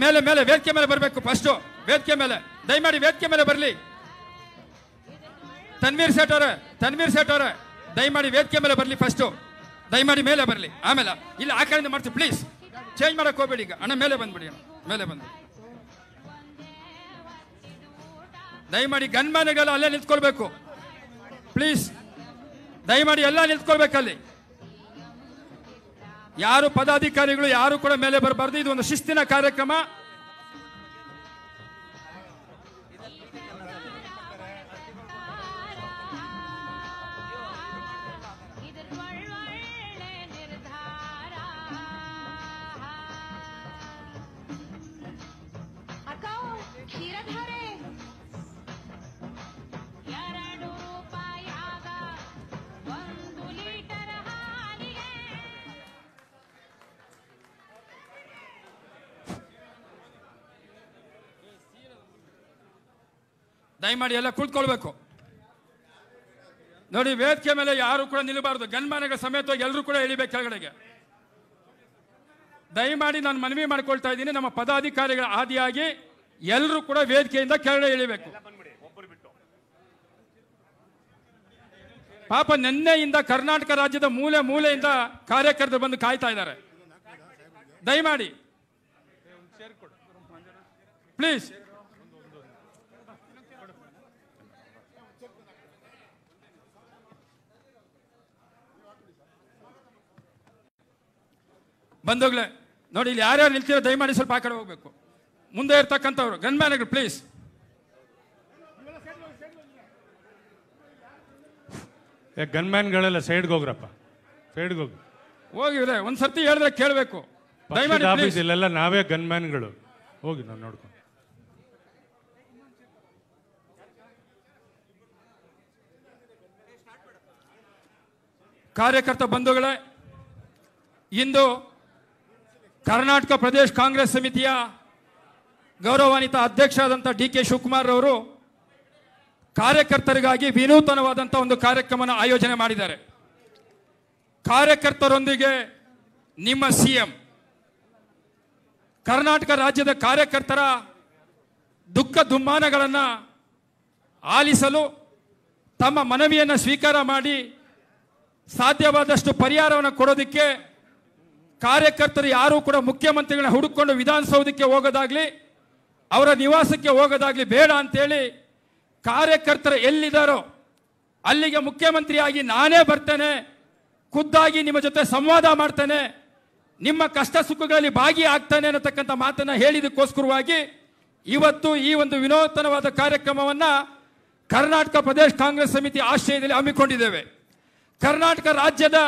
ಮೇಲೆ ಮೇಲೆ ವೇದಿಕೆ ಮೇಲೆ ಬರಬೇಕು. ಫಸ್ಟ್ ವೇದಿಕೆ ಮೇಲೆ ದಯಮಾಡಿ ವೇದಿಕೆ ಮೇಲೆ ಬರಲಿ. ತನ್ವೀರ್ ಸೇಠ್ ಅವರೇ ದಯಮಾಡಿ ವೇದಿಕೆ ಮೇಲೆ ಬರಲಿ. ಫಸ್ಟ್ ದಯಮಾಡಿ ಮೇಲೆ ಬರಲಿ. ಆಮೇಲೆ ಇಲ್ಲ ಆ ಕಡೆಯಿಂದ ಮಾಡ್ತೀವಿ. ಪ್ಲೀಸ್ ಚೇಂಜ್ ಮಾಡಕ್ ಹೋಗ್ಬೇಡಿ. ಈಗ ಅಣ್ಣ ಮೇಲೆ ಬಂದ್ಬಿಡಿ. ಅಣ್ಣ ಮೇಲೆ ಬಂದು ದಯಮಾಡಿ ಗನ್ಮ್ಯಾನ್ಗಳು ಅಲ್ಲೇ ನಿಂತ್ಕೊಳ್ಬೇಕು. ಪ್ಲೀಸ್ ದಯಮಾಡಿ ಎಲ್ಲ ನಿಂತ್ಕೊಳ್ಬೇಕಲ್ಲಿ. ಯಾರು ಪದಾಧಿಕಾರಿಗಳು ಯಾರು ಕೂಡ ಮೇಲೆ ಬರಬಾರ್ದು. ಇದು ಒಂದು ಶಿಸ್ತಿನ ಕಾರ್ಯಕ್ರಮ. ದಯಮಾಡಿ ಎಲ್ಲ ಕುಳಿತುಕೊಳ್ಬೇಕು. ನೋಡಿ ವೇದಿಕೆ ಮೇಲೆ ಯಾರು ಕೂಡ ನಿಲ್ಲಬಾರದು. ಗನ್ಮ್ಯಾನ್ಗಳ ಸಮೇತವಾಗಿ ಎಲ್ಲರೂ ಕೂಡ ಇಳಿಬೇಕು ಕೆಳಗಡೆಗೆ. ದಯಮಾಡಿ ನಾನು ಮನವಿ ಮಾಡ್ಕೊಳ್ತಾ ಇದ್ದೀನಿ, ನಮ್ಮ ಪದಾಧಿಕಾರಿಗಳ ಆದಿಯಾಗಿ ಎಲ್ಲರೂ ಕೂಡ ವೇದಿಕೆಯಿಂದ ಕೆಳಗಡೆ ಇಳಿಬೇಕು. ಪಾಪ ನಿನ್ನೆಯಿಂದ ಕರ್ನಾಟಕ ರಾಜ್ಯದ ಮೂಲೆ ಮೂಲೆಯಿಂದ ಕಾರ್ಯಕರ್ತರು ಬಂದು ಕಾಯ್ತಾ ಇದ್ದಾರೆ. ದಯಮಾಡಿ ಪ್ಲೀಸ್. ಬಂಧುಗಳೇ ನೋಡಿ, ಇಲ್ಲಿ ಯಾರ್ಯಾರು ನಿಲ್ತೀರೋ ದಯಮಾಡಿ ಸ್ವಲ್ಪ ಆ ಕಡೆ ಹೋಗ್ಬೇಕು. ಮುಂದೆ ಇರ್ತಕ್ಕಂಥವ್ರು ಗನ್ಮ್ಯಾನ್ಗಳು ಪ್ಲೀಸ್. ಗನ್ಮ್ಯಾನ್ಗಳೆಲ್ಲ ಸೈಡ್ಗೆ ಹೋಗ್ರಪ್ಪ, ಸೈಡ್ಗೆ ಹೋಗಿವ್ರೆ. ಒಂದ್ಸರ್ತಿ ಹೇಳಿದ್ರೆ ಕೇಳಬೇಕು. ದಯಮಾಡಿ ಇಲ್ಲೆಲ್ಲ ನಾವೇ ಗನ್ಮ್ಯಾನ್ಗಳು. ಹೋಗಿ ನಾನು ನೋಡ್ಕೊಂಡು. ಕಾರ್ಯಕರ್ತ ಬಂಧುಗಳೇ, ಇಂದು ಕರ್ನಾಟಕ ಪ್ರದೇಶ ಕಾಂಗ್ರೆಸ್ ಸಮಿತಿಯ ಗೌರವಾನ್ವಿತ ಅಧ್ಯಕ್ಷರಾದಂಥ DK ಶಿವಕುಮಾರ್ ಅವರು ಕಾರ್ಯಕರ್ತರಿಗಾಗಿ ವಿನೂತನವಾದಂಥ ಒಂದು ಕಾರ್ಯಕ್ರಮವನ್ನು ಆಯೋಜನೆ ಮಾಡಿದ್ದಾರೆ. ಕಾರ್ಯಕರ್ತರೊಂದಿಗೆ ನಿಮ್ಮ CM. ಕರ್ನಾಟಕ ರಾಜ್ಯದ ಕಾರ್ಯಕರ್ತರ ದುಃಖ ದುಮ್ಮಾನಗಳನ್ನು ಆಲಿಸಲು ತಮ್ಮ ಮನವಿಯನ್ನು ಸ್ವೀಕಾರ ಮಾಡಿ ಸಾಧ್ಯವಾದಷ್ಟು ಪರಿಹಾರವನ್ನು ಕೊಡೋದಕ್ಕೆ ಕಾರ್ಯಕರ್ತರು ಯಾರೂ ಕೂಡ ಮುಖ್ಯಮಂತ್ರಿಗಳನ್ನ ಹುಡುಕೊಂಡು ವಿಧಾನಸೌಧಕ್ಕೆ ಹೋಗೋದಾಗ್ಲಿ ಅವರ ನಿವಾಸಕ್ಕೆ ಹೋಗೋದಾಗ್ಲಿ ಬೇಡ ಅಂತೇಳಿ ಕಾರ್ಯಕರ್ತರು ಎಲ್ಲಿದ್ದಾರೋ ಅಲ್ಲಿಗೆ ಮುಖ್ಯಮಂತ್ರಿಯಾಗಿ ನಾನೇ ಬರ್ತೇನೆ, ಖುದ್ದಾಗಿ ನಿಮ್ಮ ಜೊತೆ ಸಂವಾದ ಮಾಡ್ತೇನೆ, ನಿಮ್ಮ ಕಷ್ಟ ಸುಖಗಳಲ್ಲಿ ಭಾಗಿಯಾಗ್ತಾನೆ ಅನ್ನತಕ್ಕಂಥ ಮಾತನ್ನು ಹೇಳಿದಕ್ಕೋಸ್ಕರವಾಗಿ ಇವತ್ತು ಈ ಒಂದು ವಿನೂತನವಾದ ಕಾರ್ಯಕ್ರಮವನ್ನು ಕರ್ನಾಟಕ ಪ್ರದೇಶ ಕಾಂಗ್ರೆಸ್ ಸಮಿತಿ ಆಶ್ರಯದಲ್ಲಿ ಹಮ್ಮಿಕೊಂಡಿದ್ದೇವೆ. ಕರ್ನಾಟಕ ರಾಜ್ಯದ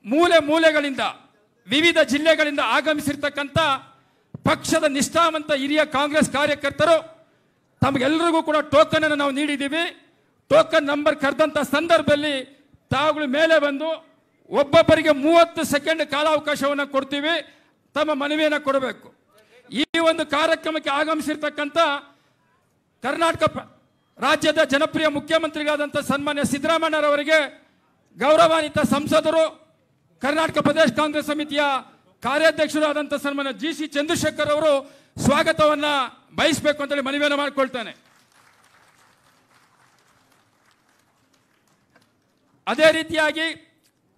ಮೂಲೆ ಮೂಲೆಗಳಿಂದ ವಿವಿಧ ಜಿಲ್ಲೆಗಳಿಂದ ಆಗಮಿಸಿರ್ತಕ್ಕಂಥ ಪಕ್ಷದ ನಿಷ್ಠಾವಂತ ಹಿರಿಯ ಕಾಂಗ್ರೆಸ್ ಕಾರ್ಯಕರ್ತರು ತಮಗೆಲ್ಲರಿಗೂ ಕೂಡ ಟೋಕನ್ ಅನ್ನು ನಾವು ನೀಡಿದ್ದೀವಿ. ಟೋಕನ್ ನಂಬರ್ ಕರೆದಂಥ ಸಂದರ್ಭದಲ್ಲಿ ತಾವುಗಳು ಮೇಲೆ ಬಂದು ಒಬ್ಬೊಬ್ಬರಿಗೆ 30 ಸೆಕೆಂಡ್ ಕಾಲಾವಕಾಶವನ್ನು ಕೊಡ್ತೀವಿ, ತಮ್ಮ ಮನವಿಯನ್ನು ಕೊಡಬೇಕು. ಈ ಒಂದು ಕಾರ್ಯಕ್ರಮಕ್ಕೆ ಆಗಮಿಸಿರ್ತಕ್ಕಂಥ ಕರ್ನಾಟಕ ರಾಜ್ಯದ ಜನಪ್ರಿಯ ಮುಖ್ಯಮಂತ್ರಿಗಳಾದಂಥ ಸನ್ಮಾನ್ಯ ಸಿದ್ದರಾಮಯ್ಯರವರಿಗೆ ಗೌರವಾನ್ವಿತ ಸಂಸದರು ಕರ್ನಾಟಕ ಪ್ರದೇಶ ಕಾಂಗ್ರೆಸ್ ಸಮಿತಿಯ ಕಾರ್ಯಾಧ್ಯಕ್ಷರಾದಂಥ ಸನ್ಮಾನ್ಯ GC ಚಂದ್ರಶೇಖರ್ ಅವರು ಸ್ವಾಗತವನ್ನ ಬಯಸಬೇಕು ಅಂತೇಳಿ ಮನವಿಯನ್ನು ಮಾಡಿಕೊಳ್ತಾನೆ. ಅದೇ ರೀತಿಯಾಗಿ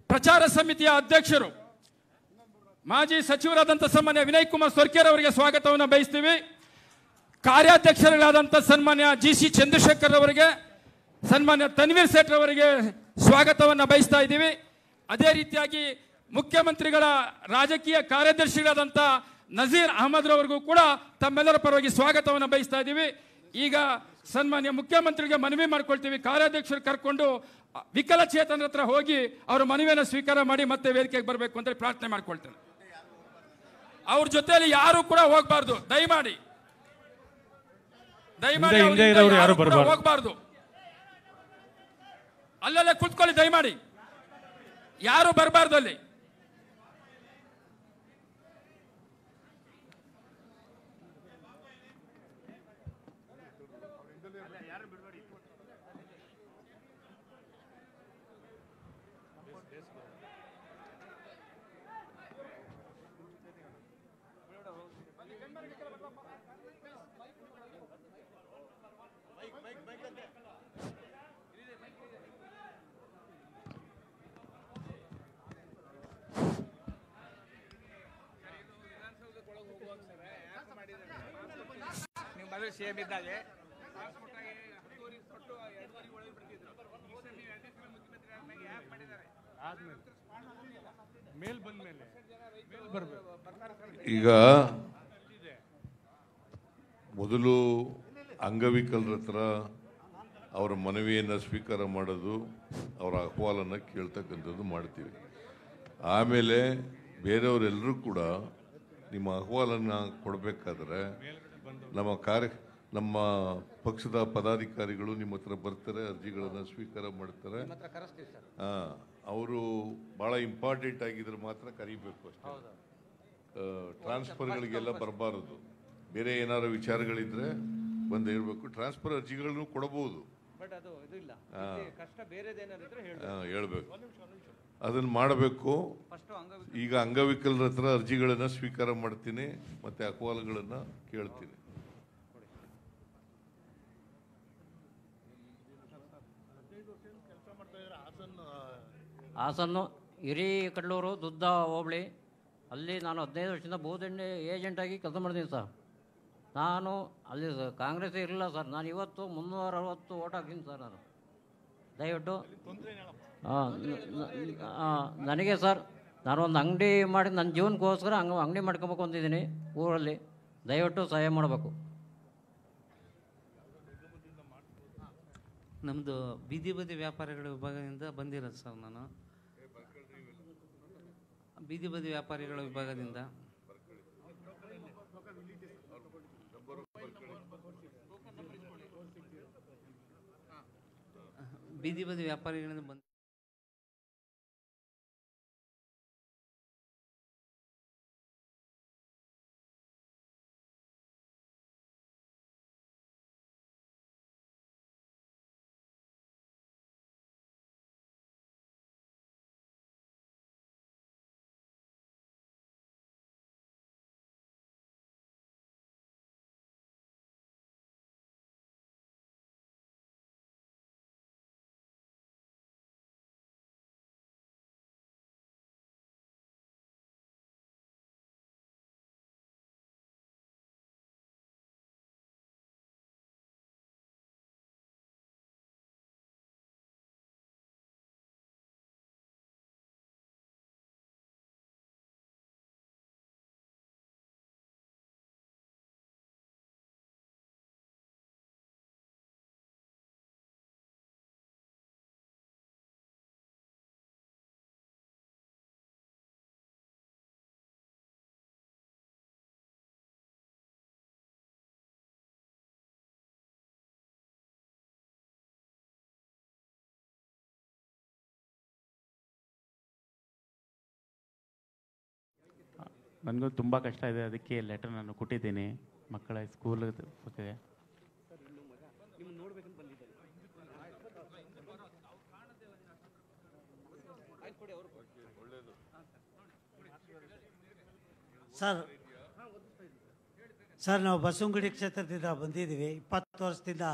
ಪ್ರಚಾರ ಸಮಿತಿಯ ಅಧ್ಯಕ್ಷರು ಮಾಜಿ ಸಚಿವರಾದಂಥ ಸನ್ಮಾನ್ಯ ವಿನಯ್ ಕುಮಾರ್ ಸೊರ್ಕೆರ್ ಅವರಿಗೆ ಸ್ವಾಗತವನ್ನು ಬಯಸ್ತೀವಿ. ಕಾರ್ಯಾಧ್ಯಕ್ಷರಾದಂಥ ಸನ್ಮಾನ್ಯ GC ಚಂದ್ರಶೇಖರ್ ಅವರಿಗೆ, ಸನ್ಮಾನ್ಯ ತನ್ವೀರ್ ಸೇಠ್ ಅವರಿಗೆ ಸ್ವಾಗತವನ್ನು ಬಯಸ್ತಾ ಇದ್ದೀವಿ. ಅದೇ ರೀತಿಯಾಗಿ ಮುಖ್ಯಮಂತ್ರಿಗಳ ರಾಜಕೀಯ ಕಾರ್ಯದರ್ಶಿಗಳಾದಂಥ ನಜೀರ್ ಅಹಮದ್ ರವರಿಗೂ ಕೂಡ ತಮ್ಮೆಲ್ಲರ ಪರವಾಗಿ ಸ್ವಾಗತವನ್ನು ಬಯಸ್ತಾ ಇದ್ದೀವಿ. ಈಗ ಸನ್ಮಾನ್ಯ ಮುಖ್ಯಮಂತ್ರಿಗೆ ಮನವಿ ಮಾಡ್ಕೊಳ್ತೀವಿ, ಕಾರ್ಯಾಧ್ಯಕ್ಷರು ಕರ್ಕೊಂಡು ವಿಕಲಚೇತನರ ಹತ್ರ ಹೋಗಿ ಅವರ ಮನವಿಯನ್ನು ಸ್ವೀಕಾರ ಮಾಡಿ ಮತ್ತೆ ವೇದಿಕೆಗೆ ಬರಬೇಕು ಅಂತ ಪ್ರಾರ್ಥನೆ ಮಾಡ್ಕೊಳ್ತೇನೆ. ಅವ್ರ ಜೊತೆಯಲ್ಲಿ ಯಾರು ಕೂಡ ಹೋಗಬಾರ್ದು, ದಯಮಾಡಿ ಹೋಗಬಾರ್ದು. ಅಲ್ಲಲ್ಲೇ ಕುತ್ಕೊಳ್ಳಿ, ದಯಮಾಡಿ ಯಾರು ಬರಬಾರ್ದು ಅಲ್ಲಿ. ಈಗ ಮೊದಲು ಅಂಗವಿಕಲರ ಹತ್ರ ಅವರ ಮನವಿಯನ್ನು ಸ್ವೀಕಾರ ಮಾಡೋದು, ಅವರ ಅಹವಾಲನ್ನು ಕೇಳ್ತಕ್ಕಂಥದ್ದು ಮಾಡ್ತೀವಿ. ಆಮೇಲೆ ಬೇರೆಯವರೆಲ್ಲರೂ ಕೂಡ ನಿಮ್ಮ ಅಹವಾಲನ್ನು ಕೊಡಬೇಕಾದ್ರೆ ನಮ್ಮ ಪಕ್ಷದ ಪದಾಧಿಕಾರಿಗಳು ನಿಮ್ಮ ಹತ್ರ ಬರ್ತಾರೆ, ಅರ್ಜಿಗಳನ್ನು ಸ್ವೀಕಾರ ಮಾಡ್ತಾರೆ. ಅವರು ಭಾಳ ಇಂಪಾರ್ಟೆಂಟ್ ಆಗಿದ್ರೆ ಮಾತ್ರ ಕರಿಬೇಕು ಅಷ್ಟೇ. ಟ್ರಾನ್ಸ್ಫರ್ಗಳಿಗೆಲ್ಲ ಬರಬಾರದು. ಬೇರೆ ಏನಾದ್ರು ವಿಚಾರಗಳಿದ್ರೆ ಬಂದು ಇರಬೇಕು. ಟ್ರಾನ್ಸ್ಫರ್ ಅರ್ಜಿಗಳನ್ನು ಕೊಡಬಹುದು, ಹೇಳ್ಬೇಕು, ಅದನ್ನು ಮಾಡಬೇಕು. ಈಗ ಅಂಗವಿಕಲರ ಹತ್ರ ಅರ್ಜಿಗಳನ್ನು ಸ್ವೀಕಾರ ಮಾಡ್ತೀನಿ, ಮತ್ತೆ ಅಹವಾಲುಗಳನ್ನು ಕೇಳ್ತೀನಿ. ಹಾಸನ್ನು ಹಿರೇಕಡ್ಲೂರು ದುದ್ದ ಹೋಬಳಿ, ಅಲ್ಲಿ ನಾನು 15 ವರ್ಷದಿಂದ ಬಹುದೆಣ್ಣೆ ಏಜೆಂಟಾಗಿ ಕೆಲಸ ಮಾಡ್ತೀನಿ ಸರ್. ನಾನು ಅಲ್ಲಿ ಕಾಂಗ್ರೆಸ್ ಇರಲಿಲ್ಲ ಸರ್. ನಾನು ಇವತ್ತು 360 ಓಟ್ ಹಾಕ್ತೀನಿ ಸರ್. ನಾನು ದಯವಿಟ್ಟು ನನಗೆ ಸರ್, ನಾನು ಒಂದು ಅಂಗಡಿ ಮಾಡಿ ನನ್ನ ಜೀವನಕ್ಕೋಸ್ಕರ ಅಂಗಡಿ ಮಾಡ್ಕೊಬೇಕು ಅಂತಿದ್ದೀನಿ ಊರಲ್ಲಿ. ದಯವಿಟ್ಟು ಸಹಾಯ ಮಾಡಬೇಕು. ನಮ್ಮದು ಬೀದಿ ಬದಿ ವ್ಯಾಪಾರಿಗಳ ವಿಭಾಗದಿಂದ ಬಂದಿರೋದು ಸರ್. ನಾನು ಬೀದಿ ಬದಿ ವ್ಯಾಪಾರಿಗಳ ವಿಭಾಗದಿಂದ ಬೀದಿ ಬದಿ ವ್ಯಾಪಾರಿಗಳಿಂದ ಬಂದ ನನಗೂ ತುಂಬ ಕಷ್ಟ ಇದೆ, ಅದಕ್ಕೆ ಲೆಟರ್ ನಾನು ಕೊಟ್ಟಿದ್ದೀನಿ ಮಕ್ಕಳ ಸ್ಕೂಲ್ ಬಗ್ಗೆ. ಸರ್ ನಾವು ಬಸವನಗುಡಿ ಕ್ಷೇತ್ರದಿಂದ ಬಂದಿದ್ದೀವಿ. 20 ವರ್ಷದಿಂದ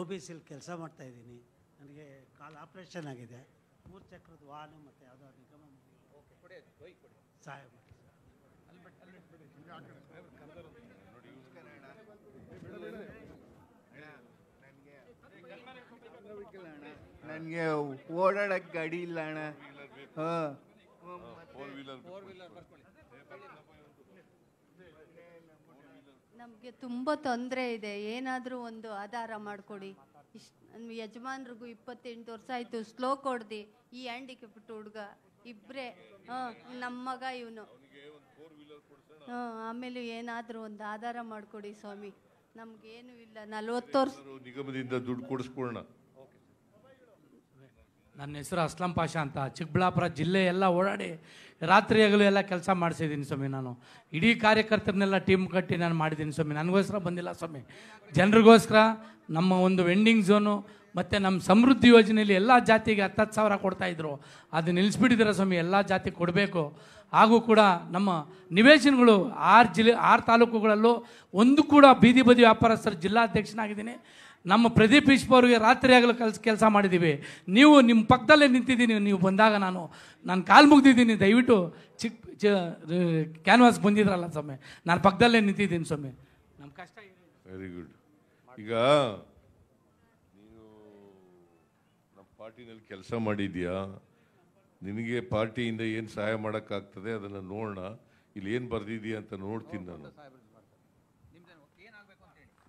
OBCಲಿ ಕೆಲಸ ಮಾಡ್ತಾಯಿದ್ದೀನಿ. ನನಗೆ ಕಾಲು ಆಪ್ರೇಷನ್ ಆಗಿದೆ. 3 ಚಕ್ರದ ವಾಹನ ಮತ್ತು ಯಾವುದೋ ನಿಗಮ ಸಹಾಯ ಮಾಡಿ. ನನಗೆ ಓಡಾಡಕ್ಕೆ ಗಾಡಿ ಇಲ್ಲ ಅಣ್ಣ. ನಮಗೆ ತುಂಬ ತೊಂದರೆ ಇದೆ. ಏನಾದರೂ ಒಂದು ಆಧಾರ ಮಾಡಿಕೊಡಿ. ನನ್ನ ಯಜಮಾನ್ರಿಗೂ 28 ವರ್ಷ ಆಯಿತು. ಸ್ಲೋ ಕೊಡ್ದು ಈ ಹ್ಯಾಂಡಿಕ್ಯಾಪ್ಟ್ ಹುಡುಗ ಇಬ್ಬರೇ. ನಮ್ಮ ಮಗ ಇವನು. ಆಮೇಲೆ ಏನಾದರೂ ಒಂದು ಆಧಾರ ಮಾಡಿಕೊಡಿ ಸ್ವಾಮಿ. ನಮಗೇನು ಇಲ್ಲ. 40 ವರ್ಷ ನಿಗಮದಿಂದ ದುಡ್ಡು ಕೊಡಿಸ್ಕೊಳ್ಳೋಣ. ನನ್ನ ಹೆಸರು ಅಸ್ಲಂ ಪಾಷಾ ಅಂತ. ಚಿಕ್ಕಬಳ್ಳಾಪುರ ಜಿಲ್ಲೆ ಎಲ್ಲ ಓಡಾಡಿ ರಾತ್ರಿ ಹಗಲು ಎಲ್ಲ ಕೆಲಸ ಮಾಡಿಸಿದ್ದೀನಿ ಸ್ವಾಮಿ. ನಾನು ಇಡೀ ಕಾರ್ಯಕರ್ತರನ್ನೆಲ್ಲ ಟೀಮ್ ಕಟ್ಟಿ ನಾನು ಮಾಡಿದ್ದೀನಿ ಸ್ವಾಮಿ. ನನಗೋಸ್ಕರ ಬಂದಿಲ್ಲ ಸ್ವಾಮಿ, ಜನರಿಗೋಸ್ಕರ. ನಮ್ಮ ಒಂದು ವೆಂಡಿಂಗ್ ಝೋನು ಮತ್ತು ನಮ್ಮ ಸಮೃದ್ಧಿ ಯೋಜನೆಯಲ್ಲಿ ಎಲ್ಲ ಜಾತಿಗೆ 10,000 ಕೊಡ್ತಾಯಿದ್ರು, ಅದು ನಿಲ್ಲಿಸ್ಬಿಟ್ಟಿದ್ದಾರೆ ಸ್ವಾಮಿ. ಎಲ್ಲ ಜಾತಿ ಕೊಡಬೇಕು. ಹಾಗೂ ಕೂಡ ನಮ್ಮ ನಿವೇಶನಗಳು 6 ತಾಲೂಕುಗಳಲ್ಲೂ ಒಂದು ಕೂಡ ಬೀದಿ ಬದಿ ವ್ಯಾಪಾರಸ್ಥರ ಜಿಲ್ಲಾಧ್ಯಕ್ಷನಾಗಿದ್ದೀನಿ. ನಮ್ಮ ಪ್ರದೀಪ್ ಈಶ್ವರ್ ಅವರಿಗೆ ರಾತ್ರಿ ಆಗಲು ಕೆಲಸ ಮಾಡಿದ್ದೀವಿ. ನೀವು ನಿಮ್ಮ ಪಕ್ಕದಲ್ಲೇ ನಿಂತಿದ್ದೀನಿ. ನೀವು ಬಂದಾಗ ನಾನು ಕಾಲು ಮುಗ್ದಿದ್ದೀನಿ. ದಯವಿಟ್ಟು ಕ್ಯಾನ್ವಾಸ್ ಬಂದಿದ್ರಲ್ಲ ಸ್ವಾಮಿ, ನಾನು ಪಕ್ಕದಲ್ಲೇ ನಿಂತಿದ್ದೀನಿ ಸ್ವಾಮಿ. ನಮ್ಮ ಕಷ್ಟ ವೆರಿ ಗುಡ್. ಈಗ ನೀನು ನಮ್ಮ ಪಾರ್ಟಿನಲ್ಲಿ ಕೆಲಸ ಮಾಡಿದ್ಯಾ, ನಿನಗೆ ಪಾರ್ಟಿಯಿಂದ ಏನು ಸಹಾಯ ಮಾಡೋಕ್ಕಾಗ್ತದೆ ಅದನ್ನು ನೋಡೋಣ. ಇಲ್ಲಿ ಏನು ಬರೆದಿದೆಯಾ ಅಂತ ನೋಡ್ತೀನಿ ನಾನು.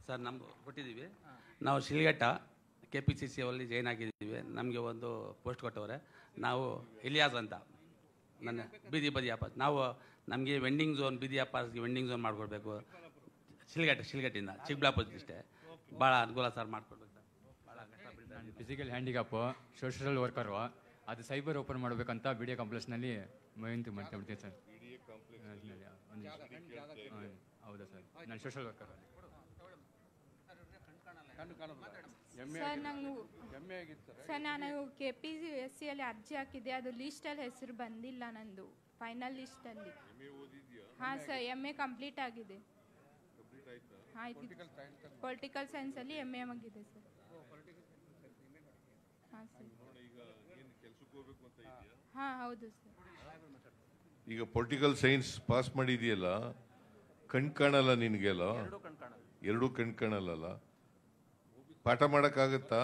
ಸರ್ ನಮ್ದು ಕೊಟ್ಟಿದ್ದೀವಿ. ನಾವು ಶಿಲ್ಘಟ್ಟ KPCC ಅಲ್ಲಿ ಜಾಯ್ನ್ ಆಗಿದ್ದೀವಿ. ನಮಗೆ ಒಂದು ಪೋಸ್ಟ್ ಕೊಟ್ಟವ್ರೆ. ನಾವು ಇಲಿಯಾಸ್ ಅಂತ, ನನ್ನ ಬೀದಿ ಬದಿ ವ್ಯಾಪಾರ. ನಾವು ನಮಗೆ ವೆಂಡಿಂಗ್ ಝೋನ್, ಬೀದಿ ವ್ಯಾಪಾರಕ್ಕೆ ವೆಂಡಿಂಗ್ ಝೋನ್ ಮಾಡಿಕೊಡ್ಬೇಕು. ಶಿಲ್ಘಟ್ಟಿಂದ ಚಿಕ್ಕಬಳ್ಳಾಪುರ ಇಷ್ಟೇ ಭಾಳ ಅನುಕೂಲ ಸರ್ ಮಾಡಿಕೊಡ್ಬೇಕು ಸರ್. ಭಾಳ ಕಷ್ಟ. ನಾನು ಫಿಸಿಕಲ್ ಹ್ಯಾಂಡಿಕ್ಯಾಪು, ಸೋಷಿಯಲ್ ವರ್ಕರು, ಅದು ಸೈಬರ್ ಓಪನ್ ಮಾಡಬೇಕಂತ BDA ಕಾಂಪ್ಲೆಕ್ಸ್ನಲ್ಲಿ ವಿನಂತಿ ಮಾಡ್ತಾಬಿಡ್ತೀನಿ ಸರ್. ಹೌದಾ ಸರ್, ನಾನು ಸೋಷಿಯಲ್ ವರ್ಕರ್. ಸರ್ ನಾನು KPCC ಅಲ್ಲಿ ಅರ್ಜಿ ಹಾಕಿದ್ದೆ, ಅದು ಲಿಸ್ಟಲ್ಲಿ ಹೆಸರು ಬಂದಿಲ್ಲ ನಂದು, ಫೈನಲ್ ಲಿಸ್ಟಲ್ಲಿ. ಹಾಂ ಸರ್, MA ಕಂಪ್ಲೀಟ್ ಆಗಿದೆ. ಆಯ್ತು, ಪೊಲಿಟಿಕಲ್ ಸೈನ್ಸಲ್ಲಿ MA ಆಗಿದೆ ಸರ್. ಹಾಂ ಸರ್. ಹಾಂ ಹೌದು ಸರ್. ಈಗ ಪೊಲಿಟಿಕಲ್ ಸೈನ್ಸ್ ಪಾಸ್ ಮಾಡಿದೆಯಲ್ಲ, ಕಣ್ ಕಾಣಲ್ಲ ನಿನಗೆಲ್ಲ? ಎರಡೂ ಕಣ್ ಕಾಣಲ್ಲ. ಪಾಠ ಮಾಡೋಕ್ಕಾಗತ್ತಾ?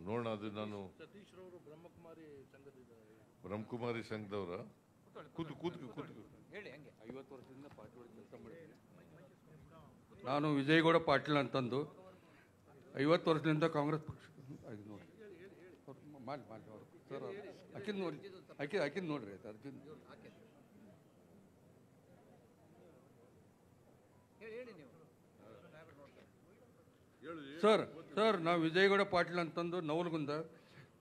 ನೋಡೋಣ. ಅದು ನಾನು ಬ್ರಹ್ಮಕುಮಾರಿ ಸಂಘದವರ. ಕೂತು 50 ವರ್ಷದಿಂದ ಪಾರ್ಟಿ ಒಳಗೆ ಕೆಲಸ ಮಾಡಿದ್ದೀನಿ. ನಾನು ವಿಜಯಗೌಡ ಪಾಟೀಲ್ ಅಂತಂದು 50 ವರ್ಷದಿಂದ ಕಾಂಗ್ರೆಸ್ ಪಕ್ಷ ನೋಡಿ ಅವರು ಸರ್. ಅಕ್ಕಿಂದು ನೋಡಿ, ಅಕ್ಕಿಂದು ನೋಡ್ರಿ ಅರ್ಜುನ್. ಸರ್ ನಾವು ವಿಜಯಗೌಡ ಪಾಟೀಲ್ ಅಂತಂದು ನವಲಗುಂದ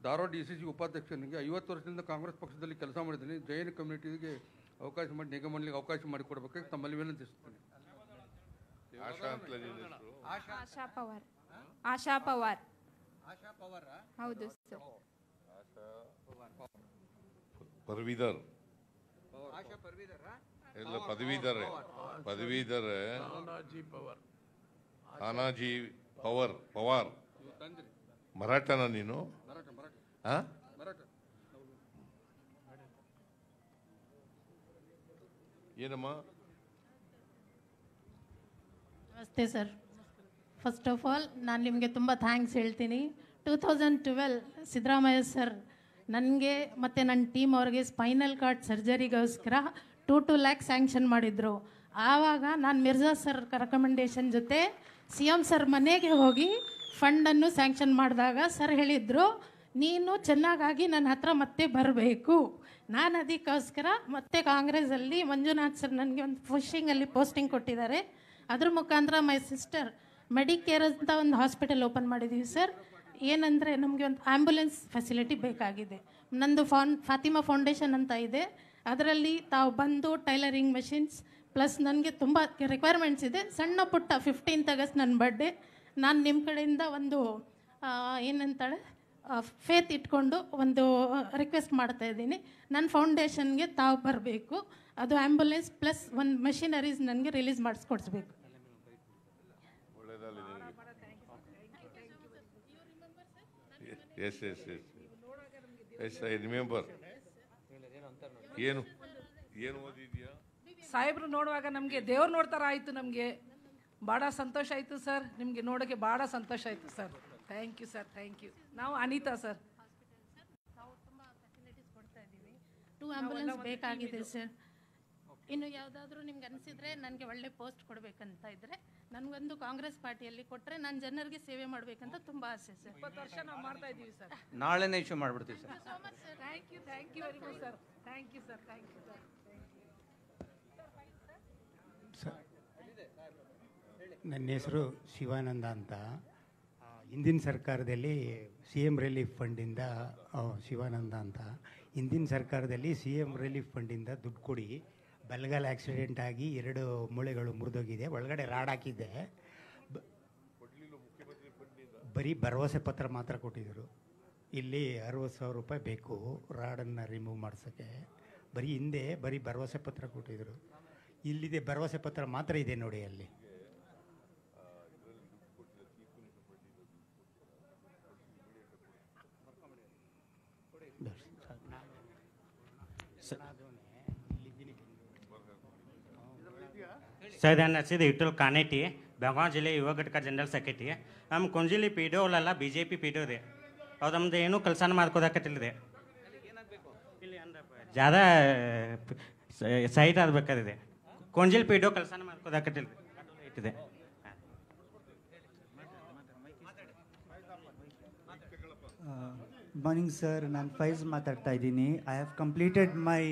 ಧಾರವಾಡ DCC ಉಪಾಧ್ಯಕ್ಷನಿಗೆ 50 ವರ್ಷದಿಂದ ಕಾಂಗ್ರೆಸ್ ಪಕ್ಷದಲ್ಲಿ ಕೆಲಸ ಮಾಡಿದ್ದೀನಿ. ಜೈನ ಕಮ್ಯುನಿಟಿಗೆ ಅವಕಾಶ ಮಾಡಿ, ನಿಗಮಗಳಿಗೆ ಅವಕಾಶ ಮಾಡಿಕೊಡ್ಬೇಕಾಗಿ ತಮ್ಮಲ್ಲಿ ವಿನಂತಿಸುತ್ತೇನೆ. ಆಶಾ ಪವಾರ್. ಹೌದು ಸರ್. ಪದವೀಧರ್ ಎಲ್ಲ ಪದವೀಧರ ತಾನಾಜಿ ಪವಾರ್. ಮರಾಠನ ನೀನು? ಏನಮ್ಮ? ನಮಸ್ತೆ ಸರ್. ಫಸ್ಟ್ ಆಫ್ ಆಲ್ ನಾನು ನಿಮಗೆ ತುಂಬ ಥ್ಯಾಂಕ್ಸ್ ಹೇಳ್ತೀನಿ. 2012 ಸಿದ್ದರಾಮಯ್ಯ ಸರ್ ನನಗೆ ಮತ್ತು ನನ್ನ ಟೀಮ್ ಅವ್ರಿಗೆ ಸ್ಪೈನಲ್ ಕಾರ್ಡ್ ಸರ್ಜರಿಗೋಸ್ಕರ 2 ಲ್ಯಾಕ್ ಸ್ಯಾಂಕ್ಷನ್ ಮಾಡಿದರು. ಆವಾಗ ನಾನು ಮಿರ್ಜಾ ಸರ್ ರೆಕಮೆಂಡೇಶನ್ ಜೊತೆ CM ಸರ್ ಮನೆಗೆ ಹೋಗಿ ಫಂಡನ್ನು ಸ್ಯಾಂಕ್ಷನ್ ಮಾಡಿದಾಗ ಸರ್ ಹೇಳಿದರು, ನೀನು ಚೆನ್ನಾಗಾಗಿ ನನ್ನ ಹತ್ರ ಮತ್ತೆ ಬರಬೇಕು. ನಾನು ಅದಕ್ಕೋಸ್ಕರ ಮತ್ತೆ ಕಾಂಗ್ರೆಸ್ಸಲ್ಲಿ ಮಂಜುನಾಥ್ ಸರ್ ನನಗೆ ಒಂದು ಫಿಶಿಂಗಲ್ಲಿ ಪೋಸ್ಟಿಂಗ್ ಕೊಟ್ಟಿದ್ದಾರೆ. ಅದ್ರ ಮುಖಾಂತರ ಮೈ ಸಿಸ್ಟರ್ ಮೆಡಿಕೇರ್ ಅಂತ ಒಂದು ಹಾಸ್ಪಿಟಲ್ ಓಪನ್ ಮಾಡಿದ್ದೀವಿ ಸರ್. ಏನಂದರೆ ನಮಗೆ ಒಂದು ಆ್ಯಂಬುಲೆನ್ಸ್ ಫೆಸಿಲಿಟಿ ಬೇಕಾಗಿದೆ. ನಂದು ಫಾತಿಮಾ ಫೌಂಡೇಶನ್ ಅಂತ ಇದೆ, ಅದರಲ್ಲಿ ತಾವು ಬಂದು ಟೈಲರಿಂಗ್ ಮೆಷಿನ್ಸ್ ಪ್ಲಸ್ ನನಗೆ ತುಂಬ ರಿಕ್ವೈರ್ಮೆಂಟ್ಸ್ ಇದೆ. ಸಣ್ಣ ಪುಟ್ಟ 15th ಆಗಸ್ಟ್ ನನ್ನ ಬರ್ಡೇ, ನಾನು ನಿಮ್ಮ ಕಡೆಯಿಂದ ಒಂದು ಏನಂತಾಳೆ ಫೇತ್ ಇಟ್ಕೊಂಡು ಒಂದು ರಿಕ್ವೆಸ್ಟ್ ಮಾಡ್ತಾ ಇದ್ದೀನಿ. ನನ್ನ ಫೌಂಡೇಶನ್ಗೆ ತಾವು ಬರಬೇಕು. ಅದು ಆ್ಯಂಬುಲೆನ್ಸ್ ಪ್ಲಸ್ ಒಂದು ಮೆಷಿನರೀಸ್ ನನಗೆ ರಿಲೀಸ್ ಮಾಡಿಸ್ಕೊಡ್ಸ್ಬೇಕು. Yes I remember. ಏನು ಓದಿದ್ಯಾ? ಸಾಹೇಬ್ರು ನೋಡುವಾಗ ನಮಗೆ ದೇವ್ರು ನೋಡ್ತಾರ ಆಯಿತು. ನಮಗೆ ಭಾಳ ಸಂತೋಷ ಆಯಿತು ಸರ್, ನಿಮಗೆ ನೋಡೋಕ್ಕೆ ಭಾಳ ಸಂತೋಷ ಆಯಿತು sir. Thank you sir, thank you. ನಾವು ಅನಿತಾ ಸರ್. ನಾವು ತುಂಬ ಫೆಸಿಲಿಟೀಸ್ ಕೊಡ್ತಾ ಇದ್ದೀವಿ. 2 ಆ್ಯಂಬುಲೆನ್ಸ್ ಬೇಕಾಗಿದೆ ಸರ್. ಇನ್ನು ಯಾವುದಾದ್ರೂ ನಿಮ್ಗೆ ಅನಿಸಿದರೆ ನನಗೆ ಒಳ್ಳೆ ಪೋಸ್ಟ್ ಕೊಡಬೇಕಂತ ಇದ್ದರೆ ನನಗೊಂದು ಕಾಂಗ್ರೆಸ್ ಪಾರ್ಟಿಯಲ್ಲಿ ಕೊಟ್ಟರೆ ನಾನು ಜನರಿಗೆ ಸೇವೆ ಮಾಡಬೇಕಂತ ತುಂಬ ಆಸೆ ಸರ್. 20 ವರ್ಷ ನಾವು ಮಾಡ್ತಾ ಇದ್ದೀವಿ ಸರ್. ನಾಳೆನೇ ಇಶ್ಯೂ ಮಾಡಿಬಿಡ್ತೀವಿ sir. Thank you very much sir. Thank you sir. ನನ್ನ ಹೆಸರು ಶಿವಾನಂದ ಅಂತ. ಹಿಂದಿನ ಸರ್ಕಾರದಲ್ಲಿ CM ರಿಲೀಫ್ ಫಂಡಿಂದ ಶಿವಾನಂದ ಅಂತ ಹಿಂದಿನ ಸರ್ಕಾರದಲ್ಲಿ CM ರಿಲೀಫ್ ಫಂಡಿಂದ ದುಡ್ಡು ಕೊಡಿ, ಬಲಗಾಲ ಆಕ್ಸಿಡೆಂಟ್ ಆಗಿ 2 ಮೂಳೆಗಳು ಮುರಿದೋಗಿದೆ, ಒಳಗಡೆ ರಾಡ್ ಹಾಕಿದ್ದೆ. ಬರೀ ಭರವಸೆ ಪತ್ರ ಮಾತ್ರ ಕೊಟ್ಟಿದ್ದರು. ಇಲ್ಲಿ 60,000 ರೂಪಾಯಿ ಬೇಕು ರಾಡನ್ನು ರಿಮೂವ್ ಮಾಡ್ಸೋಕ್ಕೆ. ಬರೀ ಭರವಸೆ ಪತ್ರ ಕೊಟ್ಟಿದ್ದರು. ಇಲ್ಲಿದೆ ಭರವಸೆ ಪತ್ರ ಮಾತ್ರ ಇದೆ ನೋಡಿ ಅಲ್ಲಿ. ಸೈದಾನ್ ನಸೀದ್ ಇಟ್ಟಲ್ ಕಾನೇಟಿ ಬೆಳಗಾವಿ ಜಿಲ್ಲೆ ಯುವ ಘಟಕ ಜನರಲ್ ಸೆಕ್ರೆಟರಿ. ನಮ್ಮ ಕುಂಜಿಲಿ ಪಿ ಡಿ ಒಲ್ಲ BJP ಪಿ ಡಿ ಒ ರೀ. ಅವ್ರು ನಮ್ದು ಏನೂ ಕೆಲಸನ ಮಾಡ್ಕೋದಾಕತ್ತಿಲ್ಲ ರೀ. ಜ್ಯಾದ ಸೈಟ್ ಆಗ್ಬೇಕಾದಿದೆ. ಕೊಂಜಿಲ್ ಪಿ ಡಿ ಒ ಕೆಲಸನ ಮಾಡ್ಕೋದಾಕತ್ತಿಲ್ಲ ರೀ. ಇಟ್ಟಿದೆ. ಮಾರ್ನಿಂಗ್ ಸರ್, ನಾನು ಫೈಜ್ ಮಾತಾಡ್ತಾ ಇದ್ದೀನಿ. I have completed my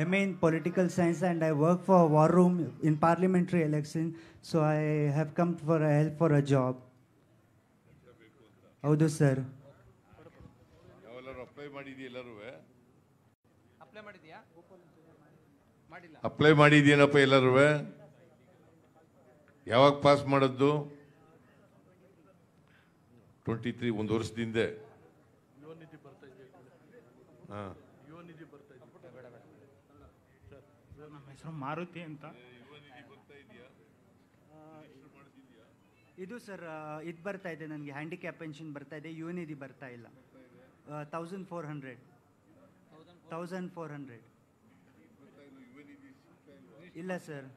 MA in political science and I work for War Room in parliamentary election. So I have come for a help for a job. ಹೌದು sir. ಯಾವೆಲ್ಲರೂ apply ಮಾಡಿದೀಯ? ಎಲ್ಲರೂ apply ಮಾಡಿದ್ಯಾ? ಮಾಡಿಲ್ಲ. Apply ಮಾಡಿದ್ಯೇನಪ್ಪ ಎಲ್ಲರೂ? ಯಾವಾಗ pass ಮಾಡೋದು? 23 ಒಂದು ವರ್ಷದಿಂದ. ಹಾಂ, ನಮ್ಮ ಹೆಸರು ಮಾರುತಿ ಅಂತ. ಇದು ಸರ್ ಇದು ಬರ್ತಾ ಇದೆ ನನಗೆ, ಹ್ಯಾಂಡಿಕ್ಯಾಪ್ ಪೆನ್ಷನ್ ಬರ್ತಾ ಇದೆ, ಯುವನಿಧಿ ಬರ್ತಾ ಇಲ್ಲ. 1400. ಇಲ್ಲ sir.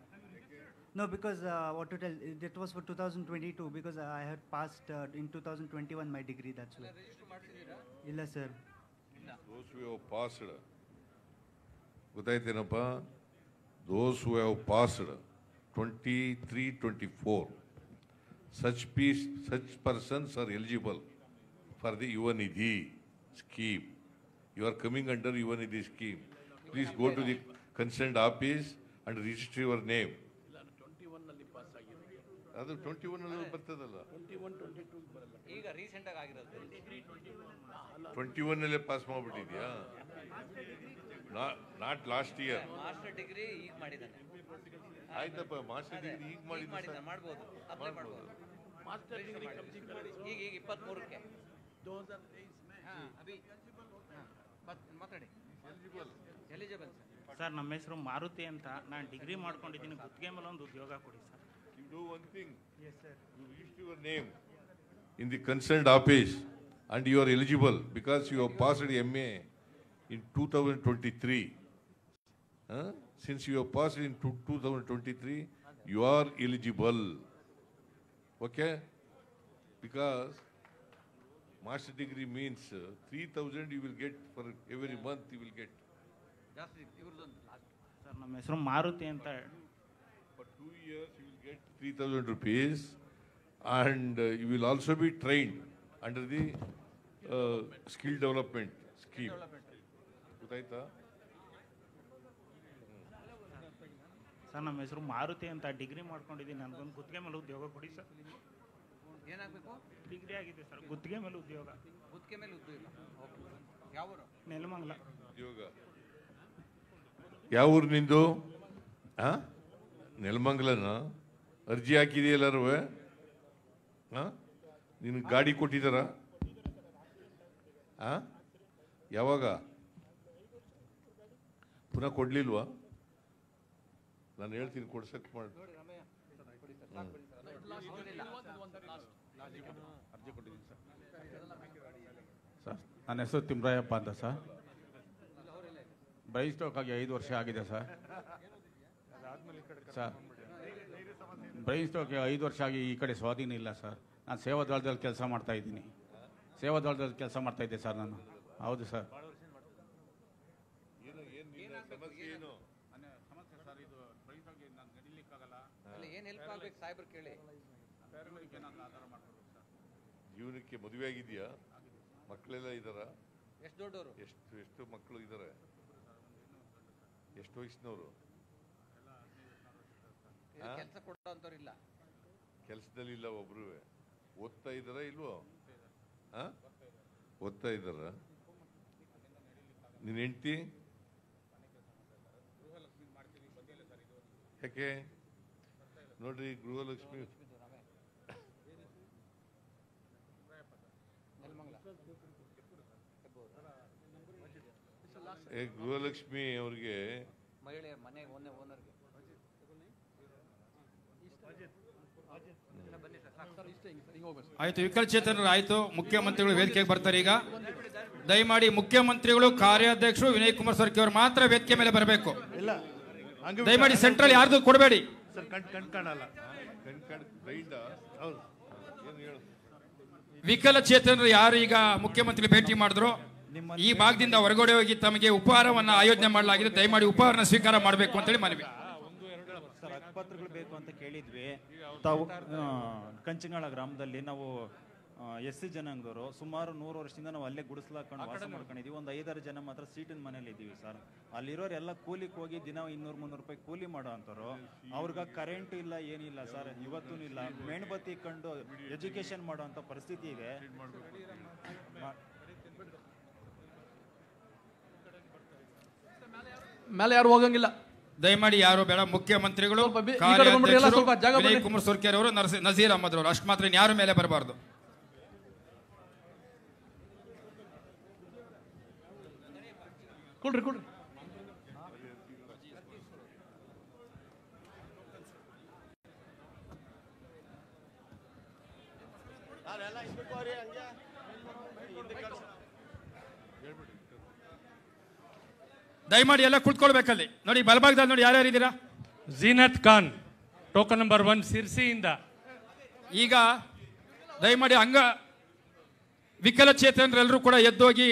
No, because what to tell, that was for 2022 because I had passed in 2021 my degree, that's why. ಇಲ್ಲ sir. Those who have passed, ಗೊತ್ತಾಯ್ತೇನಪ್ಪ? Those who have passed 23-24, such persons are eligible for the Yuvanidhi scheme. You are coming under Yuvanidhi scheme. Please go to the concerned office and register your name. ಅದು 21 ನಲ್ಲಿ ಬರ್ತದಲ್ಲ. ಈಗ recent ಆಗಿ ಆಗಿರೋದು 21 ನಲ್ಲೇ pass ಮಾಡ್ಬಿಟ್ಟಿದ್ಯಾ? Not last year. Master degree ಈಗ ಮಾಡಿದ್ದಾನೆ. ಆಯ್ತಪ್ಪ, ಮಾಸ್ಟರ್ ಡಿಗ್ರಿ ಈಗ ಮಾಡಿದ್ದಾನೆ, ಮಾಡ್ಬೋದು, ಅಪ್ಲೈ ಮಾಡ್ಬೋದು. ಮಾಸ್ಟರ್ ಡಿಗ್ರಿ ಈಗ 23ಕ್ಕೆ ಮಾತಾಡಿ. ಎಲಿಜಿಬಲ್ ಸರ್, ನಮ್ಮ ಹೆಸರು ಮಾರುತಿ ಅಂತ. ನಾನು ಡಿಗ್ರಿ ಮಾಡ್ಕೊಂಡಿದ್ದೀನಿ. ಗುತ್ತಿಗೆ ಮೇಲೆ ಒಂದು ಉದ್ಯೋಗ ಕೊಡಿ sir. You do one thing. Yes, sir. You register your name in the concerned office and you are eligible because you have passed MA in 2023. Since you have passed in 2023, you are eligible. Okay? Because master degree means 3,000 you will get for every month you will get. Sir, ನಮ್ಮ ಹೆಸರು ಮಾರುತಿ ಅಂತ. For 2 years you will get 3,000 rupees and you will also be trained under the skill development scheme. ಗೊತ್ತಾಯ್ತಾ? Sir, ನಮ್ಮ ಹೆಸರು ಮಾರುತಿ ಅಂತ. Degree ಮಾಡ್ಕೊಂಡಿದ್ದೀನಿ. ನನಗೊಂದು ಗುತ್ತಿಗೆ ಮೇಲೆ ಉದ್ಯೋಗ ಕೊಡಿ ಸರ್. ಏನಾಗಬೇಕು? ಡಿಗ್ರಿ ಆಗಿದೆ ಸರ್, ಗುತ್ತಿಗೆ ಮೇಲೆ ಉದ್ಯೋಗ. ಗುತ್ತಿಗೆ ಮೇಲೆ ಉದ್ಯೋಗ. ಯಾವ ಊರು? ನೆಲಮಂಗಲ. ಉದ್ಯೋಗ ಯಾವ ಊರು ನಿಂದು? ನೆಲಮಂಗಲನ? ಅರ್ಜಿ ಹಾಕಿದೆಯಲ್ಲರೂ? ನಿನಗೆ ಗಾಡಿ ಕೊಟ್ಟಿದ್ದಾರ? ಯಾವಾಗ? ಪುನಃ ಕೊಡ್ಲಿಲ್ವಾ? ನಾನು ಹೇಳ್ತೀನಿ, ಕೊಡ್ಸಕ್ ಮಾಡಿ. ಸರ್, ನನ್ನ ಹೆಸರು ತಿಮ್ರಾಯಪ್ಪ ಅಂತ ಸರ್. ಬ್ರೈನ್ ಸ್ಟ್ರೋಕ್ ಆಗಿ 5 ವರ್ಷ ಆಗಿದೆ ಸರ್. ಸರ್, ಬ್ರೈನ್ ಸ್ಟ್ರೋಕ್ 5 ವರ್ಷ ಆಗಿ ಈ ಕಡೆ ಸ್ವಾಧೀನ ಇಲ್ಲ ಸರ್. ನಾನು ಸೇವಾದಳದಲ್ಲಿ ಕೆಲಸ ಮಾಡ್ತಾ ಇದ್ದೀನಿ. ಸೇವಾದಳದಲ್ಲಿ ಕೆಲಸ ಮಾಡ್ತಾ ಇದ್ದೆ ಸರ್ ನಾನು. ಹೌದು ಸರ್. ಸಮಸ್ಯೆ ಸರ್, ಇದು ಬ್ರೈನ್ ಸ್ಟ್ರೋಕ್ ನಾನು ನಡಿಲಿಕ್ಕಾಗಲ್ಲ. ಏನು ಹೆಲ್ಪ್ ಆಗ್ಬೇಕು ಸಾಹೇಬ್ರು ಕೇಳಿ. ಏನಾದರೂ ಆಧಾರ ಮಾಡ್ಕೊಡ್ಬೇಕು ಸರ್. ಜೀವನಕ್ಕೆ ಮದುವೆ ಆಗಿದೆಯಾ? ಮಕ್ಕಳೆಲ್ಲ ಇದ್ದಾರಾ? ಎಷ್ಟು ದೊಡ್ಡವರು? ಎಷ್ಟು ಮಕ್ಕಳು ಇದ್ದಾರೆ? ಎಷ್ಟು ವಯಸ್ಸಿನವರು? ಕೆಲಸ ಕೊಡೋಂಥವ್ರಿಲ್ಲ. ಕೆಲಸದಲ್ಲಿ ಇಲ್ಲ ಒಬ್ರು. ಓದ್ತಾ ಇದ್ದಾರಾ ಇಲ್ವೋ? ಓದ್ತಾ ಇದ್ದಾರ? ನಿನ್ನ ಹೆಂಡತಿ ಯಾಕೆ? ನೋಡ್ರಿ, ಗೃಹಲಕ್ಷ್ಮಿ ಗೃಹಲಕ್ಷ್ಮಿ ಅವ್ರಿಗೆ ಮಹಿಳೆ ಮನೆ ಓನರ್ಗೆ ಆಯ್ತು, ವಿಕಲಚೇತನರು ಆಯ್ತು. ಮುಖ್ಯಮಂತ್ರಿಗಳು ವೇದಿಕೆಗೆ ಬರ್ತಾರೆ. ಈಗ ದಯಮಾಡಿ ಮುಖ್ಯಮಂತ್ರಿಗಳು, ಕಾರ್ಯಾಧ್ಯಕ್ಷರು ವಿನಯ್ ಕುಮಾರ್ ಸರ್ಕಿ ಅವರು ಮಾತ್ರ ವೇದಿಕೆ ಮೇಲೆ ಬರಬೇಕು. ದಯಮಾಡಿ ಸೆಂಟ್ರಲ್ ಯಾರ್ದು ಕೊಡಬೇಡಿ. ವಿಕಲಚೇತನರು ಯಾರು ಈಗ ಮುಖ್ಯಮಂತ್ರಿ ಭೇಟಿ ಮಾಡಿದ್ರು ಈ ಭಾಗದಿಂದ ಹೊರಗಡೆ ಹೋಗಿ ತಮಗೆ ಉಪಹಾರವನ್ನು ಆಯೋಜನೆ ಮಾಡಲಾಗಿದೆ. ದಯಮಾಡಿ ಉಪಹಾರನ ಸ್ವೀಕಾರ ಮಾಡಬೇಕು ಅಂತೇಳಿ ಮನವಿ. ಸರ್, ಹಕ್ಕುಪತ್ರಗಳು ಬೇಕು ಅಂತ ಕೇಳಿದ್ವಿ. ತಾವು ಕಂಚಿಂಗಾಳ ಗ್ರಾಮದಲ್ಲಿ ನಾವು SC ಜನಾಂಗದವರು ಸುಮಾರು 100 ವರ್ಷದಿಂದ ನಾವು ಅಲ್ಲೇ ಗುಡಿಸ್ಲಾಕೊಂಡು ವಾಸ ಮಾಡ್ಕೊಂಡಿದ್ದೀವಿ. ಒಂದು 5-6 ಜನ ಮಾತ್ರ ಸೀಟಿನ ಮನೇಲಿ ಇದ್ದೀವಿ ಸರ್. ಅಲ್ಲಿರೋರೆಲ್ಲ ಕೂಲಿಗೆ ಹೋಗಿ ದಿನ 200-300 ರೂಪಾಯಿ ಕೂಲಿ ಮಾಡೋ ಅಂಥವ್ರು. ಅವ್ರಿಗೆ ಕರೆಂಟ್ ಇಲ್ಲ, ಏನಿಲ್ಲ ಸರ್, ಇವತ್ತೂ ಇಲ್ಲ. ಮೇಣಬತ್ತಿ ಕಂಡು ಎಜುಕೇಶನ್ ಮಾಡೋ ಅಂಥ ಪರಿಸ್ಥಿತಿ ಇದೆ. ಮೇಲೆ ಯಾರು ಹೋಗಂಗಿಲ್ಲ. ದಯಮಾಡಿ ಯಾರು ಬೇಡ. ಮುಖ್ಯಮಂತ್ರಿಗಳು, ವಿನಯ್ ಕುಮಾರ್ ಸರ್ಕಿ ಅವರು, ನಜೀರ್ ಅಹಮದ್ ಅವರು ಅಷ್ಟು ಮಾತ್ರ, ಯಾರು ಮೇಲೆ ಬರಬಾರ್ದು. ಕೊಡ್ರಿ ಕೊಡ್ರಿ. ದಯಮಾಡಿ ಎಲ್ಲ ಕುಳಿತುಕೊಳ್ಬೇಕಲ್ಲಿ. ನೋಡಿ ಬಲಭಾಗದಲ್ಲಿ ನೋಡಿ ಯಾರ್ಯಾರಿದ್ದೀರಾ. Zeenat Khan token number 1 ಸಿರ್ಸಿಯಿಂದ. ಈಗ ದಯಮಾಡಿ ವಿಕಲಚೇತನರೆಲ್ಲರೂ ಕೂಡ ಎದ್ದೋಗಿ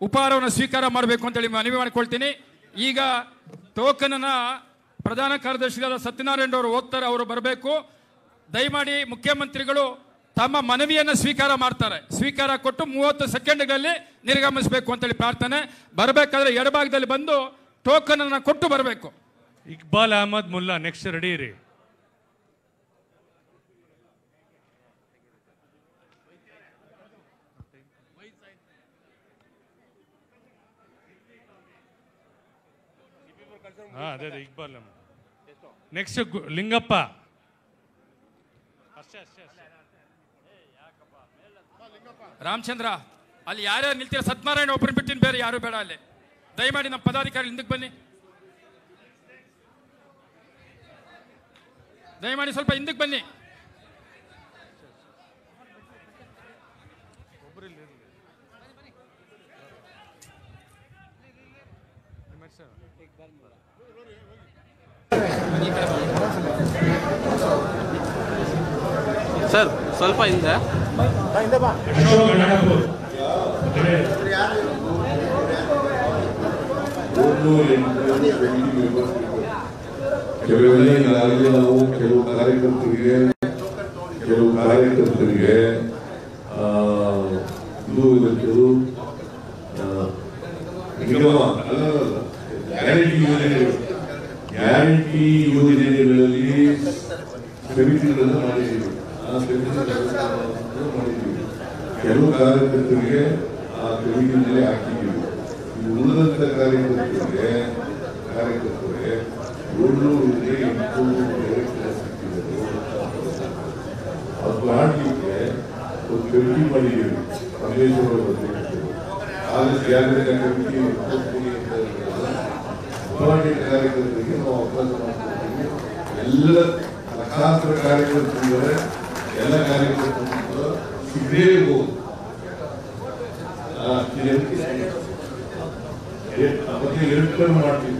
ಉಪಹಾರವನ್ನು ಸ್ವೀಕಾರ ಮಾಡಬೇಕು ಅಂತೇಳಿ ಮನವಿ ಮಾಡಿಕೊಳ್ತೀನಿ. ಈಗ ಟೋಕನ್ನ ಪ್ರಧಾನ ಕಾರ್ಯದರ್ಶಿಗಳಾದ ಸತ್ಯನಾರಾಯಣ ಅವರು ಓದ್ತಾರೆ, ಅವರು ಬರಬೇಕು. ದಯಮಾಡಿ ಮುಖ್ಯಮಂತ್ರಿಗಳು ತಮ್ಮ ಮನವಿಯನ್ನು ಸ್ವೀಕಾರ ಮಾಡ್ತಾರೆ. ಸ್ವೀಕಾರ ಕೊಟ್ಟು 30 ಸೆಕೆಂಡ್ಗಳಲ್ಲಿ ನಿರ್ಗಮಿಸಬೇಕು ಅಂತೇಳಿ ಪ್ರಾರ್ಥನೆ. ಬರಬೇಕಾದ್ರೆ ಎಡಭಾಗದಲ್ಲಿ ಬಂದು ಟೋಕನ್ ಅನ್ನು ಕೊಟ್ಟು ಬರಬೇಕು. ಇಕ್ಬಾಲ್ ಅಹಮದ್ ಮುಲ್ಲಾ ನೆಕ್ಸ್ಟ್ ರೆಡಿ ಇರಿ. ಅದೇ ಇಕ್ಬಾಲ್ ನೆಕ್ಸ್ಟ್ ಲಿಂಗಪ್ಪ. ರಾಮಚಂದ್ರ ಅಲ್ಲಿ ಯಾರ್ಯಾರು ನಿಲ್ತೀರ, ಸತ್ಯನಾರಾಯಣ ಒಬ್ಬರು ಬಿಟ್ಟಿನ ಬೇರೆ ಯಾರು ಬೇಡ ಅಲ್ಲಿ. ದಯಮಾಡಿ ನಮ್ಮ ಪದಾಧಿಕಾರಿ ಹಿಂದಕ್ಕೆ ಬನ್ನಿ. ದಯಮಾಡಿ ಸ್ವಲ್ಪ ಹಿಂದಕ್ಕೆ ಬನ್ನಿ. ಸರ್ ಸ್ವಲ್ಪ ಹಿಂದೆ ಕೆಲವೆಲ್ಲ ಈಗಾಗಲೇ ನಾವು ಕೆಲವು ಕಾರ್ಯಕರ್ತರಿಗೆ ಇದು ನಿಗಮ ಗ್ಯಾರಂಟಿ ಯೋಜನೆಗಳಲ್ಲಿ ಸಮಿತಿಗಳನ್ನು ಮಾಡಿದ್ದೀವಿ. ಆ ಸಮಿತಿಗಳನ್ನು ಮಾಡಿದ್ದೀವಿ. ಕೆಲವು ಕಾರ್ಯಕರ್ತರಿಗೆ ಆ ಸಮಿತಿನಲ್ಲಿ ಹಾಕಿದ್ದೀವಿ. ಉಳಿದಂತ ಕಾರ್ಯಕರ್ತರಿಗೆ 700 ಅದು ಮಾಡಲಿಕ್ಕೆ ಒಂದು ಕಮಿಟಿ ಮಾಡಿದ್ದೀವಿ. ರಮೇಶ್ವರ ಆದಷ್ಟು ಯಾಕಂದ್ರೆ ಕಮಿಟಿ ಕಾರ್ಯಕರ್ತರಿಗೆ ನಾವು ಅವಕಾಶ ಮಾಡ್ಕೊಡ್ತೀವಿ. ಎಲ್ಲ ಲಕ್ಷಾಂತರ ಕಾರ್ಯಕರ್ತರಿದ್ದಾರೆ. ಎಲ್ಲ ಕಾರ್ಯಕರ್ತರು ಸಿಗದೇ ಇರ್ಬೋದು. ಮತ್ತೆ 2 ಟರ್ಮ್ ಮಾಡ್ತೀವಿ.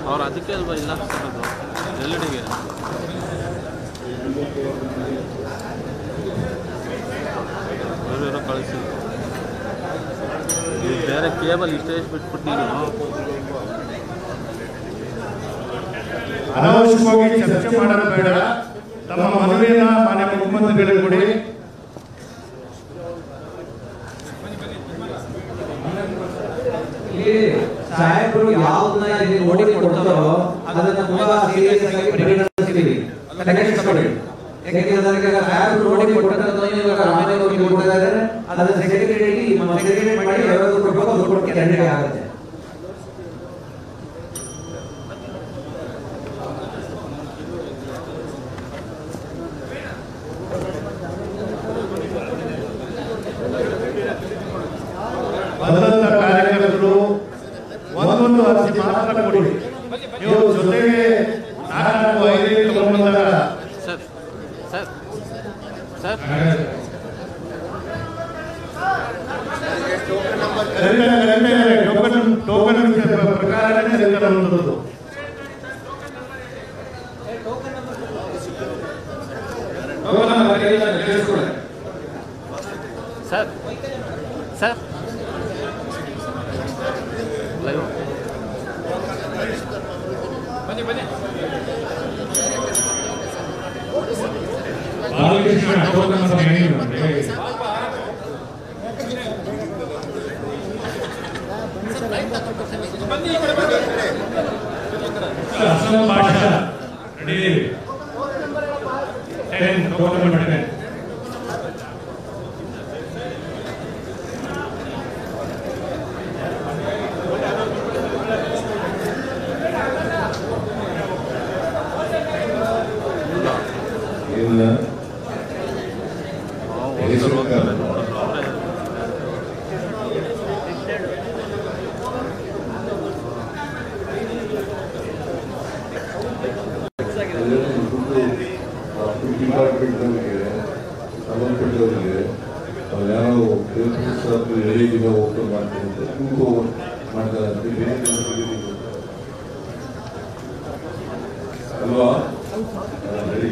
ಅವ್ರು ಅದಕ್ಕೆ ಅಲ್ವಾ ಇಲ್ಲ ಎಲ್ಲೆಡೆಗೆ ಕಳಿಸಿ ಬೇರೆ ಕೇಬಲ್ ಇಷ್ಟೇ ಬಿಟ್ಬಿಟ್ಟು ಅನಾವಶ್ಯಕವಾಗಿ ಚರ್ಚೆ ಮಾಡೋದು ಬೇಡ. ತಮ್ಮ ಮನವಿಯನ್ನ ಮಾನ್ಯ ಮುಖ್ಯಮಂತ್ರಿಗಳಿಗೆ ಕೊಡಿ. ಸಾಹೇಬರು ಯಾವ್ದನ್ನ ನೋಡಿ ಕೊಡ್ತಾರೋ ಅದನ್ನ ತುಂಬಾ ಸೀರಿಯಸ್ ಆಗಿ ಪರಿಗಣಿಸ್ತೀವಿ. ನೆಕ್ಸ್ಟ್ ನೋಡಿ, ಯಾಕೆಂದ್ರೆ ನನಗೆ ಆ್ಯಪ್ ನೋಡಿ ಕೊಟ್ಟಂತ ಇವಾಗ ಆನ್ಲೈನ್ ಕೊಡ್ತಾರೆ, ಅದನ್ನ ಸೆಕ್ರೆಟರಿ ಮಾಡಿ ಯಾವ್ದು ಕೊಡಬೇಕು ಅದು ಕೊಟ್ಟು ಕ್ಯಾಂಡಿಡೇಟ್ ಆಗುತ್ತೆ. ಬಂದಂತ ಕಾರ್ಯಕರ್ತರು ಒಂದೊಂದು ಅರ್ಜಿ ಮಾತ್ರ ಕೊಡಿ. ನೀವು ಜೊತೆಗೆ 4-5 ತಗೊಂಡಾಗ ಟೋಕನ್ ಪ್ರಕಾರನೇ ಇರುವಂಥದ್ದು. ಸರ್ ಸರ್ ಬನ್ನಿ ಬನ್ನಿ. ಬಾಲಕೃಷ್ಣ ಟೋಕನ್ ನಂಬರ್ 9 ಅಸ್ಲಂ ಭಾಷಾ ರೆಡಿ 10 ಟೋಕನ್ ನಂಬರ್ 10. ಡಿಪಾರ್ಟ್ಮೆಂಟ್ನವರಿಗೆ ಸಂಬಂಧಪಟ್ಟವರಿಗೆ ಯಾವ ದಿನ ಓಪನ್ ಮಾಡ್ತಾರೆ ಅಂತ ಇಂಕೋ ಮಾಡ್ತಾರೆ ಅಂತ ಬೇರೆ ಅಲ್ವಾ? ರೆಡಿ.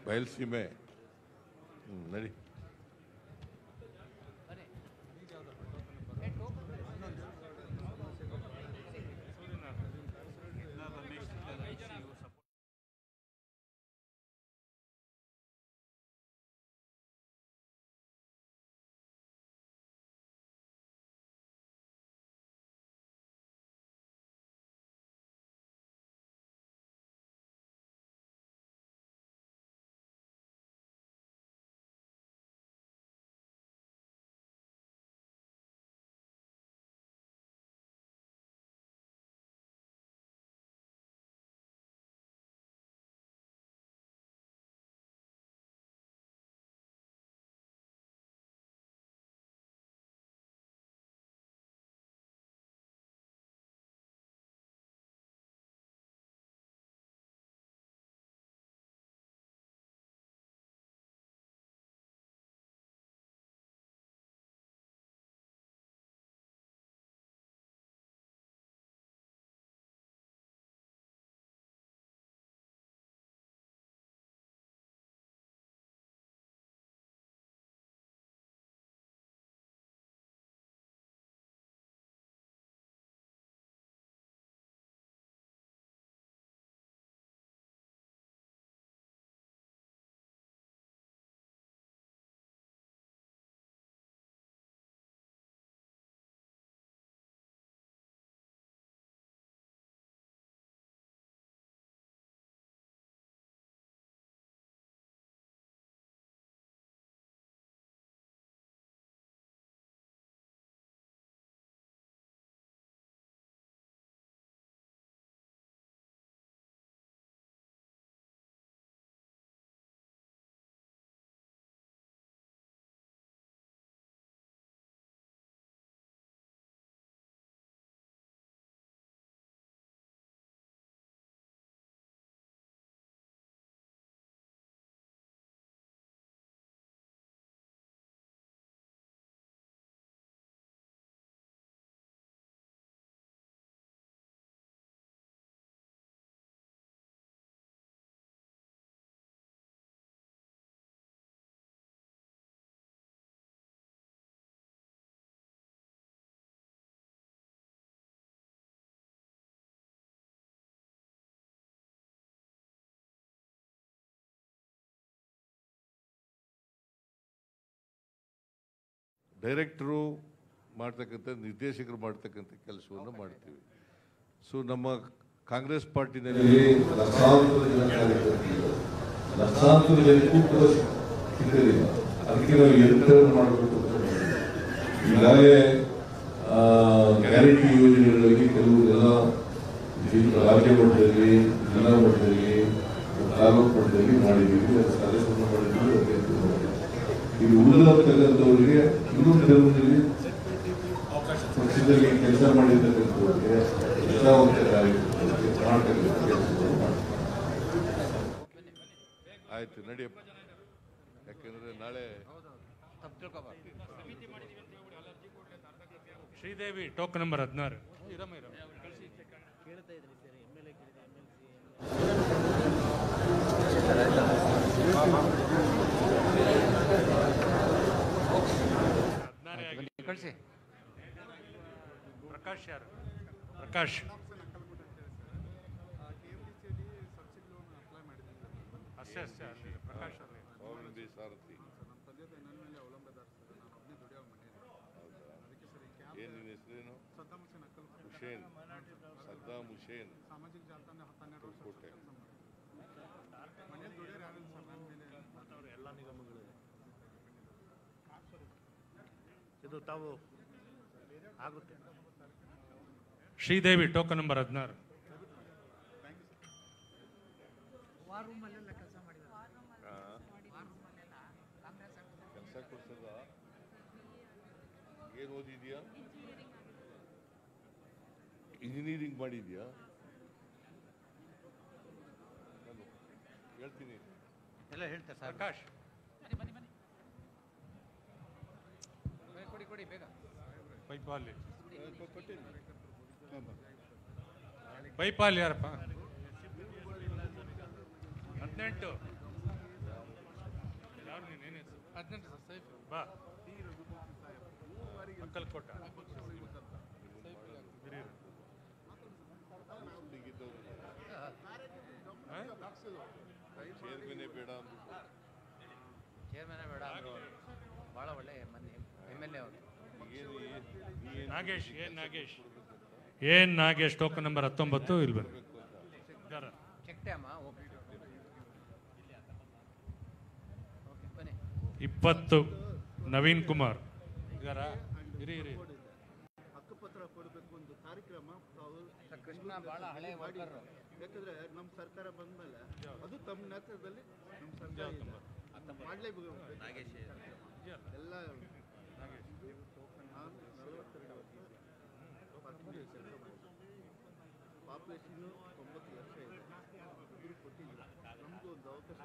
ಬಯಲ್ಸೀಮೆ ನಡಿ. ಡೈರೆಕ್ಟ್ರು ಮಾಡ್ತಕ್ಕಂಥ ನಿರ್ದೇಶಕರು ಮಾಡ್ತಕ್ಕಂಥ ಕೆಲಸವನ್ನು ಮಾಡ್ತೀವಿ. ಸೊ ನಮ್ಮ ಕಾಂಗ್ರೆಸ್ ಪಾರ್ಟಿನಲ್ಲಿ ಲಕ್ಷಾಂತರ ಜನ ಕಾರ್ಯಕರ್ತರು, ಲಕ್ಷಾಂತರ ಜನಕ್ಕೂ ಕೂಡ ಸಿಕ್ಕಲಿಲ್ಲ. ಅದಕ್ಕೆ ನಾವು ಎಂಟರ್ ಮಾಡಬೇಕು. ಈಗಾಗಲೇ ಗ್ಯಾರಂಟಿ ಯೋಜನೆಗಳಲ್ಲಿ ಕೆಲವುದೆಲ್ಲ ರಾಜ್ಯ ಮಟ್ಟದಲ್ಲಿ, ಜಿಲ್ಲಾ ಮಟ್ಟದಲ್ಲಿ, ತಾಲೂಕು ಮಟ್ಟದಲ್ಲಿ ಮಾಡಿದ್ದೀವಿ, ಕಾರ್ಯಕ್ರಮ ಮಾಡಿದ್ದೀವಿ. ಇದು ಉಳಿದವರಿಗೆ ಇನ್ನೊಂದು ಧರ್ಮದಲ್ಲಿ ಪಕ್ಷದಲ್ಲಿ ಕೆಲಸ ಮಾಡಿರ್ತಕ್ಕಂಥವ್ರಿಗೆ ನಿಷ್ಠಾವಂತ ಕಾರ್ಯಕ್ರಮಕ್ಕೆ ಮಾಡ್ತಕ್ಕಂಥ ಕೆಲಸಗಳು ಮಾಡ್ತಾರೆ. ಆಯ್ತು ನಡಿಯಪ್ಪ, ಯಾಕೆಂದ್ರೆ ನಾಳೆ ಶ್ರೀದೇವಿ ಟೋಕನ್ ನಂಬರ್ 16. ಕಳಿಸಿ. ಪ್ರಕಾಶ್ ಯಾರು? ಪ್ರಕಾಶ್ ಅಷ್ಟೇ ಅಷ್ಟೇ ಅಲ್ಲಿ ಪ್ರಕಾಶ್ ಅಲ್ಲಿ ಸಾರಥಿ ಏನು ನಿನ್ನ ಹೆಸರೇನು? ಹುಸೇನ್, ಸದ್ದಾಮ್ ಹುಸೇನ್, ಕೋಟೆ. ಎಲ್ಲ ನಿಗಮಗಳು ಇದು ತಾವು ಆಗುತ್ತೆ. Sridevi token number 16. ಕೆಲಸ ಕೊಡ್ಸದ ಏನು ಓದಿದ್ಯಾ? ಇಂಜಿನಿಯರಿಂಗ್ ಮಾಡಿದ್ಯಾ? ನಾನು ಹೇಳ್ತೀನಿ ಎಲ್ಲ ಹೇಳ್ತಾರೆ ಸರ್. ಪ್ರಕಾಶ್ ಕೊಡಿ ಬೇಗ. ಬೈಪಾಲಿ ಬೈಪಾಲ್ ಯಾರಪ್ಪ? 18. ಯಾರು ನೀನೇನು? 18 ಸರ್. ಸೈಫ್ ಬಾ. ಅಕ್ಕಲ್ಕೋಟ ಚೇರ್ಮನೇ ಬೇಡ ಅಂದ್ರು. ಚೇರ್ಮನೇ ಬೇಡ ಅಂದ್ರು. ಭಾಳ ಒಳ್ಳೆ MLA ಅವರು. ನಾಗೇಶ್ ಏನ್ ನಾಗೇಶ್ ಟೋಕನ್ ನಂಬರ್ 19. ಇಲ್ಲಿ ಬನ್ನಿ. ಚೆಕ್ಟ್ಯಾಮ 20 ನವೀನ್ ಕುಮಾರ್. ಇರಿ ಹಕ್ಕುಪತ್ರ ಕೊಡಬೇಕು ಒಂದು ಕಾರ್ಯಕ್ರಮ ಕೃಷ್ಣ ಭಾಳ ಹಳೆ ವರ್ಕರ್. ಯಾಕಂದ್ರೆ ನಮ್ಮ ಸರ್ಕಾರ ಬಂದ್ಮೇಲೆ ಅದು ತಮ್ಮ ನೇತೃತ್ವದಲ್ಲಿ ನಮ್ಮ ಸರ್ಕಾರ ಮಾಡಲೇಬೇಕು. ಎಲ್ಲ 42 ಪಾಪ್ಯುಲೇಷನ್ನು 9 ಲಕ್ಷ ಇದೆ. ಇಬ್ಬರು ಕೊಟ್ಟಿದ್ರು. ನಮಗೂ ಒಂದು ಅವಕಾಶ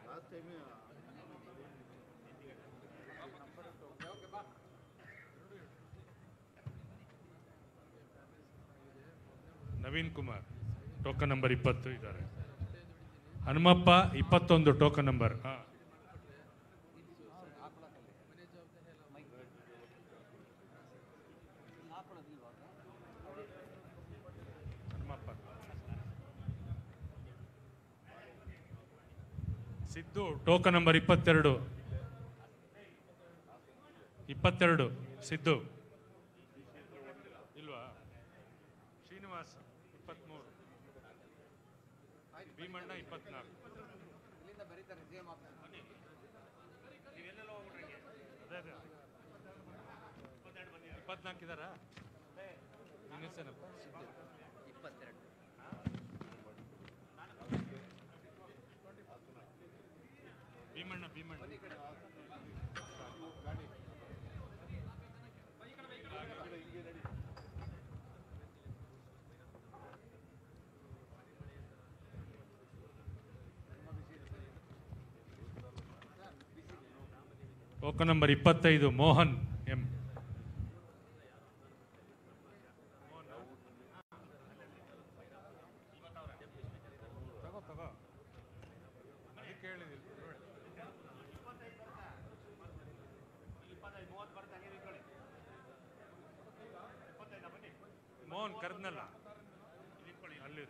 ಲಾಸ್ಟ್ ಟೈಮೇ ನವೀನ್ ಕುಮಾರ್ ಟೋಕನ್ ನಂಬರ್ 20 ಇದ್ದಾರೆ. Hanumappa 21 token number. Siddu token number 22 Siddu ಇಲ್ವಾ? ಶ್ರೀನಿವಾಸ್ 23, ಭೀಮಣ್ಣ 24. ಇಲ್ಲಿಂದ ಬರೀತಾರೆ ಸೇಮ್ ಆಪ್ಷನ್. ನೀವೆಲ್ಲೆಲ್ಲ ಹೋಗ್ಬಿಟ್ರಿ? ಅದೇ 24 ಇದ್ದಾರಾ? ನಿಮ್ಮ ಹೆಸರೇನಪ್ಪ? 22. Bheemanna token number 25 Mohan M. Mohan ಕರ್ದ್ನಲ್ಲ ಅಲ್ಲಿ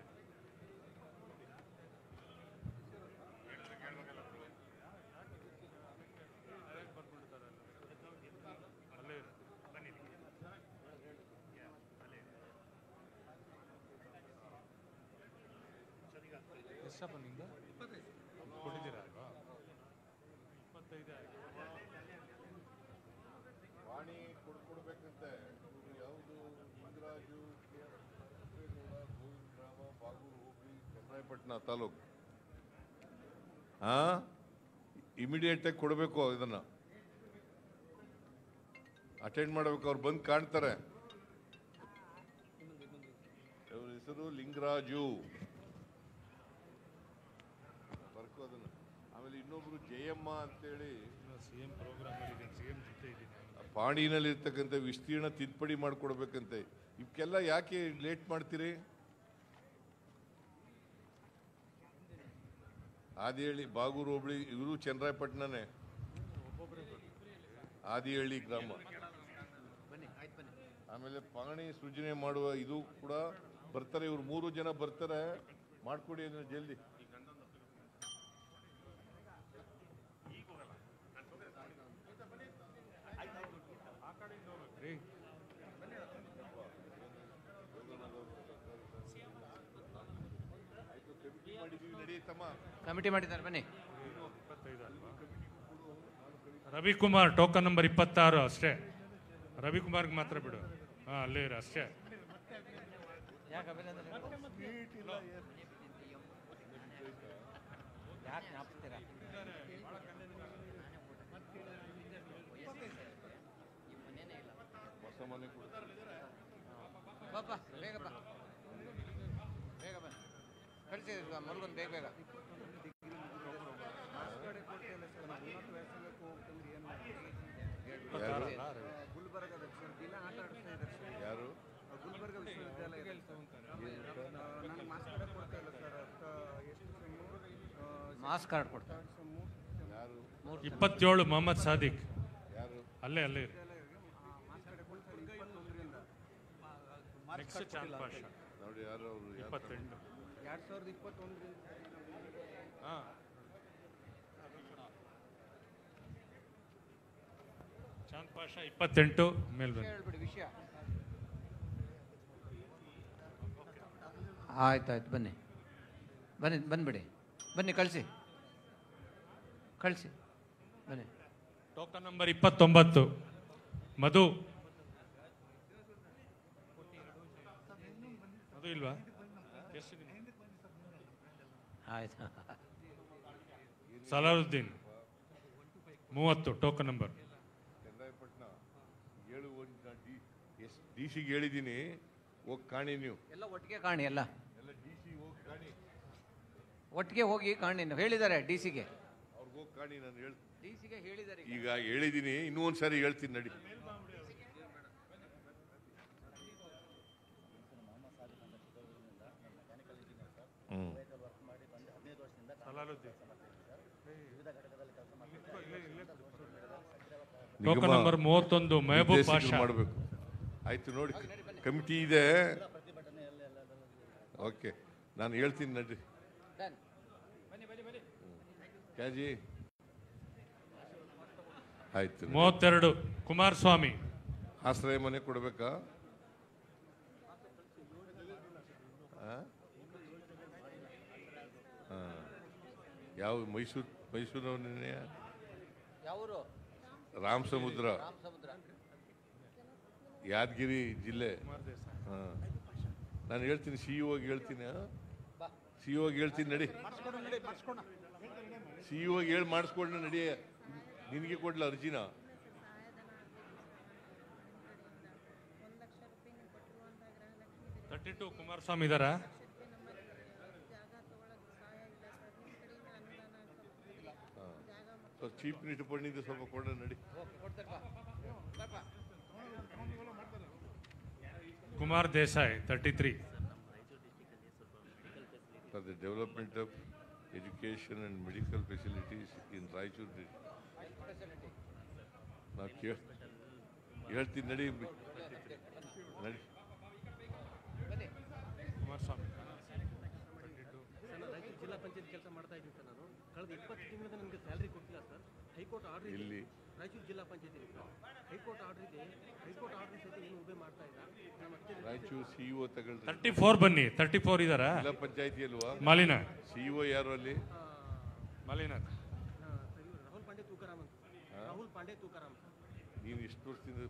ಎಷ್ಟಪ್ಪ ನಿಂದು ಕೊಟ್ಟಿದ್ದೀರಾ ಅಲ್ವಾ 25 ವಾಣಿ ಕೊಡ್ಬೇಕಂತೆ ಯಾವುದು ಲಿಂಗರಾಜು ಗೋವಿಂದರಾಮ ಬಾಗೂರು ಹೋಬಳಿ ಚನ್ನರಾಯಪಟ್ಟಣ ತಾಲೂಕು ಇಮಿಡಿಯೇಟ್ ಆಗಿ ಕೊಡಬೇಕು ಇದನ್ನ ಅಟೆಂಡ್ ಮಾಡಬೇಕು ಅವ್ರು ಬಂದು ಕಾಣ್ತಾರೆ ಅವ್ರ ಹೆಸರು ಲಿಂಗರಾಜು ಬರ್ಕೋ ಅದನ್ನ ಆಮೇಲೆ ಇನ್ನೊಬ್ರು ಜಯಮ್ಮ ಅಂತೇಳಿ ಸಿಎಂ ಪ್ರೋಗ್ರಾಮ್ ಸಿಎಂ ಜೊತೆ ಇದ್ದೀನಿ ಪಾಣಿನಲ್ಲಿ ಇರ್ತಕ್ಕಂಥ ವಿಸ್ತೀರ್ಣ ತಿದ್ದುಪಡಿ ಮಾಡಿಕೊಡ್ಬೇಕಂತೆ ಇವಕ್ಕೆಲ್ಲ ಯಾಕೆ ಲೇಟ್ ಮಾಡ್ತೀರಿ ಆದಿಹಳ್ಳಿ ಬಾಗೂರು ಹೋಬಳಿ ಇವರು ಚನ್ನರಾಯಪಟ್ಟಣನೇ ಆದಿಹಳ್ಳಿ ಗ್ರಾಮ ಆಮೇಲೆ ಪಾಣಿ ಸೃಜನೆ ಮಾಡುವ ಇದು ಕೂಡ ಬರ್ತಾರೆ ಇವ್ರು 3 ಜನ ಬರ್ತಾರೆ ಮಾಡ್ಕೊಡಿ ಅದನ್ನ ಜಲ್ದಿ ಕಮಿಟಿ ಮಾಡಿದ್ದಾರೆ ಬನ್ನಿ. ರವಿಕುಮಾರ್ ಟೋಕನ್ ನಂಬರ್ 26 ಅಷ್ಟೇ. ರವಿಕುಮಾರ್ಗೆ ಮಾತ್ರ ಬಿಡು. ಅಲ್ಲೇ ಇರ ಅಷ್ಟೇ. ಬೇಗ ಬಾ ಬೇಗ ಬಾ ಕಳಿಸಿ ಮಲ್ಗೊಂದು ಬೇಗ ಬೇಗ ಗುಲ್ಬರ್ಗ ದಿನ ಆಟ ಆಡಿಸ್ತಾ ಇದ್ದಾರೆ ಯಾರು ಗುಲ್ಬರ್ಗ ವಿಶ್ವವಿದ್ಯಾಲಯ ನನಗೆ ಮಾಸ್ ಕಾರ್ಡ್ ಕೊಡ್ತಾ ಇಲ್ಲ ಸರ್ ಎಷ್ಟು ಮಾಸ್ ಕಾರ್ಡ್ ಕೊಡ್ತಾ ಯಾರು 27 ಮೊಹಮ್ಮದ್ ಸಾದಿಕ್ ಯಾರು ಅಲ್ಲೇ ಅಲ್ಲೇ ಇರಿ. ಮಾಸ್ ಕಾರ್ಡ್ ಕೊಡ್ತಾ ಇಲ್ಲ 21ರಿಂದ ನೆಕ್ಸ್ಟ್ ಚಾಂದ್ ಪಾಷಾ ನೋಡಿ ಯಾರು ಅವರು 28 2021ರಿಂದ ಚಾಂದ್ ಪಾಷಾ 28 ಮೇಲ್ ಬನ್ನಿ. ಹೇಳ್ಬಿಡಿ ವಿಷಯ. ಆಯ್ತಾಯ್ತು ಬನ್ನಿ ಬನ್ನಿ ಬಂದ್ಬಿಡಿ ಬನ್ನಿ ಕಳಿಸಿ ಬನ್ನಿ. ಟೋಕನ್ ನಂಬರ್ 29 ಮಧು ಇಲ್ವಾ ಆಯ್ತು. ಸಲಾರುದ್ದೀನ್ 30 ಟೋಕನ್ ನಂಬರ್. ಚನ್ನರಾಯಪಟ್ಟಣ 7 ಡಿಸಿಗೆ ಹೇಳಿದ್ದೀನಿ ಹೋಗಿ ಕಾಣಿ ನೀವು ಎಲ್ಲ ಒಟ್ಟಿಗೆ ಕಾಣಿ ಎಲ್ಲ ಡಿಸಿ ಹೋಗಿ ಕಾಣಿ ಒಟ್ಟಿಗೆ ಹೋಗಿ ಕಾಣಿ ಹೇಳಿದ್ದಾರೆ ಡಿಸಿಗೆ ಅವ್ರಿಗೆ ಹೋಗಿ ಕಾಣಿ ನಾನು ಹೇಳ್ತೀನಿ ಡಿಸಿಗೆ ಹೇಳಿದ್ದಾರೆ ಈಗ ಹೇಳಿದ್ದೀನಿ ಇನ್ನೂ ಒಂದ್ಸಾರಿ ಹೇಳ್ತೀನಿ ನಡಿ ಟೋಕನ್ ನಂಬರ್ 31 ಮೆಹಬೂಬ್ ಪಾಷಾ ಮಾಡಬೇಕು. ಆಯ್ತು ನೋಡಿ ಕಮಿಟಿ ಇದೆ ಓಕೆ ನಾನು ಹೇಳ್ತೀನಿ ನಡ್ರಿ ಕ್ಯಾಜಿ ಆಯ್ತು. 32 ಕುಮಾರಸ್ವಾಮಿ ಆಶ್ರಯ ಮನೆ ಕೊಡ್ಬೇಕಾ ಯಾವ ಮೈಸೂರಿನವನೇ ಯಾವರು ರಾಮಸಮುದ್ರ ಯಾದಗಿರಿ ಜಿಲ್ಲೆ. ನಾನು ಹೇಳ್ತೀನಿ ಸಿಇಒಗೆ ಹೇಳ್ತೀನಿ ಸಿಇಒಗೆ ಹೇಳ್ತೀನಿ ನಡಿ ಸಿಇಒಗೆ ಹೇಳಿ ಮಾಡಿಸ್ಕೊಂಡು ನಡಿ ನಿನಗೆ ಕೊಡ್ಲ ಅರ್ಜಿನ ಕುಮಾರಸ್ವಾಮಿ ಇದಾರಾ ಚೀಫ್ ಮಿನಿಸ್ಟರ್ ಪಣ್ಣಿಂದ ಸ್ವಲ್ಪ ಕೊಡ ನಡಿ Kumar Desai 33 for the development of education and medical facilities in Raichur ನಾವು ಹೇಳ್ತೀನಿ ನಡಿ ನಡಿ ಕುಮಾರಸ್ವಾಮಿ ಜಿಲ್ಲಾ ಪಂಚಾಯತ್ ಕೆಲಸ ಮಾಡ್ತಾ ಇದ್ದೀನಿ ಸರ್ ನಾನು ಕಳೆದ 20 ತಿಂಗಳಿಂದ ನನಗೆ ಸ್ಯಾಲರಿ ಕೊಟ್ಟಿಲ್ಲ ಸರ್ ಹೈಕೋರ್ಟ್ ಆರ್ಡರ್ ಇಲ್ಲಿ ರಾಯಚೂರು ಜಿಲ್ಲಾ ಪಂಚಾಯತಿ ಹೈಕೋರ್ಟ್ ಆರ್ಡರ್ ಇದೆ, ಹೈಕೋರ್ಟ್ ಆರ್ಡರ್ ಸಹಿತ ಏನು ಉಪಯೋಗ ಮಾಡ್ತಾ ಇಲ್ಲ. ರಾಯಚೂರು ಸಿಇಒ ತಗೊಳ್ರಿ. 34 ಬನ್ನಿ. 34 ಇದಾರಾ? ಜಿಲ್ಲಾ ಪಂಚಾಯತಿ ಅಲ್ವಾ? ಮಾಲಿನ ಸಿಇಒ ಯಾರು ಅಲ್ಲಿ? ಮಾಲಿನ ರಾಹುಲ್ ಪಾಂಡೆ ತೂಕರಾಮ್ ಅಂತ. ರಾಹುಲ್ ಪಾಂಡೆ ತೂಕರಾಮ್. ನೀನು ಇಷ್ಟು ವರ್ಷದಿಂದ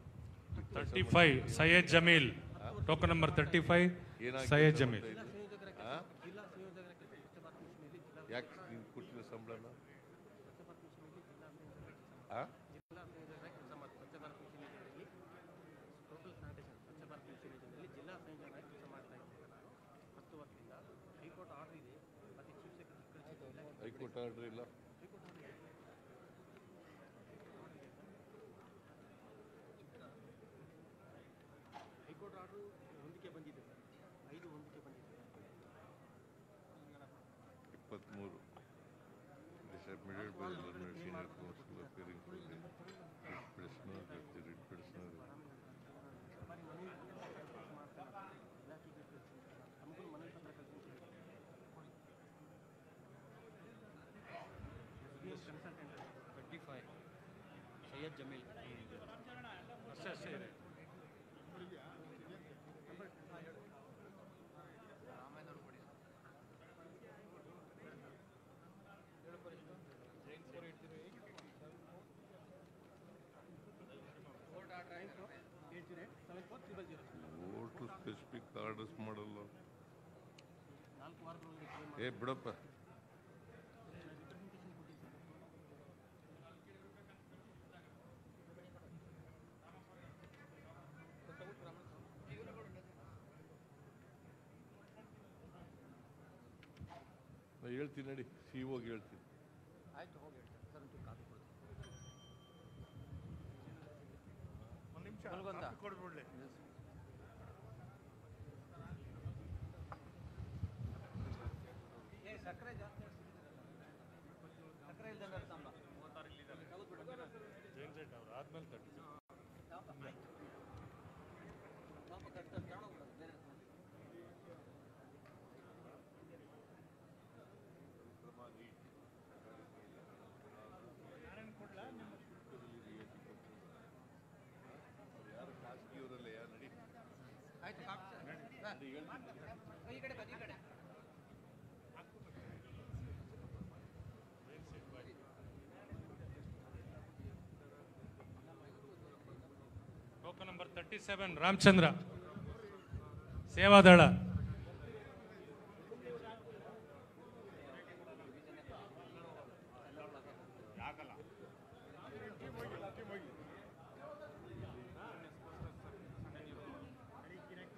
35 ಸೈಯದ್ ಜಮೀಲ್. Token number 35 Syed Jameel. ಯಾಕೆ ನೀನು ಕೊಟ್ಟಿರೋ ಸಂಬಳನ? ಹೈಕೋರ್ಟ್ ಆರ್ಡರ್ ಇಲ್ಲ. ಹೈಕೋರ್ಟ್ ಆರ್ಡರ್ ಹೊಂದಿಕೆ ಬಂದಿದೆ ಸರ್, 5 ಹೊಂದಿಕೆ ಬಂದಿದೆ. 23 submitted by the senior counsel appearing for the prisoner that the writ prisoner Syed Jameel ಅಷ್ಟೇ ಇದೆ. ಕೋರ್ಟ್ ಸ್ಪೆಸಿಫಿಕ್ ಆರ್ಡರ್ಸ್ ಮಾಡಲ್ಲ. ಬಿಡಪ್ಪ. ನಾನು ಹೇಳ್ತೀನಿ ನಡಿ, ಸಿಇಒಗೆ ಹೇಳ್ತೀನಿ. ಆಯ್ತು, ಹೋಗಿ ಸರ್ ಒಂಚೂರು ಕಾಪಿ ಕೊಡ್ತೀನಿ. ಒಂದು ನಿಮಿಷ ಕೊಡ್ಬಿಡ್ಲಿ. ಸಕ್ಕರೆ ಜಾಸ್ತಿ ಸಕ್ಕರೆ ಇಲ್ದಂಗೆ ಸಾಂಬ 36 ಇಲ್ಲಿದ್ದಾರೆ. ಜೈನ್ ಜೆಟ್ ಅವರು ಆದ್ಮೇಲೆ ಯಾರು ಖಾಸಗಿಯವರಲ್ಲ, ಯಾರು ನಡಿ. ಆಯ್ತು, ಈ ಕಡೆ ಬನ್ನಿ, ಈ ಕಡೆ. ಟೋಕನ್ ನಂಬರ್ 37 ರಾಮಚಂದ್ರ ಸೇವಾದಳ.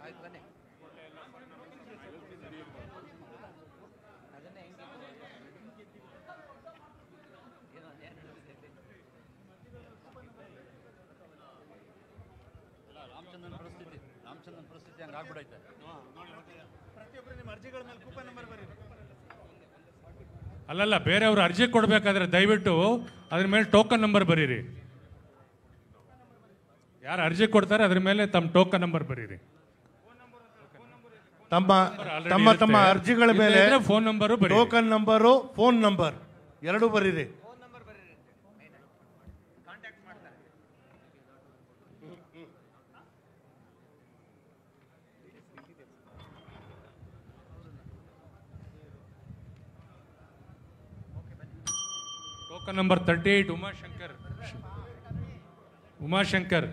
ಆಯ್ತು ಬನ್ನಿ. ಅದನ್ನೇ ಹೆಂಗೆ ರಾಮಚಂದ್ರನ್ ಪರಿಸ್ಥಿತಿ ಹಂಗೆ ಆಗ್ಬಿಡೈತೆ. ಪ್ರತಿಯೊಬ್ಬರು ನಿಮ್ಮ ಅರ್ಜಿಗಳ ಮೇಲೆ ಕೂಪನ್ ನಂಬರ್ ಬರೀರಿ. ಅಲ್ಲಲ್ಲ, ಬೇರೆಯವರು ಅರ್ಜಿ ಕೊಡಬೇಕಾದ್ರೆ ದಯವಿಟ್ಟು ಅದ್ರ ಮೇಲೆ ಟೋಕನ್ ನಂಬರ್ ಬರೀರಿ. ಯಾರು ಅರ್ಜಿ ಕೊಡ್ತಾರೆ ಅದ್ರ ಮೇಲೆ ತಮ್ಮ ಟೋಕನ್ ನಂಬರ್ ಬರೀರಿ. ತಮ್ಮ ಅರ್ಜಿಗಳ ಮೇಲೆ ಫೋನ್ ನಂಬರು ಬರೀರಿ. ಟೋಕನ್ ನಂಬರು, ಫೋನ್ ನಂಬರ್ ಎರಡು ಬರೀರಿ. Token number 38 Umashankar.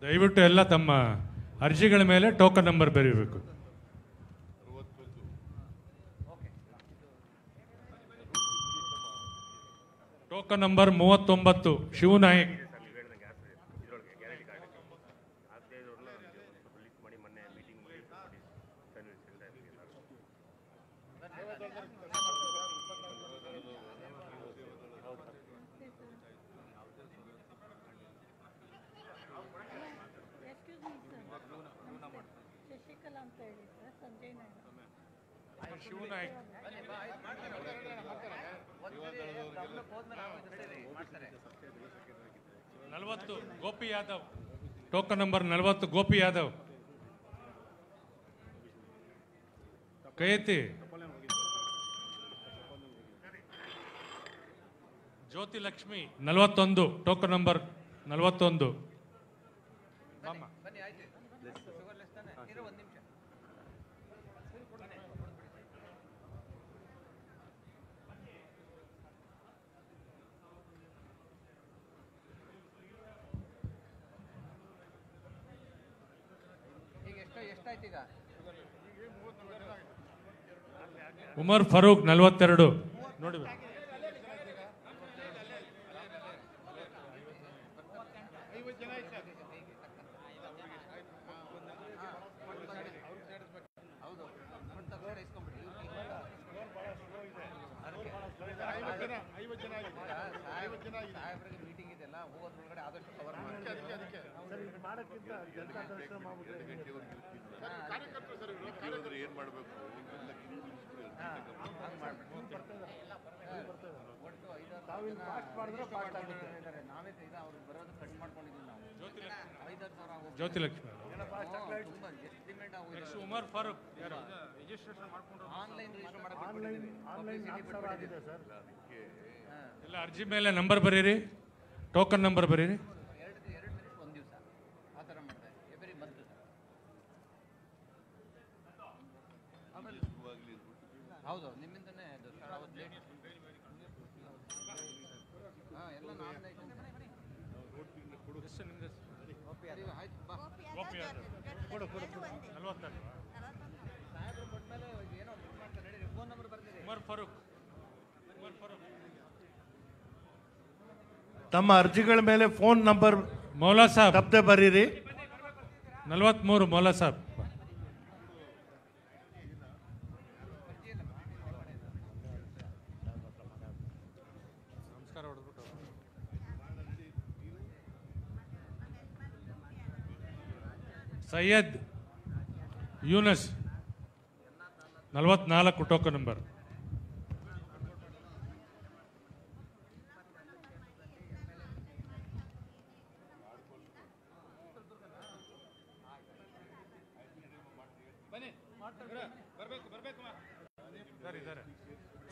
ದಯವಿಟ್ಟು ಎಲ್ಲ ತಮ್ಮ ಅರ್ಜಿಗಳ ಮೇಲೆ ಟೋಕನ್ ನಂಬರ್ ಬರೀಬೇಕು. Token number 39 Shivanayak. ಶಶಿಕಲಾ ಅಂತ ಹೇಳಿ sir, Sanjay Naidu. Shivanayak. 40 Gopi Yadav, token number 40 Gopi Yadav. ಕೈ ಎತ್ತಿ. Jyoti Lakshmi 41 token number 41. ಉಮರ್ ಫರೂಕ್ 42. ನೋಡಿ ಮೀಟಿಂಗ್ ಇದೆಲ್ಲ ಹೋಗೋದ್ರೊಳಗಡೆ ಆದಷ್ಟು ಕವರ್ ಏನ್ ಮಾಡಬೇಕು? ಜ್ಯೋತಿ ಲಕ್ಷ್ಮಿ. ಉಮರ್ ಫಾರೂಕ್ ಎಲ್ಲ ಅರ್ಜಿ ಮೇಲೆ ನಂಬರ್ ಬರೀರಿ, ಟೋಕನ್ ನಂಬರ್ ಬರೀರಿ. ಹೌದು, ನಿಮ್ಮಿಂದನೇ ತಮ್ಮ ಅರ್ಜಿಗಳ ಮೇಲೆ ಫೋನ್ ನಂಬರ್ ಮೌಲಾ ಸಾಬ್ ತಪ್ಪದೆ ಬರೀರಿ. 43 ಮೌಲಾ ಸಾಬ್. Syed Younus 44 token number.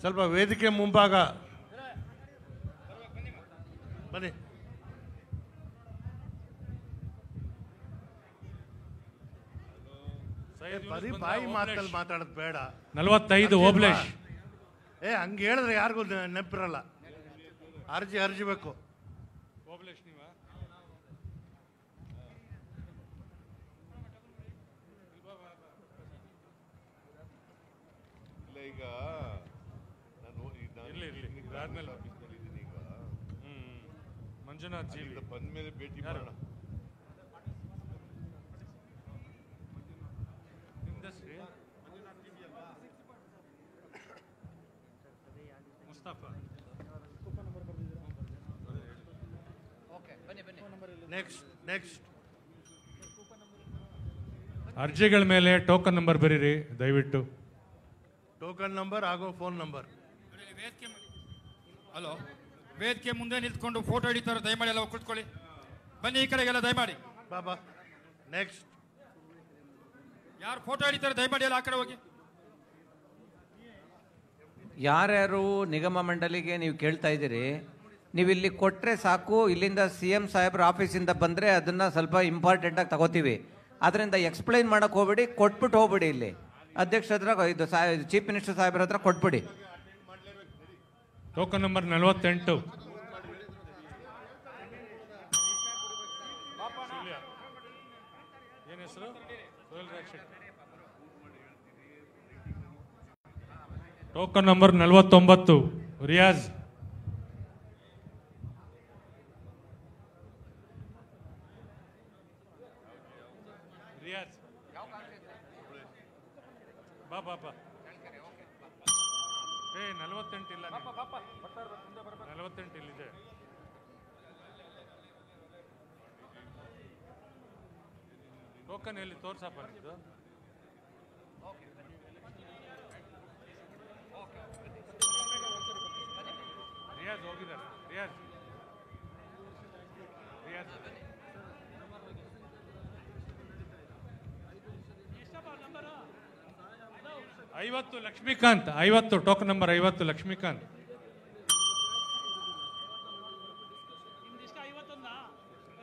ಸ್ವಲ್ಪ ವೇದಿಕೆ ಮುಂಭಾಗ ಬನ್ನಿ. ಬರೀ ಬಾಯಿ ಮಾತಲ್ಲಿ ಮಾತಾಡೋದು ಬೇಡ. 45 ಓಬ್ಲೇಶ್. ಹಂಗೆ ಹೇಳಿದ್ರೆ ಯಾರಿಗೂ ನೆನಪಿರಲ್ಲ. ಅರ್ಜಿಬೇಕು. ಓಬ್ಲೇಶ್ ನೀವಾ? ಇಲ್ಲ, ಈಗ ನಾನು ಇದಾದ್ಮೇಲೆ ಈಗ ಮಂಜುನಾಥ್ ಜಿ ಬಂದ್ಮೇಲೆ ಭೇಟಿ ಮಾಡೋಣ. ಮುಸ್ತಫಾ. ನೆಕ್ಸ್ಟ್ ಅರ್ಜಿಗಳ ಮೇಲೆ ಟೋಕನ್ ನಂಬರ್ ಬರೀರಿ ದಯವಿಟ್ಟು. ಟೋಕನ್ ನಂಬರ್ ಹಾಗೂ ಫೋನ್ ನಂಬರ್. ಹಲೋ, ವೇದಿಕೆ ಮುಂದೆ ನಿಂತ್ಕೊಂಡು ಫೋಟೋ ಹಿಡಿತಾರೆ, ದಯಮಾಡಿ ಎಲ್ಲ ಕುಳಿತುಕೊಳ್ಳಿ. ಬನ್ನಿ ಈ ಕಡೆಗೆಲ್ಲ ದಯಮಾಡಿ. ಬಾಬಾ ನೆಕ್ಸ್ಟ್. ಯಾರು ಫೋಟೋ ಹಿಡಿತಾರೆ ದಯಮಾಡಿ ಎಲ್ಲ ಆ ಕಡೆ ಹೋಗಿ. ಯಾರ್ಯಾರು ನಿಗಮ ಮಂಡಳಿಗೆ ನೀವು ಕೇಳ್ತಾ ಇದ್ದೀರಿ, ನೀವು ಇಲ್ಲಿ ಕೊಟ್ಟರೆ ಸಾಕು. ಇಲ್ಲಿಂದ CM ಸಾಹೇಬ್ರ ಆಫೀಸಿಂದ ಬಂದರೆ ಅದನ್ನು ಸ್ವಲ್ಪ ಇಂಪಾರ್ಟೆಂಟಾಗಿ ತಗೋತೀವಿ. ಅದರಿಂದ ಎಕ್ಸ್ಪ್ಲೈನ್ ಮಾಡೋಕ್ಕೆ ಹೋಗ್ಬಿಡಿ, ಕೊಟ್ಬಿಟ್ಟು ಹೋಗ್ಬಿಡಿ. ಇಲ್ಲಿ ಅಧ್ಯಕ್ಷರ ಹತ್ರ, ಇದು ಚೀಫ್ ಮಿನಿಸ್ಟರ್ ಸಾಹೇಬ್ರ ಹತ್ರ ಕೊಟ್ಬಿಡಿ. Token number 48. ಏನು ಹೆಸರು? Token number 49 Riyaz. ರಿಯಾಜ್ ಬಾ 48 ಇಲ್ಲ, 48 ಇಲ್ಲಿದೆ. ಟೋಕನ್ ಎಲ್ಲಿ ತೋರ್ಸಪ್ಪ ನಿಮ್ದು? ರಿಯಾಜ್ ರಿಯಾಜ್ ಹೋಗಿದ್ದಾರೆ. Riyaz 50 Lakshmikant 50 token number 50 Lakshmikant.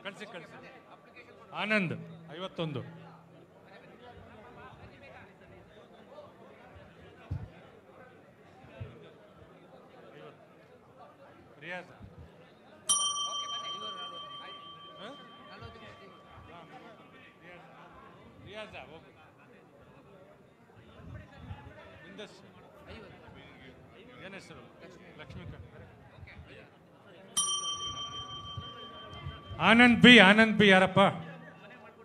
ಕಳಿಸಿ ಆನಂದ್ 51. ರಿಯಾಜ್ ರಿಯಾಜ ಹೋಗು. ಏನ್ ಹೆಸರು? ಲಕ್ಷ್ಮೀಕಾಂತ್. ಆನಂದ್ ಬಿ ಯಾರಪ್ಪ?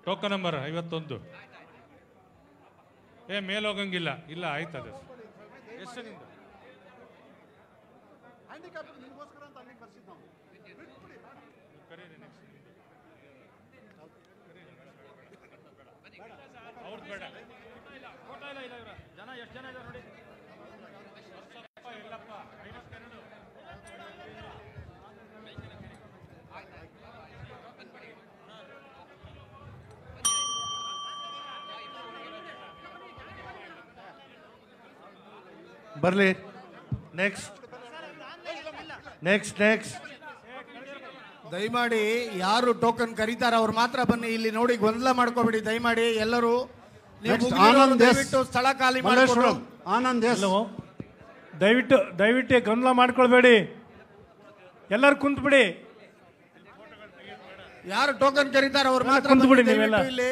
Token number 51. ಮೇಲ್ ಹೋಗಂಗಿಲ್ಲ. ಇಲ್ಲ ಆಯ್ತದ. ಎಷ್ಟು ನಿಂದು? ಅವ್ರದ್ದು ಬೇಡ. ಫೋಟೋ ಇಲ್ಲ ಇವರ ಜನ ಎಷ್ಟು ಜನ ಇದ್ದಾರೆ ನೋಡಿ. ಎಲ್ಲಪ್ಪ 52. ಬರಲಿ. ನೆಕ್ಸ್ಟ್ ದಯಮಾಡಿ ಯಾರು ಟೋಕನ್ ಕರೀತಾರ ಅವ್ರು ಮಾತ್ರ ಬನ್ನಿ. ಇಲ್ಲಿ ನೋಡಿ ಗೊಂದಲ ಮಾಡ್ಕೋಬೇಡಿ ದಯಮಾಡಿ ಎಲ್ಲರೂ. ದಯವಿಟ್ಟು ಸ್ಥಳ ಖಾಲಿ ಮಾಡಿಕೊಂಡು ಆನಂದ್ ದಯವಿಟ್ಟು ಗೊಂದಲ ಮಾಡ್ಕೊಳ್ಬೇಡಿ. ಎಲ್ಲರೂ ಕುಂತ್ಬಿಡಿ. ಯಾರು ಟೋಕನ್ ಕರೀತಾರ ಅವ್ರು ಮಾತ್ರ ಕುಂತ್ಬಿಡಿ ನೀವೆಲ್ಲ. ಇಲ್ಲಿ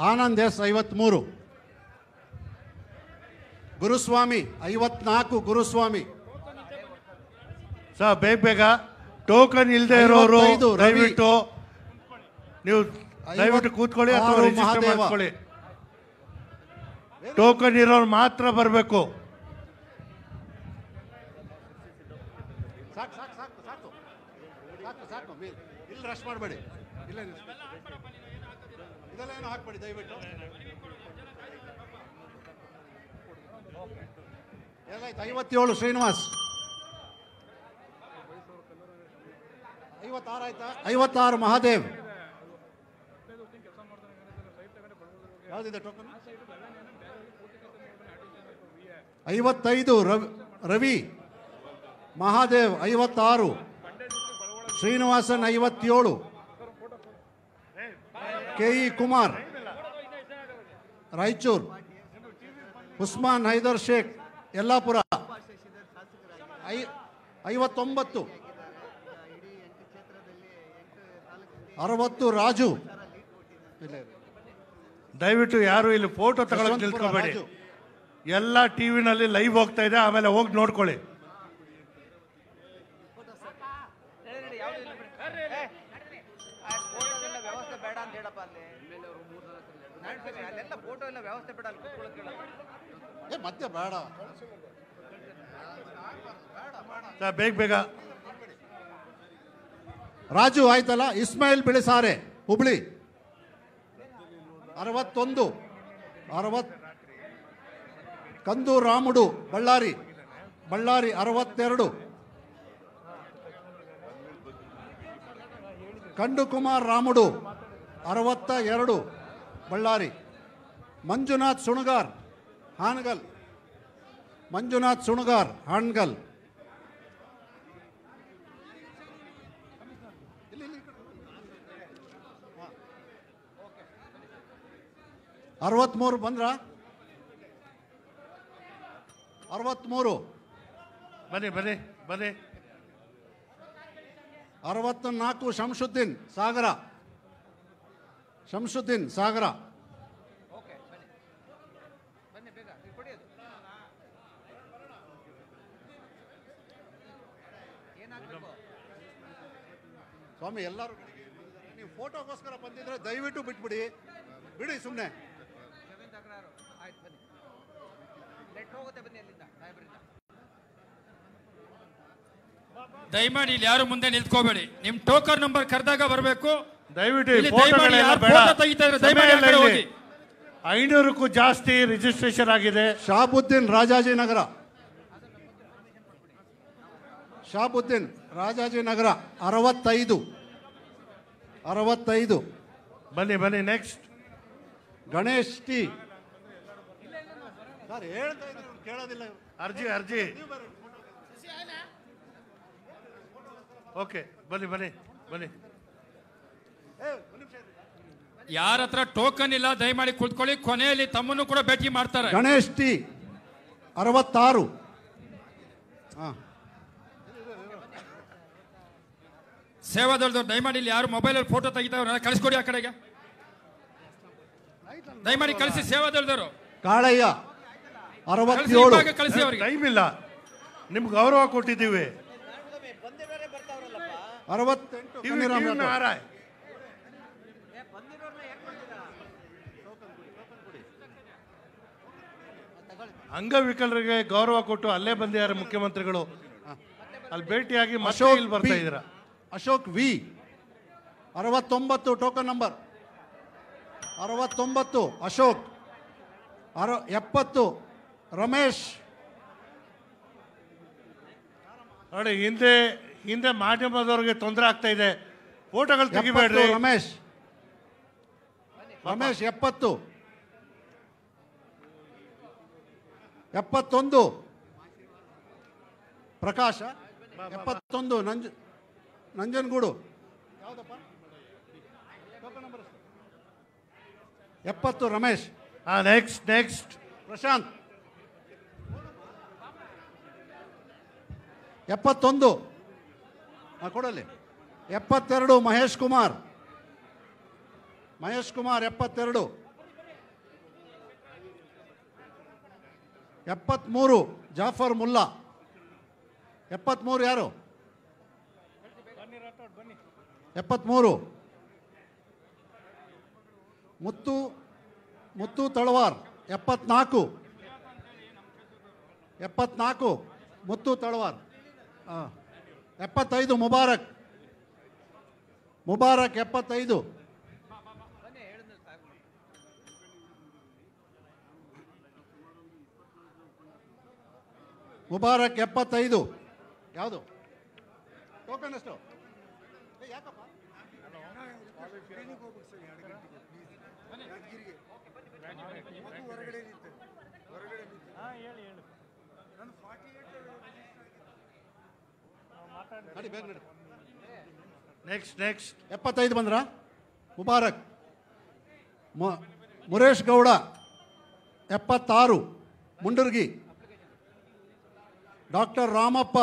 ಆನಂದ್ ಎಸ್ 53, ಗುರುಸ್ವಾಮಿ 54, ಗುರುಸ್ವಾಮಿ. ಸರ್ ಬೇಗ ಟೋಕನ್ ಇಲ್ಲದೆ ಇರೋರು ದಯವಿಟ್ಟು ನೀವು ಕೂತ್ಕೊಳ್ಳಿ ಅಥವಾ ರಿಜಿಸ್ಟರ್ ಮಾಡ್ಕೊಳ್ಳಿ. ಟೋಕನ್ ಇರೋರು ಮಾತ್ರ ಬರಬೇಕು. ಸಾಕು ಇಲ್ಲಿ ರಶ್ ಮಾಡಬೇಡಿ. ಇದೆಲ್ಲ ಏನು ಹಾಕ್ಬೇಡಿ ದಯವಿಟ್ಟು. ಎಲ್ಲಾಯ್ತು? 57 ಶ್ರೀನಿವಾಸ್. 56 ಆಯ್ತಾ? 56 ಮಹಾದೇವ್. ಯಾವ್ದಿದೆ ಟೋಕನ್? 55 ರವಿ. ಮಹಾದೇವ್ 56, ಶ್ರೀನಿವಾಸನ್ 57, ಕೆಇ ಕುಮಾರ್ ರಾಯಚೂರು, ಉಸ್ಮಾನ್ ಹೈದರ್ ಶೇಖ್ ಯಲ್ಲಾಪುರ 59, 60 ರಾಜು. ದಯವಿಟ್ಟು ಯಾರು ಇಲ್ಲಿ ಫೋಟೋ ತಗೊಳ್ಳೋಕೆ ನಿಲ್ಕೋಬೇಡಿ. ಎಲ್ಲ ಟಿವಿನಲ್ಲಿ ಲೈವ್ ಹೋಗ್ತಾ ಇದೆ, ಆಮೇಲೆ ಹೋಗಿ ನೋಡ್ಕೊಳ್ಳಿ. ಮತ್ತೆ ಬೇಡ ಬೇಗ ರಾಜು ಆಯ್ತಲ್ಲ. ಇಸ್ಮಾಯಿಲ್ ಬಿಳಿಸಾರೆ ಹುಬ್ಳಿ 61, 60. ಕಂದು ರಾಮುಡು ಬಳ್ಳಾರಿ 62. ಕಂಡು ಕುಮಾರ್ ರಾಮುಡು 62 ಬಳ್ಳಾರಿ. ಮಂಜುನಾಥ್ ಸುಣಗಾರ್ ಹಾನಗಲ್. ಮಂಜುನಾಥ್ ಸುಣಗಾರ್ ಹಾನಗಲ್. ಬಂದ್ರ 63. ಬನ್ನಿ 64 ಶಂಶುದ್ದೀನ್ ಸಾಗರ. ಸ್ವಾಮಿ ಎಲ್ಲರೂ ನೀವು ಫೋಟೋಗೋಸ್ಕರ ಬಂದಿದ್ರೆ ದಯವಿಟ್ಟು ಬಿಟ್ಬಿಡಿ ಸುಮ್ಮನೆ. ದಯಮಾಡಿ ಇಲ್ಲಿ ಯಾರು ಮುಂದೆ ನಿಂತ್ಕೋಬೇಡಿ. ನಿಮ್ ಟೋಕನ್ ನಂಬರ್ ಕರೆದಾಗ ಬರಬೇಕು. ದಯವಿಟ್ಟು ತೆಗಿತಾ ಇದ್ರೆ ದಯಮಾಡಿ ಆ ಕಡೆ ಹೋಗಿ. 500ಕ್ಕೂ ಜಾಸ್ತಿ ರಿಜಿಸ್ಟ್ರೇಷನ್ ಆಗಿದೆ. ಶಾಬುದ್ದೀನ್ ರಾಜಾಜಿನಗರ. ಶಾಬುದ್ದೀನ್ ರಾಜಾಜಿನಗರ 65. ಬನ್ನಿ ಬನ್ನಿ ನೆಕ್ಸ್ಟ್. ಗಣೇಶ್ ಟಿ. ಸರ್ ಹೇಳ್ತಾ ಇದ್ರೆ ಕೇಳೋದಿಲ್ಲ. ಅರ್ಜಿ ಓಕೆ ಬನ್ನಿ ಬನ್ನಿ ಬನ್ನಿ. ಯಾರ ಹತ್ರ ಟೋಕನ್ ಇಲ್ಲ ದಯಮಾಡಿ ಕುತ್ಕೊಳ್ಳಿ. ಕೊನೆಯಲ್ಲಿ ತಮ್ಮನ್ನು ಕೂಡ ಭೇಟಿ ಮಾಡ್ತಾರೆ. ಗಣೇಶ್ ಟಿ 66. ಸೇವಾದಳದವ್ರು ದಯಮಾಡಿ ಇಲ್ಲಿ ಯಾರು ಮೊಬೈಲಲ್ಲಿ ಫೋಟೋ ತೆಗಿತಾವ್ರ ಕಳಿಸ್ಕೊಡಿ ಆ ಕಡೆಗೆ. ದಯಮಾಡಿ ಕಳಿಸಿ ಸೇವಾದಳದವರು. ಕಾಳಯ್ಯ 67. ಕಳಿಸಿ ಅವರಿಗೆ. ಟೈಮ್ ಇಲ್ಲ, ನಿಮ್ಗೆ ಗೌರವ ಕೊಟ್ಟಿದ್ದೀವಿ. 68. ಅಂಗವಿಕಲರಿಗೆ ಗೌರವ ಕೊಟ್ಟು ಅಲ್ಲೇ ಬಂದಿದ್ದಾರೆ ಮುಖ್ಯಮಂತ್ರಿಗಳು. ಅಲ್ಲಿ ಭೇಟಿಯಾಗಿ ಮತ್ತೆ ಇಲ್ಲಿ ಬರ್ತಾ ಇದ್ದೀರಾ. Ashok V 69 token number 69 Ashok. 70 Ramesh. ನೋಡಿ ಹಿಂದೆ ಮಾಧ್ಯಮದವರಿಗೆ ತೊಂದರೆ ಆಗ್ತಾ ಇದೆ, ಫೋಟೋಗಳು ತೆಗಿಬೇಡ್ರಿ. ರಮೇಶ್ 70. 71 ಪ್ರಕಾಶ. 71 ನಂಜನಗೂಡು. 70 ರಮೇಶ್. ನೆಕ್ಸ್ಟ್ ಪ್ರಶಾಂತ್. 71 ಕೊಡಲಿ. 72 ಮಹೇಶ್ ಕುಮಾರ್. 72. 73 ಜಾಫರ್ ಮುಲ್ಲಾ. 73 ಯಾರು? 73 ಮುತ್ತು ತಳವಾರ್. 74 ಮುತ್ತು ತಳವಾರ್. 75 ಮುಬಾರಕ್. 75. ಮುಬಾರಕ್ 75. ಯಾವುದು ಟೋಕನ್ ಎಷ್ಟು? ನೆಕ್ಸ್ಟ್ 75 ಬಂದ್ರ? ಮುಬಾರಕ್. ಮುರೇಶ್ ಗೌಡ 76 ಮುಂಡರ್ಗಿ. ಡಾಕ್ಟರ್ ರಾಮಪ್ಪ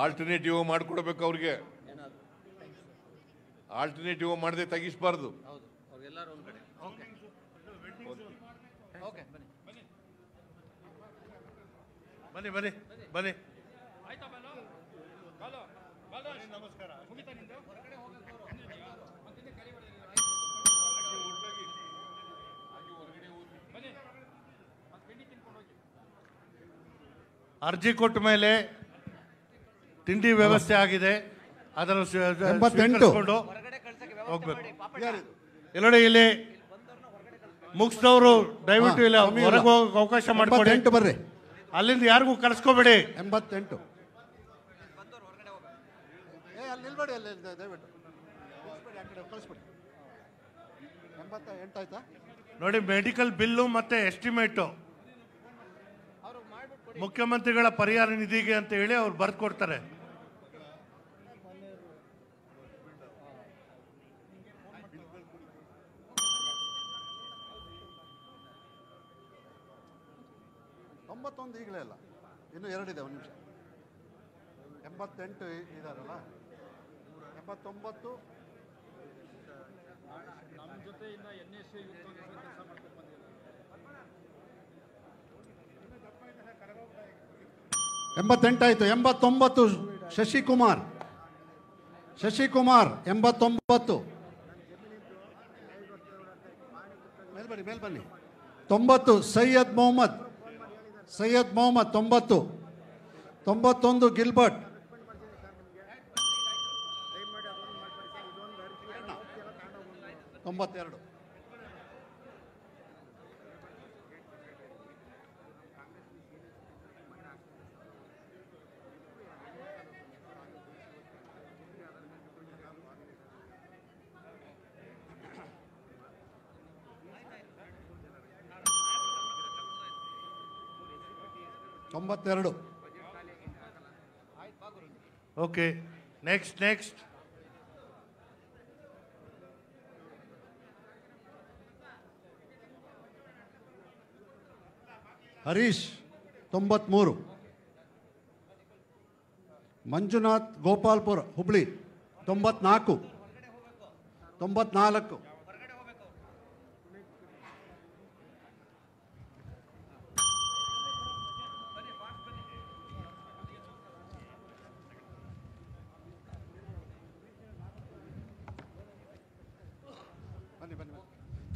ಆಲ್ಟರ್ನೇಟಿವ್ ಮಾಡಿಕೊಡ್ಬೇಕು ಅವ್ರಿಗೆ. ಆಲ್ಟರ್ನೇಟಿವ್ ಮಾಡದೆ ತೆಗಿಸ್ಬಾರ್ದು. ಹೌದು, ಅವ್ರಿಗೆಲ್ಲರೂ ಒಂದು ಕಡೆ. ಓಕೆ ಓಕೆ, ಬನ್ನಿ ಬನ್ನಿ ಬನ್ನಿ. ಅರ್ಜಿ ಕೊಟ್ಟ ಮೇಲೆ ತಿಂಡಿ ವ್ಯವಸ್ಥೆ ಆಗಿದೆ, ಅದನ್ನು ಸ್ವೀಕರಿಸಿಕೊಂಡು ಹೋಗ್ಬೇಕು. ಎಲ್ಲೋಡಿ, ಇಲ್ಲಿ ಮುಗಿಸಿದವರು ದಯವಿಟ್ಟು ಇಲ್ಲ ಹೊರಗೆ ಹೋಗಕ್ಕೆ ಅವಕಾಶ ಮಾಡಿಕೊಡಿ. ಬರ್ರಿ, ಅಲ್ಲಿಂದ ಯಾರಿಗೂ ಕಳಿಸ್ಕೋಬೇಡಿ. 88 ಅಲ್ಲಿ ನಿಲ್ಬೇಡಿ, ಅಲ್ಲಿ ದಯವಿಟ್ಟು ಕಳಿಸ್ಬಿಡಿ. 88 ಆಯ್ತಾ? ನೋಡಿ, ಮೆಡಿಕಲ್ ಬಿಲ್ಲು ಮತ್ತೆ ಎಸ್ಟಿಮೇಟು ಮುಖ್ಯಮಂತ್ರಿಗಳ ಪರಿಹಾರ ನಿಧಿಗೆ ಅಂತ ಹೇಳಿ ಅವ್ರು ಬರ್ದು ಕೊಡ್ತಾರೆ. ಈಗಲೇ ಅಲ್ಲ, ಇನ್ನು 2 ಇದೆ. 1 ನಿಮಿಷ. 88 ಇದಾರಲ್ಲ, 89 ನಮ್ಮ ಜೊತೆಯಿಂದ NSA ಕೆಲಸ ಮಾಡ್ಕೊಂಡು ಬಂದಿದ್ದಾರೆ. 88 ಆಯ್ತು. 89 ಶಶಿಕುಮಾರ್ 89. ಮೇಲ್ಬನ್ನಿ ಮೇಲ್ಬನ್ನಿ. 90 Syed Mohammed 90. 91 Gilbert. 92. Okay, next. Harish 93. Manjunath Gopalpura Hubli 94.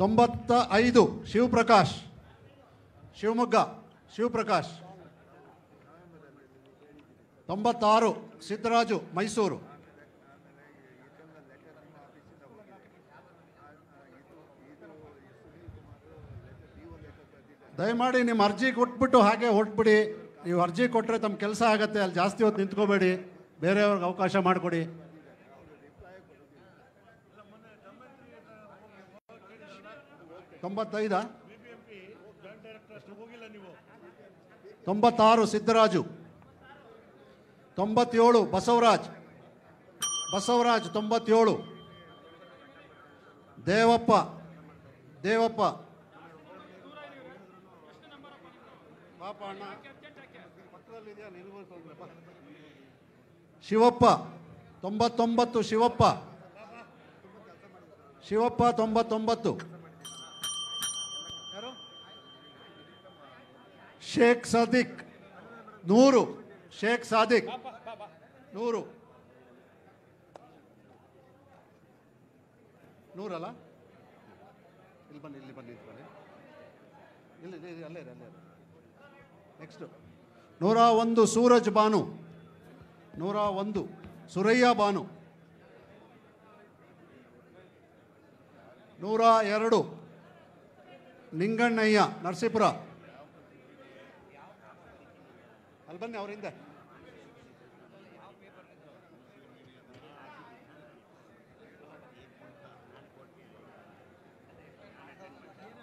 95 Shivaprakash Shivamogga. 96 Siddaraju Mysuru. ದಯಮಾಡಿ ನಿಮ್ಮ ಅರ್ಜಿ ಕೊಟ್ಬಿಟ್ಟು ಹಾಗೆ ಹೊರಟ್ಬಿಡಿ. ನೀವು ಅರ್ಜಿ ಕೊಟ್ಟರೆ ತಮ್ಮ ಕೆಲಸ ಆಗುತ್ತೆ, ಅಲ್ಲಿ ಜಾಸ್ತಿ ಹೊತ್ತು ನಿಂತ್ಕೋಬೇಡಿ, ಬೇರೆಯವ್ರಿಗೆ ಅವಕಾಶ ಮಾಡಿಕೊಡಿ. 95 96 ಸಿದ್ದರಾಜು. 97 ಬಸವರಾಜ್ 97. ದೇವಪ್ಪ ಶಿವಪ್ಪ 99. ಶಿವಪ್ಪ 99. ಶೇಖ್ ಸಾದಿಕ್ 100. ಶೇಖ್ ಸಾದಿಕ್ 100. 100 ಅಲ್ಲ? ಇಲ್ಲಿ ಬನ್ನಿ ಇಲ್ಲಿ ಅಲ್ಲೇ ನೆಕ್ಸ್ಟ್ 101 ಸೂರಜ್ ಬಾನು. 101 ಸುರಯ್ಯ ಬಾನು. 102 ನಿಂಗಣ್ಣಯ್ಯ ನರಸೀಪುರ. ಅಲ್ಲಿ ಬನ್ನಿ ಅವರಿಂದ.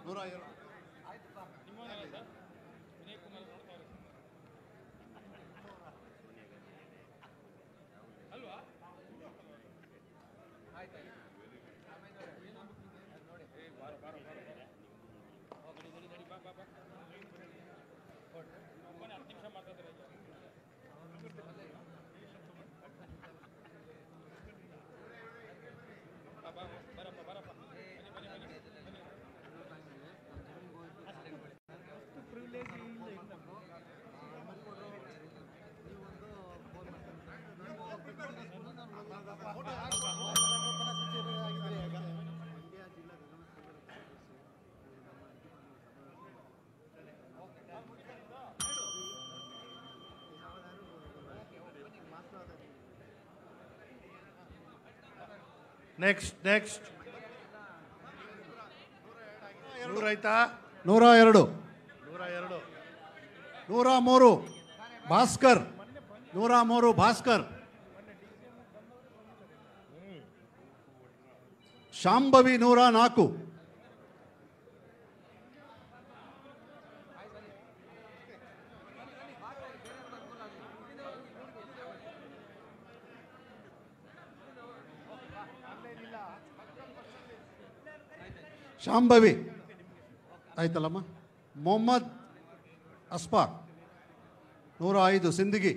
102 ನೋಡಿ ನೆಕ್ಸ್ಟ್ 100 ಆಯ್ತಾ? 102 103 ಭಾಸ್ಕರ್ 103 ಭಾಸ್ಕರ್. ಶಾಂಭವಿ 104. ಶಾಂಭವಿ ಆಯ್ತಲ್ಲಮ್ಮ. ಮೊಹಮ್ಮದ್ ಅಸ್ಫಾಕ್ 105 ಸಿಂದಗಿ.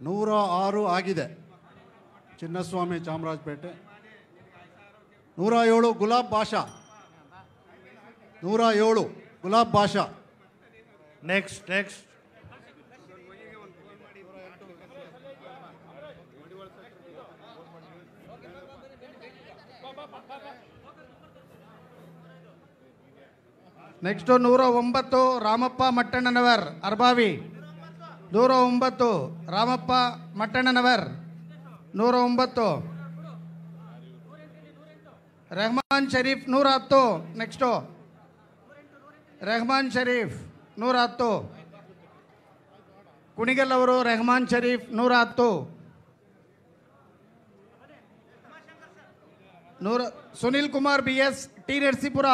106 ಆಗಿದೆ Chinnaswamy Chamarajpet. 107 Gulab Basha. 107 Gulab Basha. Next next 109 Ramappa Mattannanavar Arbhavi. 109 Ramappa Mattannanavar 109. Rehman Sharif 110. Next Rehman Sharif 110. Kunigal ಅವರು ರೆಹಮಾನ್ ಶರೀಫ್ 110. Sunil Kumar BS T Narasipura.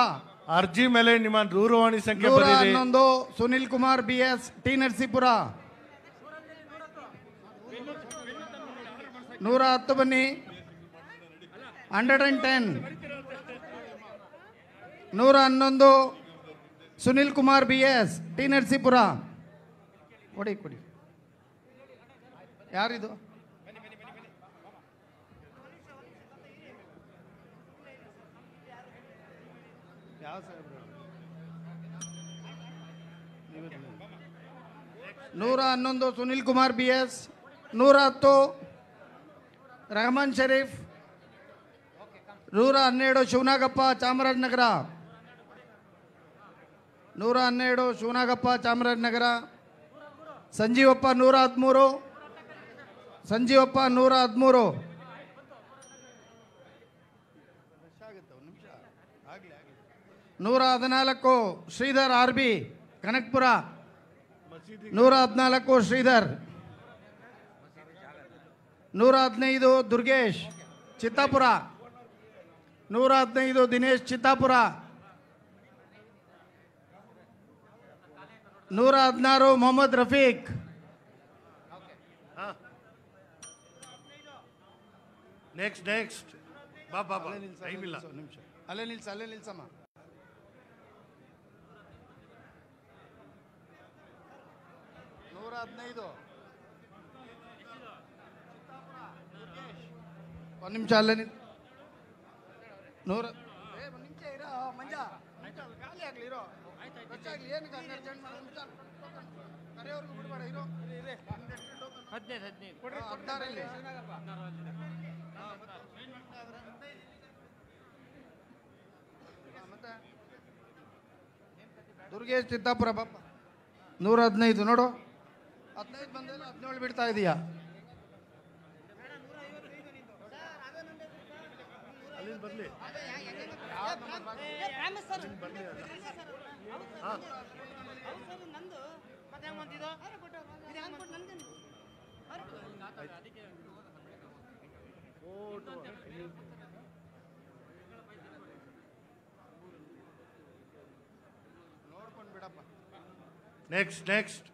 ಅರ್ಜಿ ಮೇಲೆ ನಿಮ್ಮ ದೂರವಾಣಿ ಸಂಖ್ಯೆ ಬರೆಯಿರಿ. 111 ಸುನಿಲ್ ಕುಮಾರ್ BS ಟಿ ನರಸೀಪುರ. 110 ಬನ್ನಿ. 110 111 ಸುನಿಲ್ ಕುಮಾರ್ BS ಟಿ ನರಸೀಪುರ. ಕೊಡಿ ಯಾರಿದು? ಯಾವ ಸಾಹೇಬ್ರು? 111 Sunil Kumar BS. 110 Rahman Sharif. 112 ಶಿವನಾಗಪ್ಪ Chamarajanagar. 112 ಶಿವನಾಗಪ್ಪ Chamarajanagar. Sanjeevappa 113. Sanjeevappa 113. 114 Sridhar RB Kanakapura. 114 Sridhar. 115 Durgesh Chittapur. 115 Dinesh Chittapur. 116 Mohammed Rafiq. Next ಬಾ ಟೈಮ್ ಇಲ್ಲ. ಅಲ್ಲೇ ನಿಲ್ಸಮ್ಮ. 115 ಒಂದು ನಿಮಿಷ ಅಲ್ಲೇ ನಿಂತು 100 ಒಂದು ನಿಮಿಷ ಇರೋ ಮಂಜ ಖಾಲಿ ಆಗ್ಲಿ ಇರೋ ಹೆಚ್ಚಾಗ್ಲಿ ಏನಕ್ಕೆ ಅರ್ಜೆಂಟ್ ಕರೆಯೋರ್ಗು ಬಿಡಬೇಡ ಇರೋ 15 ಕೊಡ್ರಿ 16 ಇಲ್ಲಿ ಮತ್ತೆ ದುರ್ಗೇಶ್ ಚಿತ್ತಾಪುರ ಬಾಪ 115 ನೋಡು 15 ಬಂದಿಲ್ಲ 17 ಬಿಡ್ತಾ ಇದೀಯಾ ಬರ್ಲಿ ನೆಕ್ಸ್ಟ್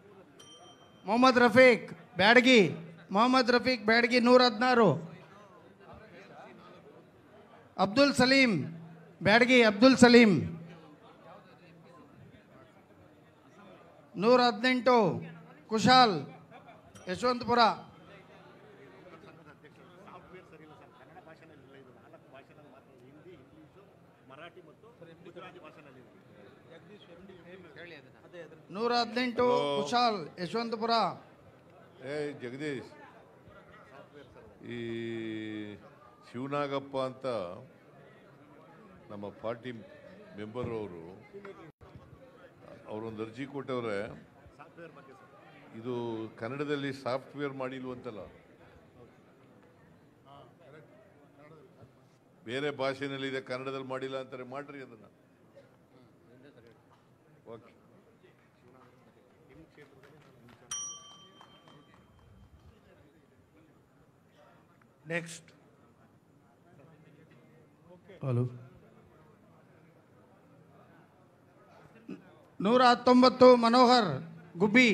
ಮೊಹಮ್ಮದ್ ರಫೀಕ್ ಬ್ಯಾಡಗಿ. ಮೊಹಮ್ಮದ್ ರಫೀಕ್ ಬ್ಯಾಡಗಿ 116. ಅಬ್ದುಲ್ ಸಲೀಂ ಬ್ಯಾಡಗಿ. ಅಬ್ದುಲ್ ಸಲೀಂ 118. ಕುಶಾಲ್ ಯಶವಂತಪುರ. ನೂರ 18 ಕುಶಾಲ್ ಯಶವಂತಪುರ. ಜಗದೀಶ್, ಈ ಶಿವನಾಗಪ್ಪ ಅಂತ ನಮ್ಮ ಪಾರ್ಟಿ ಮೆಂಬರ್ ಅವರೊಂದು ಅರ್ಜಿ ಕೊಟ್ಟವ್ರೆ. ಇದು ಕನ್ನಡದಲ್ಲಿ ಸಾಫ್ಟ್ವೇರ್ ಮಾಡಿಲ್ವಂತಲ್ಲ. ಬೇರೆ ಭಾಷೆನಲ್ಲಿದೆ, ಕನ್ನಡದಲ್ಲಿ ಮಾಡಿಲ್ಲ ಅಂತಾರೆ, ಮಾಡ್ರಿ ಅದನ್ನ. ಓಕೆ. ನೆಕ್ಸ್ಟ್. ಹಲೋ. 119 ಮನೋಹರ್ ಗುಬ್ಬಿ.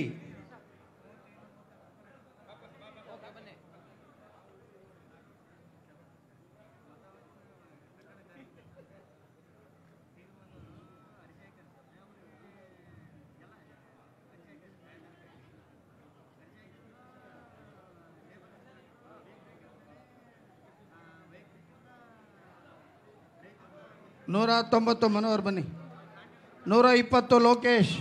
ನೂರ 19 ಮನೋಹರ್ ಬನ್ನಿ. 120 ಲೋಕೇಶ್.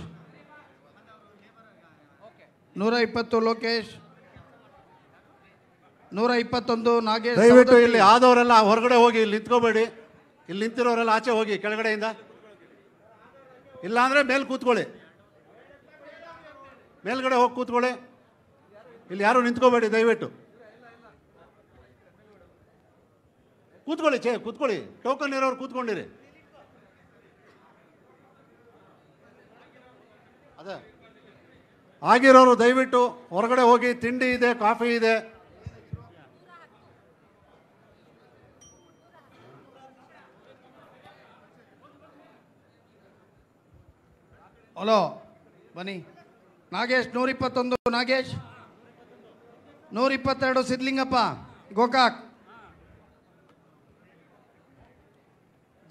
120 ಲೋಕೇಶ್. 121 ನಾಗೇಶ್. ದಯವಿಟ್ಟು ಇಲ್ಲಿ ಆದವರೆಲ್ಲ ಹೊರಗಡೆ ಹೋಗಿ, ಇಲ್ಲಿ ನಿಂತ್ಕೋಬೇಡಿ. ಇಲ್ಲಿ ನಿಂತಿರೋರೆಲ್ಲ ಆಚೆ ಹೋಗಿ ಕೆಳಗಡೆಯಿಂದ. ಇಲ್ಲ ಅಂದರೆ ಮೇಲೆ ಕೂತ್ಕೊಳ್ಳಿ, ಮೇಲ್ಗಡೆ ಹೋಗಿ ಕೂತ್ಕೊಳ್ಳಿ. ಇಲ್ಲಿ ಯಾರು ನಿಂತ್ಕೋಬೇಡಿ ದಯವಿಟ್ಟು. ಕೂತ್ಕೊಳ್ಳಿ, ಕೂತ್ಕೊಳ್ಳಿ. ಟೋಕನ್ ಇರೋರು ಕೂತ್ಕೊಂಡಿರಿ. ಅದೇ ಆಗಿರೋರು ದಯವಿಟ್ಟು ಹೊರಗಡೆ ಹೋಗಿ. ತಿಂಡಿ ಇದೆ, ಕಾಫಿ ಇದೆ. ಹಲೋ ಬನ್ನಿ. ನಾಗೇಶ್ 121 ನಾಗೇಶ್. 122 ಸಿದ್ಲಿಂಗಪ್ಪ ಗೋಕಾಕ್.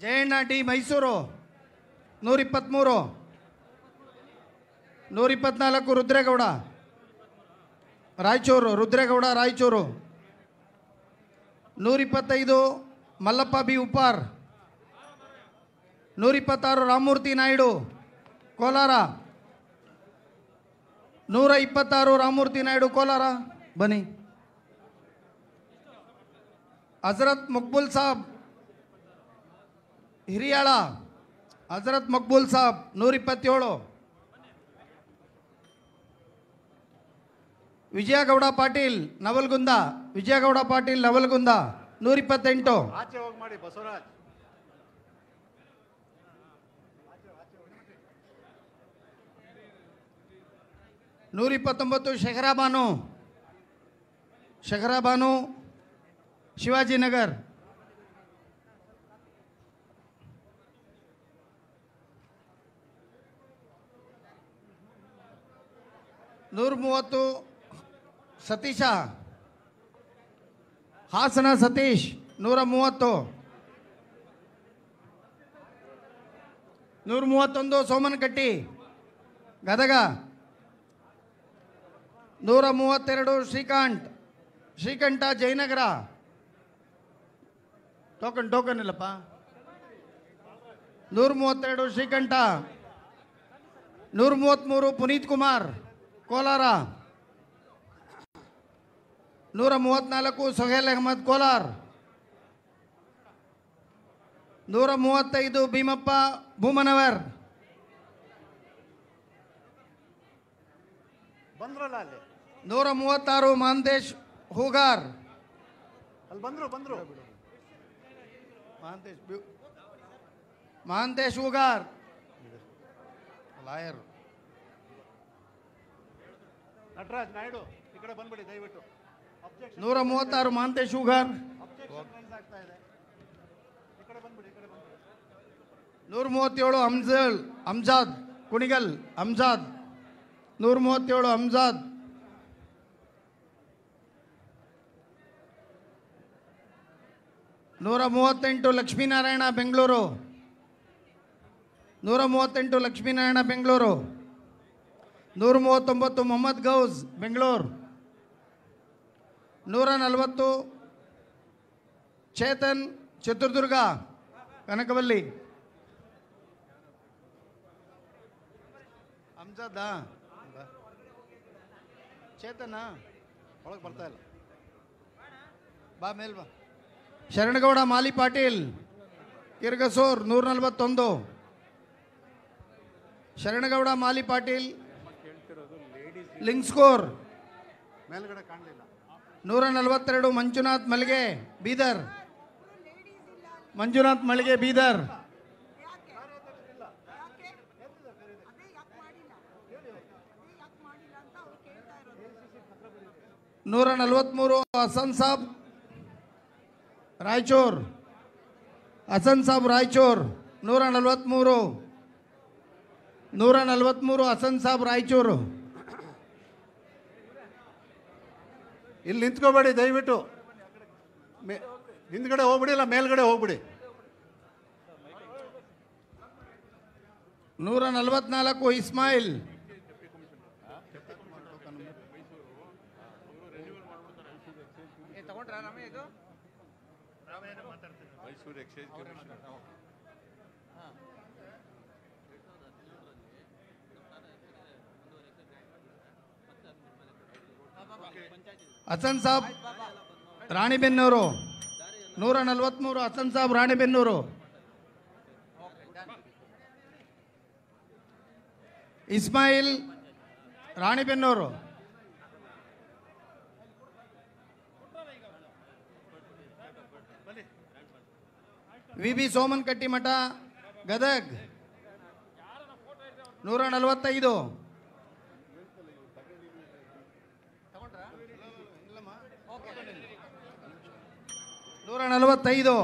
ಜಯಣ್ಣ ಡಿ ಮೈಸೂರು 123. 124 ರುದ್ರೇಗೌಡ ರಾಯಚೂರು. ರುದ್ರೇಗೌಡ ರಾಯಚೂರು. 125 ಮಲ್ಲಪ್ಪ ಬಿ ಉಪ್ಪಾರ್. 126 ರಾಮಮೂರ್ತಿ ನಾಯ್ಡು ಕೋಲಾರ. 126 ರಾಮಮೂರ್ತಿ ನಾಯ್ಡು ಕೋಲಾರ ಬನ್ನಿ. ಹಜರತ್ ಮಕ್ಬೂಲ್ ಸಾಬ್ ಹಿರಿಯಾಳ. ಹಜರತ್ ಮಕ್ಬೂಲ್ ಸಾಬ್ 127. ವಿಜಯಗೌಡ ಪಾಟೀಲ್ ನವಲ್ಗುಂದ. ವಿಜಯಗೌಡ ಪಾಟೀಲ್ ನವಲ್ಗುಂದ 128. ಆಚೆ ಹೋಗಿ ಮಾಡಿ ಬಸವರಾಜ್. 129 ಶೆಖರಾಬಾನು. ಶೆಖರಾಬಾನು ಶಿವಾಜಿನಗರ್. 130 ಸತೀಶ ಹಾಸನ. ಸತೀಶ್ 130. 131 ಸೋಮನಕಟ್ಟಿ ಗದಗ. 132 ಶ್ರೀಕಂಠ ಜಯನಗರ. ಟೋಕನ್ ಇಲ್ಲಪ್ಪ. 132 ಶ್ರೀಕಂಠ. 133 ಪುನೀತ್ ಕುಮಾರ್ ಕೋಲಾರ. 134 ಸೊಹೇಲ್ ಅಹಮದ್ ಕೋಲಾರ್. 135 ಭೀಮಪ್ಪ ಭೂಮನವರ್. ಬಂದ್ರಲ್ಲ ಅಲ್ಲಿ. 136 ಮಹಾಂತೇಶ್ ಹೂಗಾರ್. ಅಲ್ಲಿ ಬಂದ್ರು ಮಹಾಂತೇಶ್ ಹೂಗಾರ್ ಲಾಯರ್. ನಟರಾಜ್ ನಾಯ್ಡು ಈ ಕಡೆ ಬಂದ್ಬಿಡಿ ದಯವಿಟ್ಟು. 136 ಮಹಾಂತೇಶ್ ಹೂಗಾರ್. 137 ಅಮ್ಜಾದ್ ಕುಣಿಗಲ್. ಅಮ್ಜಾದ್ 137 ಅಮ್ಜಾದ್. 138 ಲಕ್ಷ್ಮೀನಾರಾಯಣ ಬೆಂಗಳೂರು. 138 ಲಕ್ಷ್ಮೀನಾರಾಯಣ ಬೆಂಗಳೂರು. 139 ಮೊಹಮ್ಮದ್ ಗೌಸ್ ಬೆಂಗಳೂರು. 140 ಚೇತನ್ ಚಿತ್ರದುರ್ಗ ಕನಕವಲ್ಲಿ. ಅಮ್ಜಾದ ಚೇತನ ಒಳಗೆ ಬರ್ತಾ ಇಲ್ಲ. ಬಾ ಮೇಲ್ ಬಾ. ಶರಣಗೌಡ ಮಾಲಿ ಪಾಟೀಲ್ ಕಿರ್ಗಸೂರ್ 141. ಶರಣಗೌಡ ಮಾಲಿ ಪಾಟೀಲ್ ಲಿಂಗ್ಸ್ಕೋರ್. ಮೇಲ್ಗಡೆ ಕಾಣಲಿಲ್ಲ. 142 ಮಂಜುನಾಥ್ ಮಲ್ಗೆ ಬೀದರ್. ಮಂಜುನಾಥ್ ಮಳಿಗೆ ಬೀದರ್. 143 ಹಸನ್ ಸಾಬ್ ರಾಯಚೂರ್. ಹಸನ್ ಸಾಬ್ ರಾಯಚೂರ್ 143. 143 ಹಸನ್ ಸಾಬ್ ರಾಯಚೂರು. ಇಲ್ಲಿ ನಿಂತ್ಕೋಬೇಡಿ ದಯವಿಟ್ಟು. ಹಿಂದ್ಗಡೆ ಹೋಗ್ಬಿಡಿ, ಇಲ್ಲ ಮೇಲ್ಗಡೆ ಹೋಗ್ಬಿಡಿ. 144 Ismail. Mysuru excise commissioner. Hasan Saab Ranebennur 143 Hasan Saab Ranebennur. Ismail Ranebennur. V Soman Kattimath Gadag 145. 145.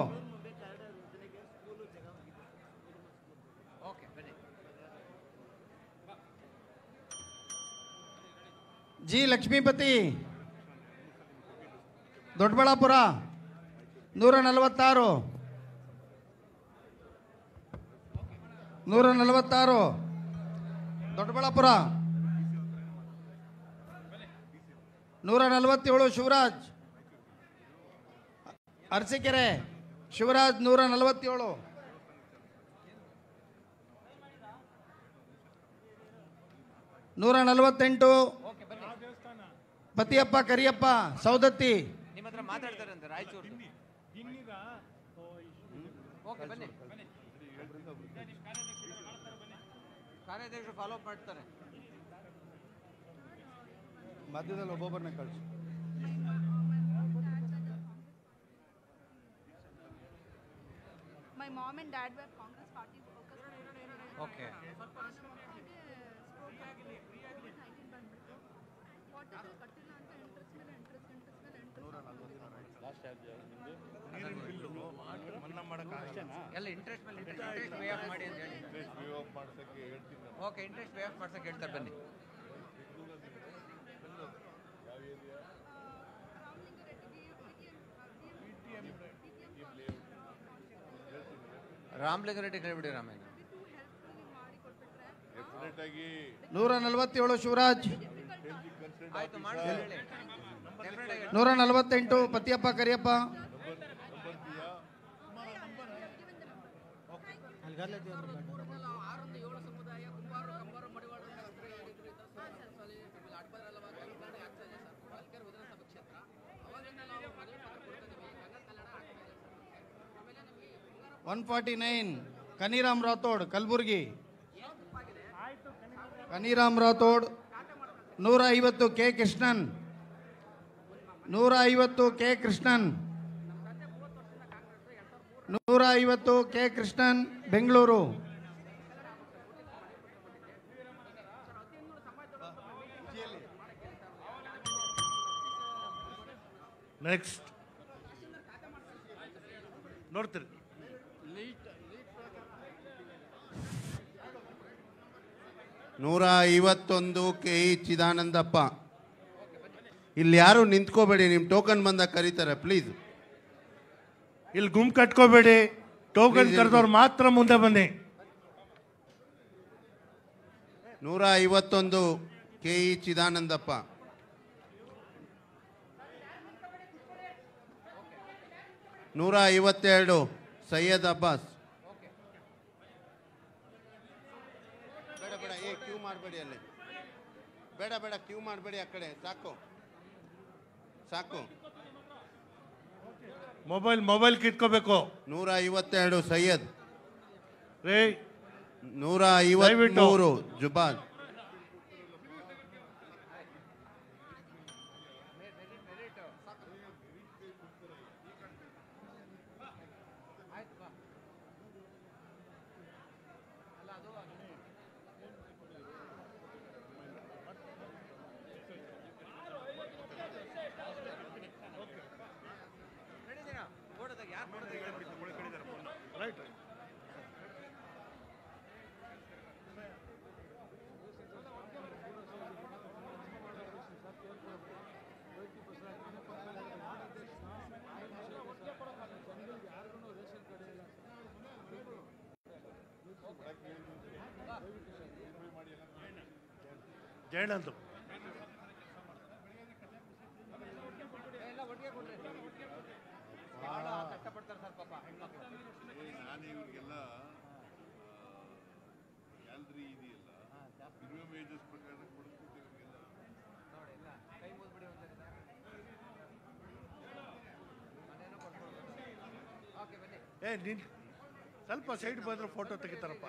G Lakshmipathi Doddaballapur 146. 146 Doddaballapur. 147 Shivaraj Arsikere. Shivaraj 147. 148 Patiyappa Kariyappa Saundatti. ನಿಮ್ಮ ಹತ್ರ ಮಾತಾಡ್ತಾರಂತೆ ರಾಯಚೂರು. ಬನ್ನಿ, ಕಾರ್ಯಾಧ್ಯಕ್ಷರು ಫಾಲೋ ಅಪ್ ಮಾಡ್ತಾರೆ. ಮಧ್ಯದಲ್ಲಿ ಒಬ್ಬೊಬ್ಬರನ್ನ ಕಳಿಸಿ. My mom and dad were Congress party workers. Okay. ಎಲ್ಲ ಇಂಟ್ರೆಸ್ಟ್ ಮೇಲೆ ಇಂಟ್ರೆಸ್ಟ್ ಪೇ ಆಫ್ ಮಾಡಿ ಅಂತ ಹೇಳಿ. ಓಕೆ, ಇಂಟ್ರೆಸ್ಟ್ ಪೇ ಆಫ್ ಮಾಡ್ಸಕ್ಕೆ ಹೇಳ್ತಾರೆ ಬನ್ನಿ. ರಾಮಲಿಂಗಾರೆಡ್ಡಿ ಹೇಳ್ಬಿಡಿ ರಾಮೇನ. 147 Shivaraj. 148 Patiyappa Kariyappa. One 149 Kaniram Rathod Kalaburagi. Kaniram Rathod 150 K Krishnan. 150 K Krishnan. 150 K Krishnan Bengaluru. Next ನೋಡ್ತೀರಿ. 151 ಕೆ ಇ ಚಿದಾನಂದಪ್ಪ. ಇಲ್ಲಿ ಯಾರು ನಿಂತ್ಕೋಬೇಡಿ, ನಿಮ್ಮ ಟೋಕನ್ ಬಂದಾಗ ಕರೀತಾರೆ ಪ್ಲೀಸ್. ಇಲ್ಲಿ ಗುಂಪು ಕಟ್ಕೋಬೇಡಿ, ಟೋಕನ್ ಕರೆದವ್ರು ಮಾತ್ರ ಮುಂದೆ ಬನ್ನಿ. 151 ಕೆ ಇ ಚಿದಾನಂದಪ್ಪ. 152 ಸೈಯದ್ ಅಬ್ಬಾಸ್. ಬೇಡ ಬೇಡ, ಕ್ಯೂ ಮಾಡಬೇಡಿ ಅಲ್ಲಿ. ಬೇಡ ಬೇಡ, ಕ್ಯೂ ಮಾಡಬೇಡಿ ಆ ಕಡೆ. ಸಾಕು ಸಾಕು. ಮೊಬೈಲ್ ಕಿತ್ಕೋಬೇಕು. 152 ಸೈಯದ್. 153 ಜುಬಾದ್. ಜಯನಂದ್ ನಾನು ಇವ್ರಿಗೆಲ್ಲ ಗ್ಯಾಲರಿ ಇದೆಯಲ್ಲ ಮಿನಿಮಮ್ ವೇಜಸ್ ಪ್ರಕಾರ ಕೊಡಿಸ್ಬಿಟ್ಟು ಇವ್ರಿಗೆಲ್ಲ ನೀನು ಸ್ವಲ್ಪ ಸೈಡ್ ಬಂದ್ರೆ ಫೋಟೋ ತೆಗಿತಾರಪ್ಪ.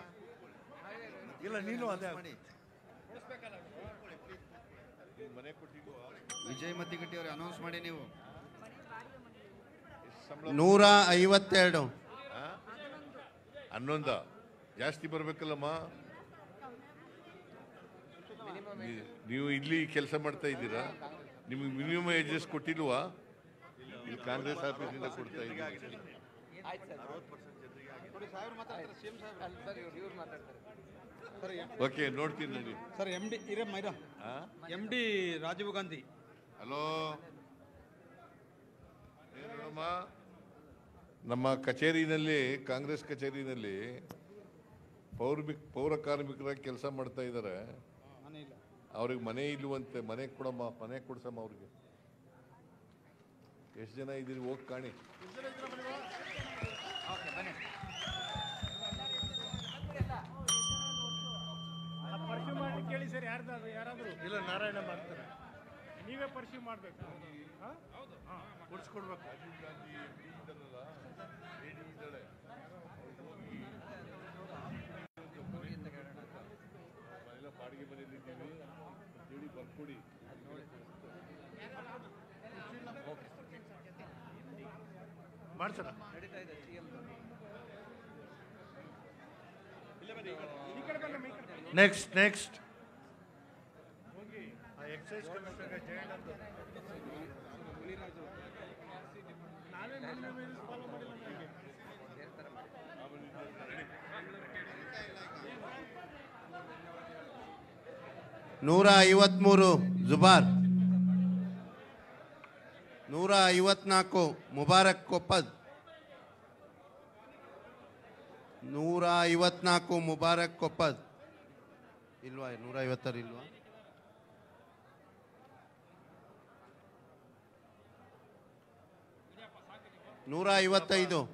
ಇಲ್ಲ ನೀನು ಅದೇ ಮನೆ ಕೊಟ್ಟಿಲ್ವಾ? ವಿಜಯ್ ಮತ್ತಿಗಟ್ಟಿ ಅವ್ರಿಗೆ ಅನೌನ್ಸ್ ಮಾಡಿ ನೀವು. 152. 11 ಜಾಸ್ತಿ ಬರ್ಬೇಕಲ್ಲಮ್ಮ. ನೀವು ಇಲ್ಲಿ ಕೆಲಸ ಮಾಡ್ತಾ ಇದ್ದೀರಾ, ನಿಮಗೆ ಮಿನಿಮಮ್ ಏಜಸ್ ಕೊಟ್ಟಿಲ್ವಾ? ಇಲ್ಲಿ ಕಾಂಗ್ರೆಸ್ ಆಫೀಸಿಂದ ಕೊಡ್ತಾ ಇದ್ದೀವಿ. ಓಕೆ, ನೋಡ್ತೀನಿ ನೋಡಿ. Sir MD MD Rajiv Gandhi. Hello ನೋಡಮ್ಮ, ನಮ್ಮ ಕಚೇರಿನಲ್ಲಿ, ಕಾಂಗ್ರೆಸ್ ಕಚೇರಿನಲ್ಲಿ ಪೌರ ಕಾರ್ಮಿಕರಾಗಿ ಕೆಲಸ ಮಾಡ್ತಾ ಇದ್ದಾರೆ. ಅವ್ರಿಗೆ ಮನೆ ಇಲ್ಲವಂತೆ. ಮನೆ ಕೊಡಮ್ಮ, ಮನೆ ಕೊಡ್ಸಮ್ಮ ಅವ್ರಿಗೆ. ಎಷ್ಟು ಜನ ಇದ್ದೀರಿ? ಹೋಗಿ ಕಾಣಿ. ಪರ್ಸ್ಯೂ ಮಾಡಿ ಕೇಳಿ ಸರ್. ಯಾರಾದರೂ ಇಲ್ಲ, ನಾರಾಯಣ ಮಾಡ್ತಾರೆ. ನೀವೇ ಪರ್ಸ್ಯೂ ಮಾಡಬೇಕು. ಕೊಡಿಸ್ಕೊಡ್ಬೇಕು. ಬಾಡಿಗೆ ಮನೆಯಲ್ಲಿ ಇದ್ದೀವಿ ಹೇಳಿ ಬರ್ಕೊಡಿ. ಮಾಡ್ಸೋಣ. Next excise commissioner Jayanand. ನೂರ 53 ಜುಬಾರ್. 154 ಮುಬಾರಕ್ ಕೊಪ್ಪದ್. 154 ಮುಬಾರಕ್ ಕೊಪ್ಪದ್. ಇಲ್ವಾ? 156 ಇಲ್ವಾ? 155.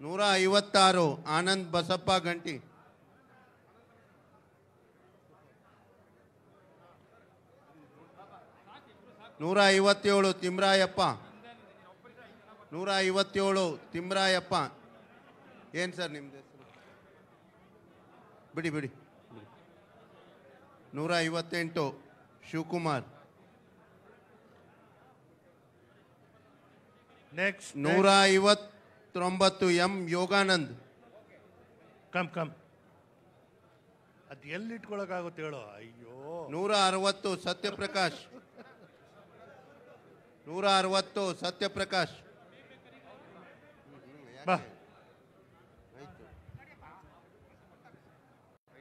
156 ಆನಂದ್ ಬಸಪ್ಪ ಗಂಟಿ. 157 ತಿಮ್ರಾಯಪ್ಪ. 157 ತಿಮ್ರಾಯಪ್ಪ. ಏನು ಸರ್ ನಿಮ್ದು ಹೆಸರು? ಬಿಡಿ. 158 Shivakumar. Next 159 M Yoganand. Come ಅದು ಎಲ್ಲಿ ಇಟ್ಕೊಳಕ್ಕಾಗುತ್ತೆ ಹೇಳೋ? ಅಯ್ಯೋ. 160 ಸತ್ಯಪ್ರಕಾಶ್. 160 ಸತ್ಯಪ್ರಕಾಶ್. ಬಾ.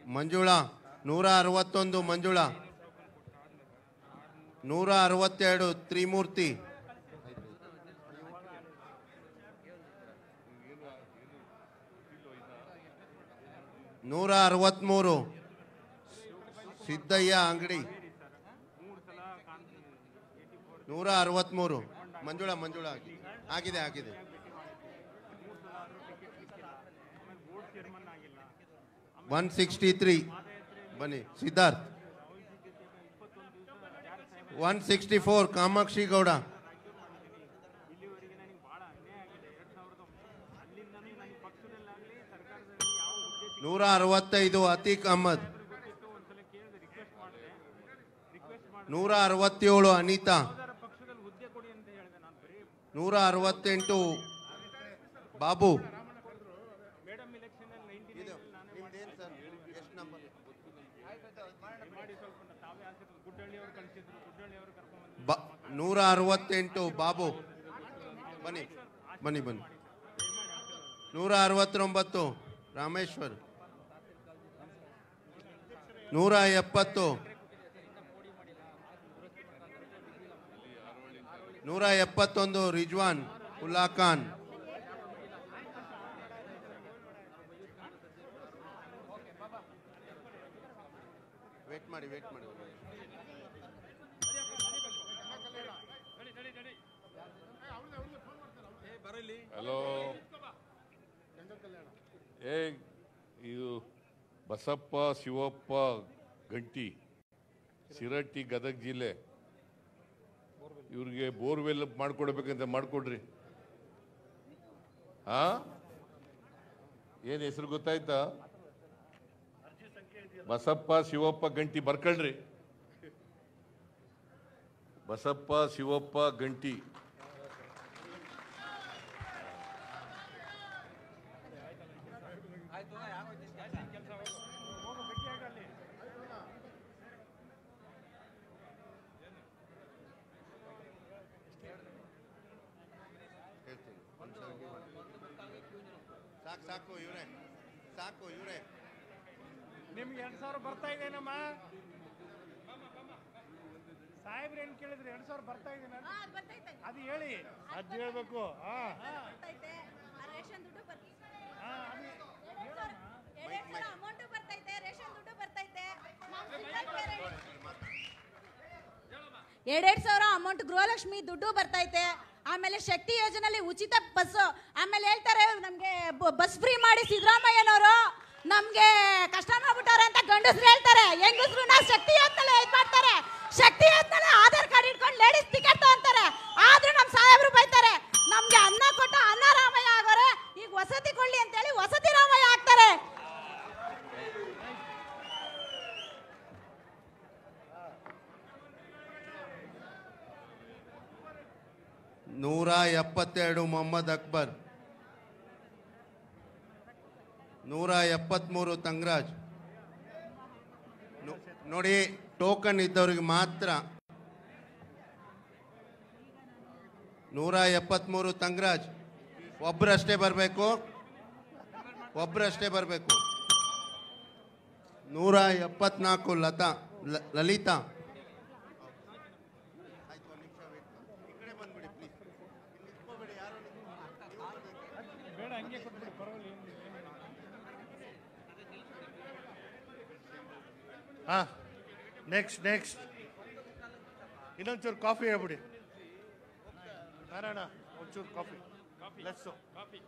ಮಂಜುಳಾ. 161 ಮಂಜುಳಾ. 162 ತ್ರಿಮೂರ್ತಿ. 163 ಸಿದ್ದಯ್ಯ ಅಂಗಡಿ. 163 ಮಂಜುಳಾ ಆಗಿದೆ. 163 ಬನ್ನಿ ಸಿದ್ಧಾರ್ಥ್. 164 ಕಾಮಾಕ್ಷಿ ಗೌಡ. 165 ಅತೀಕ್ ಅಹಮದ್. 167 ಅನಿತಾ. 168 ಬಾಬು. ಬ- 168 ಬಾಬು. ಬನ್ನಿ 169 ರಾಮೇಶ್ವರ್. 170 171 ರಿಜ್ವಾನ್ ಉಲ್ಲಾ ಖಾನ್. 172 ವೇಟ್ ಮಾಡಿ ಹಲೋ, ಇದು ಬಸಪ್ಪ ಶಿವಪ್ಪ ಗಂಟಿ, ಶಿರಟ್ಟಿ, ಗದಗ ಜಿಲ್ಲೆ. ಇವ್ರಿಗೆ ಬೋರ್ವೆಲ್ ಮಾಡ್ಕೊಡ್ಬೇಕಂತ ಮಾಡ್ಕೊಡ್ರಿ. ಹಾ, ಏನ್ ಹೆಸರು ಗೊತ್ತಾಯ್ತಾ? ಬಸಪ್ಪ ಶಿವಪ್ಪ ಗಂಟಿ ಬರ್ಕೊಳ್ರಿ. ಬಸಪ್ಪ ಶಿವಪ್ಪ ಗಂಟಿ. ಸಾಕು ಇವರೇ ನಿಮ್ಗೆ 2000 ಬರ್ತಾ ಇದೆನಮ್ಮ? ಸಾಹೇಬ್ರು ಏನ್ ಕೇಳಿದ್ರಿ? 2000 ಬರ್ತಾ ಇದೆನಾ? ಅದು ಹೇಳಿ, ಅದು ಹೇಳ್ಬೇಕು. ಎರಡೆರಡು ಸಾವಿರ ಅಮೌಂಟ್ ಗೃಹಲಕ್ಷ್ಮಿ ದುಡ್ಡು ಬರ್ತೈತೆ. ಆಮೇಲೆ ಶಕ್ತಿ ಯೋಜನೆಯಲ್ಲಿ ಉಚಿತ ಬಸ್. ಆಮೇಲೆ ಹೇಳ್ತಾರೆ ನಮ್ಗೆ ಬಸ್ ಫ್ರೀ ಮಾಡಿ ಸಿದ್ದರಾಮಯ್ಯನವರು ನಮ್ಗೆ ಕಷ್ಟ ಮಾಡ್ಬಿಟ್ಟಾರೆ ಅಂತ ಗಂಡಸ್ರು ಹೇಳ್ತಾರೆ. ಹೆಂಗಸ್ರು ಶಕ್ತಿ ಯೋಜನೆ ಇದು ಮಾಡ್ತಾರೆ. ಶಕ್ತಿ ಯೋಜನೆ ಆಧಾರ್ ಕಾರ್ಡ್ ಇಟ್ಕೊಂಡು ಲೇಡೀಸ್ ಟಿಕೆಟ್ ತಗೊಂತಾರೆ. ಆದ್ರೂ ನಮ್ ಸಾಹೇಬ್ರು ಬೈತಾರೆ, ನಮ್ಗೆ ಅನ್ನ ಕೊಟ್ಟ ಅನ್ನ ರಾಮಯ್ಯ ಆಗೋರೆ, ಈಗ ವಸತಿ ಕೊಳ್ಳಿ ಅಂತೇಳಿ ವಸತಿ ರಾಮಯ್ಯ ಆಗ್ತಾರೆ. ನೂರ 72 ಮೊಹಮ್ಮದ್ ಅಕ್ಬರ್, 173 ತಂಗರಾಜ್. ನೋಡಿ, ಟೋಕನ್ ಇದ್ದವ್ರಿಗೆ ಮಾತ್ರ. 173 ತಂಗರಾಜ್, ಒಬ್ಬರಷ್ಟೇ ಬರಬೇಕು. 174 ಲಲಿತಾ. ನೆಕ್ಸ್ಟ್ ಇನ್ನೊಂಚೂರು ಕಾಫಿ ಹೇಳ್ಬಿಡಿ ನಾರಾಯಣ, ಒಂಚೂರು ಕಾಫಿ. Less coffee.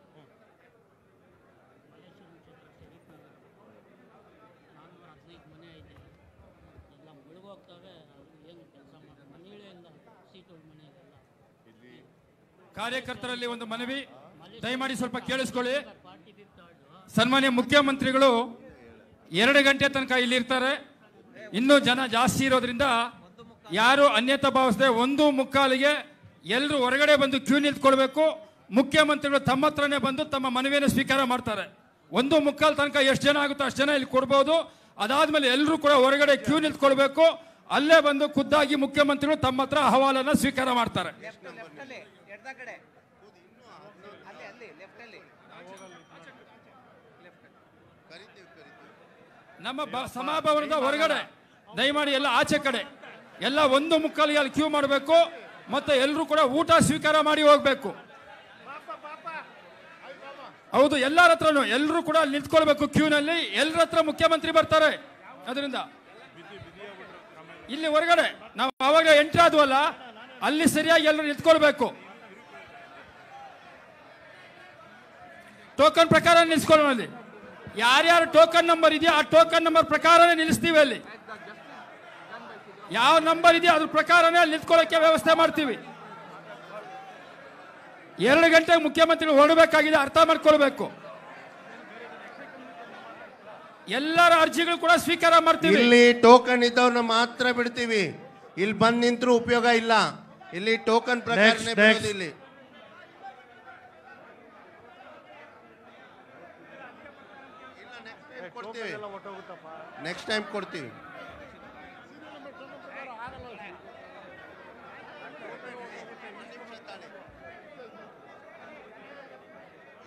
ಕಾರ್ಯಕರ್ತರಲ್ಲಿ ಒಂದು ಮನವಿ, ದಯಮಾಡಿ ಸ್ವಲ್ಪ ಕೇಳಿಸ್ಕೊಳ್ಳಿ. ಸನ್ಮಾನ್ಯ ಮುಖ್ಯಮಂತ್ರಿಗಳು 2 ಗಂಟೆ ತನಕ ಇಲ್ಲಿರ್ತಾರೆ. ಇನ್ನೂ ಜನ ಜಾಸ್ತಿ ಇರೋದ್ರಿಂದ ಯಾರು ಅನ್ಯತಾ ಭಾವಿಸದೆ 1:45ಗೆ ಎಲ್ಲರೂ ಹೊರಗಡೆ ಬಂದು ಕ್ಯೂ ನಿಂತ್ಕೊಳ್ಬೇಕು. ಮುಖ್ಯಮಂತ್ರಿಗಳು ತಮ್ಮ ಹತ್ರನೇ ಬಂದು ತಮ್ಮ ಮನವಿಯನ್ನು ಸ್ವೀಕಾರ ಮಾಡ್ತಾರೆ. 1:45 ತನಕ ಎಷ್ಟು ಜನ ಆಗುತ್ತೋ ಅಷ್ಟು ಜನ ಇಲ್ಲಿ ಕೊಡ್ಬೋದು. ಅದಾದ್ಮೇಲೆ ಎಲ್ಲರೂ ಕೂಡ ಹೊರಗಡೆ ಕ್ಯೂ ನಿಂತ್ಕೊಳ್ಬೇಕು. ಅಲ್ಲೇ ಬಂದು ಖುದ್ದಾಗಿ ಮುಖ್ಯಮಂತ್ರಿಗಳು ತಮ್ಮ ಹತ್ರ ಅಹವಾಲನ್ನ ಸ್ವೀಕಾರ ಮಾಡ್ತಾರೆ. ನಮ್ಮ ಸಭಾಭವನದ ಹೊರಗಡೆ ದಯಮಾಡಿ ಎಲ್ಲ ಆಚೆ ಕಡೆ ಎಲ್ಲ 1:45ಗೆ ಅಲ್ಲಿ ಕ್ಯೂ ಮಾಡಬೇಕು. ಮತ್ತೆ ಎಲ್ಲರೂ ಕೂಡ ಊಟ ಸ್ವೀಕಾರ ಮಾಡಿ ಹೋಗ್ಬೇಕು. ಹೌದು, ಎಲ್ಲರ ಹತ್ರನು ಎಲ್ಲರೂ ಕೂಡ ಅಲ್ಲಿ ನಿಂತ್ಕೊಳ್ಬೇಕು ಕ್ಯೂನಲ್ಲಿ. ಎಲ್ಲರ ಹತ್ರ ಮುಖ್ಯಮಂತ್ರಿ ಬರ್ತಾರೆ. ಅದರಿಂದ ಇಲ್ಲಿ ಹೊರಗಡೆ ನಾವು ಆವಾಗ ಎಂಟ್ರಿ ಆದ್ವಲ್ಲ, ಅಲ್ಲಿ ಸರಿಯಾಗಿ ಎಲ್ಲರೂ ನಿಂತ್ಕೊಳ್ಬೇಕು. ಟೋಕನ್ ಪ್ರಕಾರ ನಿಲ್ಸ್ಕೊಳ್ಳೋಣ. ಅಲ್ಲಿ ಯಾರ್ಯಾರು ಟೋಕನ್ ನಂಬರ್ ಇದೆಯೋ ಆ ಟೋಕನ್ ನಂಬರ್ ಪ್ರಕಾರನೇ ನಿಲ್ಲಿಸ್ತೀವಿ. ಅಲ್ಲಿ ಯಾವ ನಂಬರ್ ಇದೆಯೋ ಅದ್ರ ಪ್ರಕಾರನೇ ಅಲ್ಲಿ ನಿಂತ್ಕೊಳ್ಳೋಕೆ ವ್ಯವಸ್ಥೆ ಮಾಡ್ತೀವಿ. 2 ಗಂಟೆಗೆ ಮುಖ್ಯಮಂತ್ರಿಗಳು ಹೊರಡಬೇಕಾಗಿದೆ, ಅರ್ಥ ಮಾಡ್ಕೊಳ್ಬೇಕು. ಎಲ್ಲರ ಅರ್ಜಿಗಳು ಕೂಡ ಸ್ವೀಕಾರ ಮಾಡ್ತೀವಿ. ಇಲ್ಲಿ ಟೋಕನ್ ಇದ್ದವ್ರನ್ನ ಮಾತ್ರ ಬಿಡ್ತೀವಿ. ಇಲ್ಲಿ ಬಂದ್ ನಿಂತ್ರು ಉಪಯೋಗ ಇಲ್ಲ. ಇಲ್ಲಿ ಟೋಕನ್ ಪ್ರಕಾರನೇ ಬಿಡೋದು. ಇಲ್ಲಿ ನೆಕ್ಸ್ಟ್ ಟೈಮ್ ಕೊಡ್ತೀವಿ.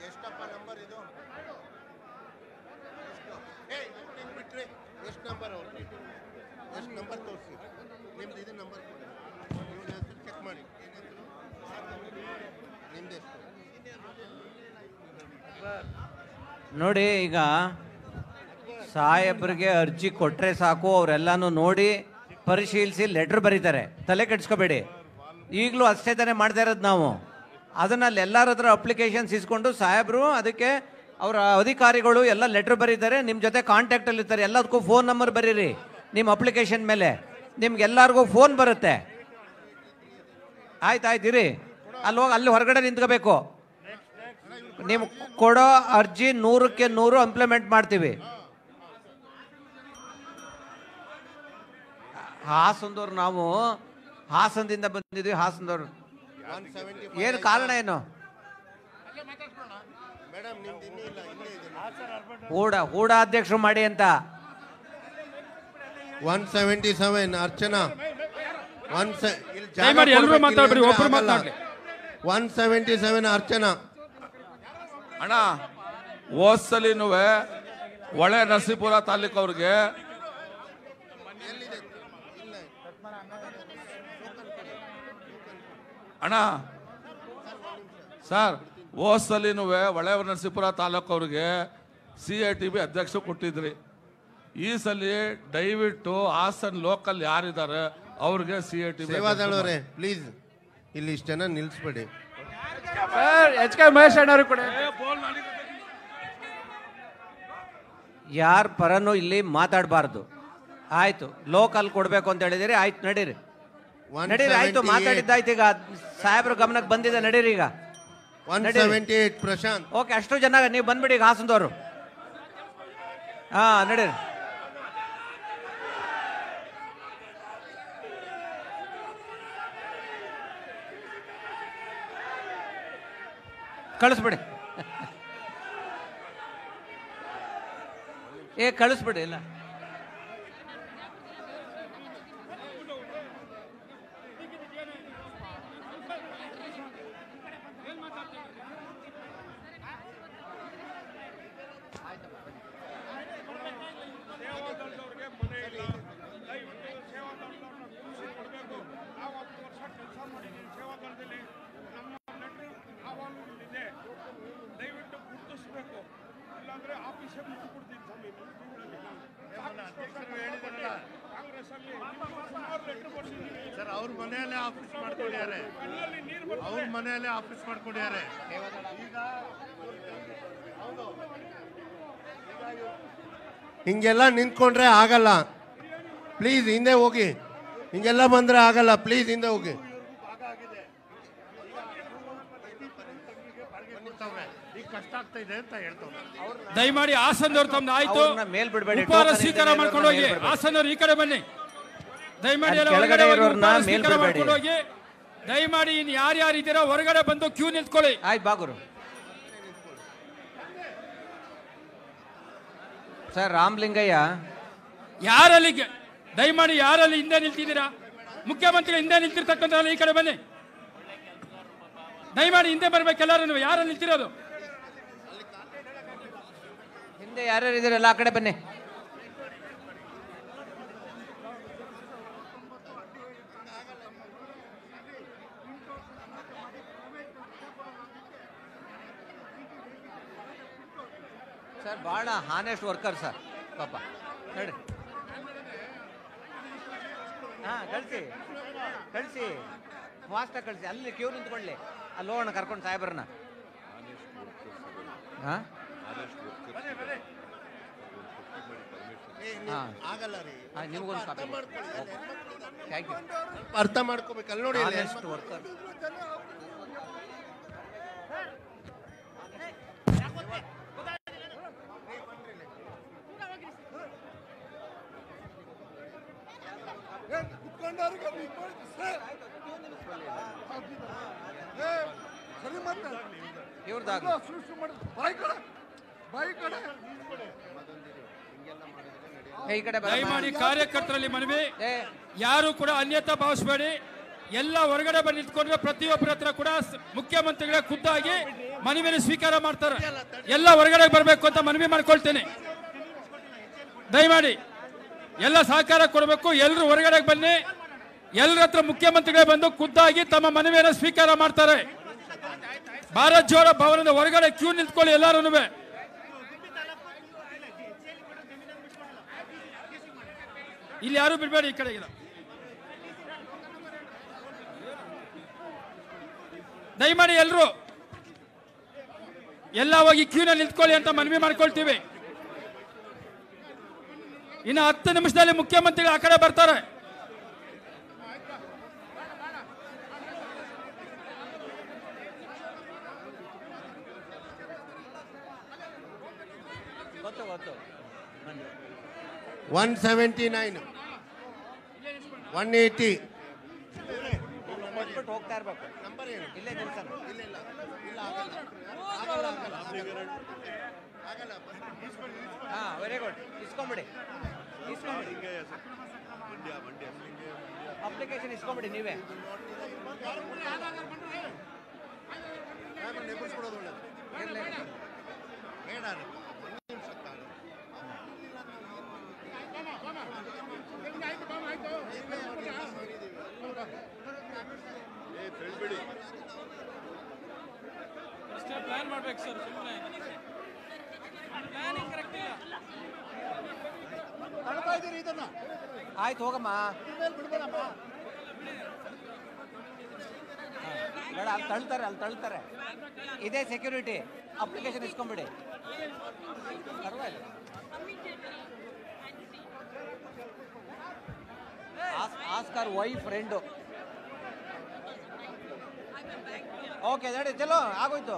ಎಷ್ಟಪ್ಪ ನಂಬರ್ ಇದು? ಬಿಟ್ರೆ ಎಷ್ಟು ನಂಬರ್ ಅವ್ರು? ಎಷ್ಟು ನಂಬರ್ ತೋರಿಸಿ. ನಿಮ್ದು ಇದು ನಂಬರ್ ಕೊಡಿ. ನಿಮ್ಮ ಹೆಸರು ಚೆಕ್ ಮಾಡಿ. ನಿಮ್ದು ಎಷ್ಟು? ನೋಡಿ, ಈಗ ಸಾಹೇಬ್ರಿಗೆ ಅರ್ಜಿ ಕೊಟ್ಟರೆ ಸಾಕು, ಅವರೆಲ್ಲಾನು ನೋಡಿ ಪರಿಶೀಲಿಸಿ ಲೆಟ್ರ್ ಬರೀತಾರೆ, ತಲೆ ಕೆಡಿಸ್ಕೋಬೇಡಿ. ಈಗಲೂ ಅಷ್ಟೇ ತಾನೇ ಮಾಡ್ತಾ ಇರೋದು ನಾವು. ಅದನ್ನಲ್ಲಿ ಎಲ್ಲರ ಹತ್ರ ಅಪ್ಲಿಕೇಶನ್ಸ್ ಇಸ್ಕೊಂಡು ಸಾಹೇಬರು ಅದಕ್ಕೆ ಅವರ ಅಧಿಕಾರಿಗಳು ಎಲ್ಲ ಲೆಟ್ರ್ ಬರೀತಾರೆ, ನಿಮ್ಮ ಜೊತೆ ಕಾಂಟ್ಯಾಕ್ಟಲ್ಲಿ ಇರ್ತಾರೆ. ಎಲ್ಲದಕ್ಕೂ ಫೋನ್ ನಂಬರ್ ಬರೀರಿ ನಿಮ್ಮ ಅಪ್ಲಿಕೇಶನ್ ಮೇಲೆ, ನಿಮ್ಗೆ ಎಲ್ಲರಿಗೂ ಫೋನ್ ಬರುತ್ತೆ. ಆಯ್ತು ಇರಿ, ಅಲ್ಲಿ ಹೊರಗಡೆ ನಿಂತ್ಕೋಬೇಕು. ನೀವು ಕೊಡೋ ಅರ್ಜಿ 100ಕ್ಕೆ 100 ಇಂಪ್ಲಿಮೆಂಟ್ ಮಾಡ್ತೀವಿ. ಹಾಸನದವ್ರು, ನಾವು ಹಾಸನದಿಂದ ಬಂದಿದ್ವಿ. ಹಾಸನದವ್ರು ಏನು ಕಾರಣ ಏನು? ಹೂಡ ಅಧ್ಯಕ್ಷರು ಮಾಡಿ ಅಂತ. 177 ಅರ್ಚನಾ, 177 ಅರ್ಚನಾ. ಅಣ್ಣ, ಹೋದ್ಸಲಿನೂ ಹೊಳೆ ನರಸೀಪುರ ತಾಲೂಕು ಅವ್ರಿಗೆ ಅಣ್ಣ ಸರ್, ಹೋದ್ಸಲಿನೂ ಹೊಳೆ ನರಸೀಪುರ ತಾಲೂಕು ಅವ್ರಿಗೆ CITB ಅಧ್ಯಕ್ಷ ಕೊಟ್ಟಿದ್ರಿ. ಈ ಸಲ ದಯವಿಟ್ಟು ಹಾಸನ್ ಲೋಕಲ್ ಯಾರಿದ್ದಾರೆ ಅವ್ರಿಗೆ CITB. ಸೇವಾದಳವರೇ ಪ್ಲೀಸ್ ಇಲ್ಲಿ ಇಷ್ಟು ಜನ ನಿಲ್ಲಿಸ್ಬೇಡಿ. HK ಮಹೇಶ್ ಅಣ್ಣವ್ರು ಕೂಡ ಯಾರ ಪರನೂ ಇಲ್ಲಿ ಮಾತಾಡಬಾರ್ದು. ಆಯ್ತು, ಲೋಕಲ್ ಕೊಡ್ಬೇಕು ಅಂತ ಹೇಳಿದಿರಿ, ಆಯ್ತು ನಡೀರಿ. ಆಯ್ತು, ಮಾತಾಡಿದ್ದಾಯ್ತು. ಈಗ ಸಾಹೇಬ್ರ ಗಮನಕ್ಕೆ ಬಂದಿದೆ, ನಡೀರಿ. ಈಗ 178 ಪ್ರಶಾಂತ್. ಓಕೆ, ಅಷ್ಟು ಜನ ನೀವು ಬಂದ್ಬಿಡಿ ಈಗ ಹಾಸನದವರು. ನಡೀರಿ. ಕಳಿಸ್ಬಿಡಿ, ಕಳಿಸ್ಬಿಡಿ. ಇಲ್ಲ ಸರ್, ಅವ್ರ ಮನೆಯಲ್ಲೇ ಆಫೀಸ್ ಮಾಡ್ಕೊಂಡಿದ್ದಾರೆ. ಅವ್ರ ಮನೆಯಲ್ಲೇ ಆಫೀಸ್ ಮಾಡ್ಕೊಂಡಿದ್ದಾರೆ. ಹಿಂಗೆಲ್ಲ ನಿಂತ್ಕೊಂಡ್ರೆ ಆಗಲ್ಲ. ಪ್ಲೀಸ್ ಹಿಂದೆ ಹೋಗಿ. ಹಿಂಗೆಲ್ಲ ಬಂದ್ರೆ ಆಗಲ್ಲ. ಪ್ಲೀಸ್ ಹಿಂದೆ ಹೋಗಿ. ಈಗ ಕಷ್ಟ ಆಗ್ತಾ ಇದೆ ಅಂತ ಹೇಳ್ತಾರೆ. ದಯಮಾಡಿ ಹಾಸನದವ್ರು ತಮ್ಮದು ಆಯ್ತು, ಉಪಹಾರ ಸ್ವೀಕಾರ ಮಾಡ್ಕೊಂಡು ಹೋಗಿ. ಹಾಸನವ್ರು ಈ ಕಡೆ ಬನ್ನಿ. ದಯಮಾಡಿ ಸ್ವೀಕಾರ ಮಾಡ್ಕೊಂಡು ಹೋಗಿ. ದಯಮಾಡಿ ಇನ್ನು ಯಾರ್ಯಾರು ಇದ್ದೀರಾ ಹೊರಗಡೆ ಬಂದು ಕ್ಯೂ ನಿಂತ್ಕೊಳ್ಳಿ. ಆಯ್ತು ಬಾಗುರು. ಸರ್ ರಾಮಲಿಂಗಯ್ಯ, ಯಾರಲ್ಲಿ ದಯಮಾಡಿ ಯಾರಲ್ಲಿ ಹಿಂದೆ ನಿಲ್ತಿದ್ದೀರಾ? ಮುಖ್ಯಮಂತ್ರಿ ಹಿಂದೆ ನಿಲ್ತಿರ್ತಕ್ಕಂಥ ಈ ಕಡೆ ಬನ್ನಿ. ದಯಮಾಡಿ ಹಿಂದೆ ಬರ್ಬೇಕು ಎಲ್ಲರೂ. ನೀವು ಯಾರಲ್ಲಿ ನಿಲ್ತಿರೋದು? ಹಿಂದೆ ಯಾರ್ಯಾರು ಇದ್ದೀರಲ್ಲ ಆ ಕಡೆ ಬನ್ನಿ. ಸರ್ ಭಾಳ ಹಾನೆಸ್ಟ್ ವರ್ಕರ್ ಸರ್, ಪಾಪ. ನೋಡಿ, ಕಳಿಸಿ ಫಾಸ್ಟಾಗಿ ಕಳಿಸಿ. ಅಲ್ಲಿ ಕ್ಯೂ ನಿಂತ್ಕೊಳ್ಳಿ. ಅಲ್ಲಿ ಹೋಗೋಣ, ಕರ್ಕೊಂಡು ಸಾಹೇಬ್ರನ್ನ. ನಿಮಗೊಂದು ಥ್ಯಾಂಕ್ ಯು. ಅರ್ಥ ಮಾಡ್ಕೋಬೇಕಲ್ಲ ನೋಡಿ. Honest worker. ದಯಮಾಡಿ ಕಾರ್ಯಕರ್ತರಲ್ಲಿ ಮನವಿ, ಯಾರು ಕೂಡ ಅನ್ಯತಾ ಭಾವಿಸಬೇಡಿ. ಎಲ್ಲ ಹೊರಗಡೆ ಬಂದು ನಿಂತ್ಕೊಂಡ್ರೆ ಪ್ರತಿಯೊಬ್ಬರ ಹತ್ರ ಕೂಡ ಮುಖ್ಯಮಂತ್ರಿಗಳ ಖುದ್ದಾಗಿ ಮನವಿಯನ್ನು ಸ್ವೀಕಾರ ಮಾಡ್ತಾರೆ. ಎಲ್ಲ ಹೊರಗಡೆ ಬರಬೇಕು ಅಂತ ಮನವಿ ಮಾಡ್ಕೊಳ್ತೇನೆ. ದಯಮಾಡಿ ಎಲ್ಲ ಸಹಕಾರ ಕೊಡಬೇಕು. ಎಲ್ಲರೂ ಹೊರಗಡೆ ಬನ್ನಿ. ಎಲ್ಲರ ಹತ್ರ ಮುಖ್ಯಮಂತ್ರಿಗಳೇ ಬಂದು ಖುದ್ದಾಗಿ ತಮ್ಮ ಮನವಿಯನ್ನು ಸ್ವೀಕಾರ ಮಾಡ್ತಾರೆ. ಭಾರತ್ ಜೋಡೋ ಭವನದ ಹೊರಗಡೆ ಕ್ಯೂ ನಿಂತ್ಕೊಳ್ಳಿ ಎಲ್ಲರೂ. ಇಲ್ಲಿ ಯಾರು ಬಿಡಬೇಡಿ, ಈ ಕಡೆ ಇಲ್ಲ. ದಯಮಾಡಿ ಎಲ್ಲರೂ ಎಲ್ಲ ಹೋಗಿ ಕ್ಯೂನಲ್ಲಿ ನಿಂತ್ಕೊಳ್ಳಿ ಅಂತ ಮನವಿ ಮಾಡ್ಕೊಳ್ತೀವಿ. ಇನ್ನು 10 ನಿಮಿಷದಲ್ಲಿ ಮುಖ್ಯಮಂತ್ರಿಗಳು ಆ ಕಡೆ ಬರ್ತಾರೆ. ಗೊತ್ತು 179 180 ಹೋಗ್ತಾ ಇರ್ಬೇಕು. ನಂಬರ್ ಏನು? ಇಲ್ಲೇ ನಿಲ್ಸೋಣ. ಹಾ, ವೆರಿ ಗುಡ್. ಇಸ್ಕೊಂಬಿಡಿ ಅಪ್ಲಿಕೇಶನ್ ಇಸ್ಕೊಂಬಿಡಿ ನೀವೇ. ಪ್ಲಾನ್ ಮಾಡ್ಬೇಕು ಸರ್, ಸುಮ್ಮನೆ ಪ್ಲಾನಿಂಗ್ ಕರೆಕ್ಟ್ ಇಲ್ಲ. ತಡ್ತಾ ಇದ್ದೀರಿ ಇದನ್ನ. ಆಯ್ತು ಹೋಗಮ್ಮ. ಬೇಡ, ಅಲ್ಲಿ ತಳ್ತಾರೆ. ಇದೇ ಸೆಕ್ಯೂರಿಟಿ. ಅಪ್ಲಿಕೇಶನ್ ಇಸ್ಕೊಂಬಿಡಿ. ಪರವಾಗಿಲ್ಲ. Oscar wife friend. ಓಕೆ ನಡಿ, ಚಲೋ ಆಗೋಯ್ತು.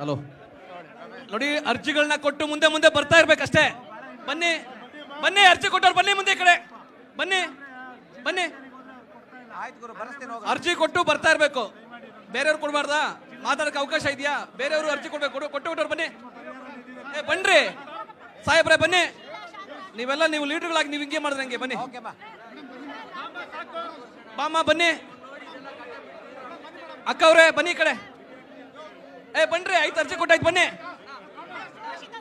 ಹಲೋ ನೋಡಿ, ಅರ್ಜಿಗಳನ್ನ ಕೊಟ್ಟು ಮುಂದೆ ಮುಂದೆ ಬರ್ತಾ ಇರ್ಬೇಕಷ್ಟೇ. ಬನ್ನಿ ಬನ್ನಿ, ಅರ್ಜಿ ಕೊಟ್ಟವ್ರು ಬನ್ನಿ, ಮುಂದೆ ಈ ಕಡೆ ಬನ್ನಿ ಬನ್ನಿ. ಅರ್ಜಿ ಕೊಟ್ಟು ಬರ್ತಾ ಇರ್ಬೇಕು, ಬೇರೆಯವ್ರು ಕೊಡ್ಬಾರ್ದಾ? ಮಾತಾಡಕ್ಕೆ ಅವಕಾಶ ಇದೆಯಾ? ಬೇರೆಯವರು ಅರ್ಜಿ ಕೊಡ್ಬೇಕು, ಕೊಟ್ಟವ್ರು ಬನ್ನಿ. ಬನ್ರಿ ಸಾಹೇಬ್ರೆ, ಬನ್ನಿ. ನೀವೆಲ್ಲ ನೀವು ಲೀಡರ್ಗಳಾಗಿ ನೀವು ಹಿಂಗೆ ಮಾಡಿದ್ರೆ ಹಂಗೆ. ಬನ್ನಿ ಬಾಮ್ಮ, ಬನ್ನಿ. ಅಕ್ಕ ಅವ್ರೆ ಬನ್ನಿ ಈ ಕಡೆ. ಬನ್ರಿ, ಆಯ್ತು ಅರ್ಜಿ ಕೊಟ್ಟಾಯ್ತು, ಬನ್ನಿ.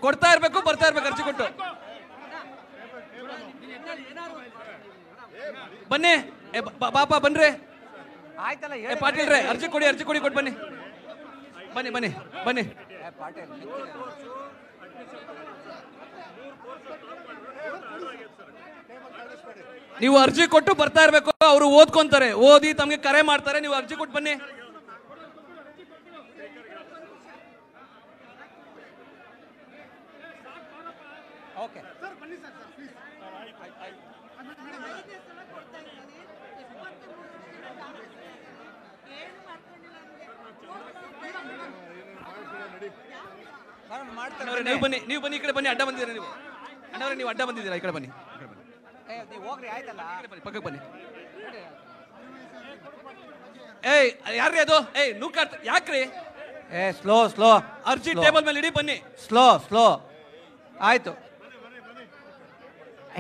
ಕೊಡ್ತಾ ಇರ್ಬೇಕು, ಬರ್ತಾ ಇರ್ಬೇಕು ಅರ್ಜಿ ಕೊಟ್ಟು. ಬನ್ನಿ ಪಾಪ, ಬನ್ರಿ. ಆಯ್ತಲ್ಲ ಪಾಟೀಲ್ರೆ, ಅರ್ಜಿ ಕೊಡಿ ಕೊಟ್ಟು ಬನ್ನಿ. ಬನ್ನಿ ಬನ್ನಿ ಬನ್ನಿ. ನೀವು ಅರ್ಜಿ ಕೊಟ್ಟು ಬರ್ತಾ ಇರ್ಬೇಕು. ಅವರು ಓದ್ಕೊಂತಾರೆ, ಓದಿ ತಮಗೆ ಕರೆ ಮಾಡ್ತಾರೆ. ನೀವು ಅರ್ಜಿ ಕೊಟ್ಟು ಬನ್ನಿ. ಓಕೆ ಸರ್, ಬನ್ನಿ ಸರ್, ಪ್ಲೀಸ್. ನೀವು ಬನ್ನಿ ಈ ಕಡೆ ಬನ್ನಿ. ಅಡ್ಡ ಬಂದಿದ್ದೀರಾ ನೀವು? ಅಣ್ಣವ್ರೆ, ನೀವು ಅಡ್ಡ ಬಂದಿದ್ದೀರಾ? ಈ ಕಡೆ ಬನ್ನಿ, ನೀವು ಹೋಗ್ರಿ. ಆಯ್ತಲ್ಲ, ಪಕ್ಕಕ್ಕೆ ಬನ್ನಿ. ಯಾರ್ರಿ ಅದು? ನೂಕಾಡ್ತ ಯಾಕ್ರಿ? ಸ್ಲೋ ಅರ್ಜಿ ಟೇಬಲ್ ಮೇಲೆ ಇಡಿ, ಬನ್ನಿ. ಸ್ಲೋ ಆಯ್ತು.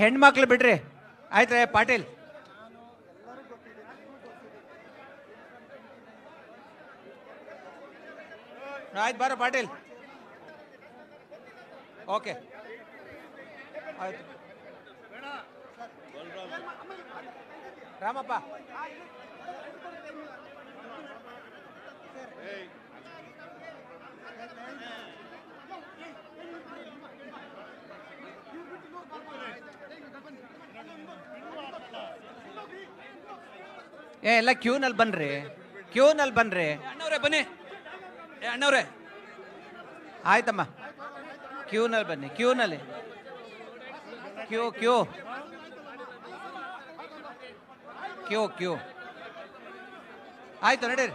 ಹೆಣ್ಮಕ್ಳು ಬಿಡ್ರಿ. ಆಯ್ತು ಪಾಟೀಲ್. ಆಯ್ತು, ಬಾರ ಪಾಟೀಲ್. ಓಕೆ ಆಯ್ತು. ರಾಮಪ್ಪ, ಎಲ್ಲ ಕ್ಯೂನಲ್ಲಿ ಬನ್ರಿ. ಅಣ್ಣವ್ರೆ ಬನ್ನಿ. ಅಣ್ಣವ್ರೆ ಆಯ್ತಮ್ಮ, ಕ್ಯೂನಲ್ಲಿ ಬನ್ನಿ. ಕ್ಯೂನಲ್ಲಿ ಕ್ಯೂ ಆಯ್ತು, ನಡೀರಿ.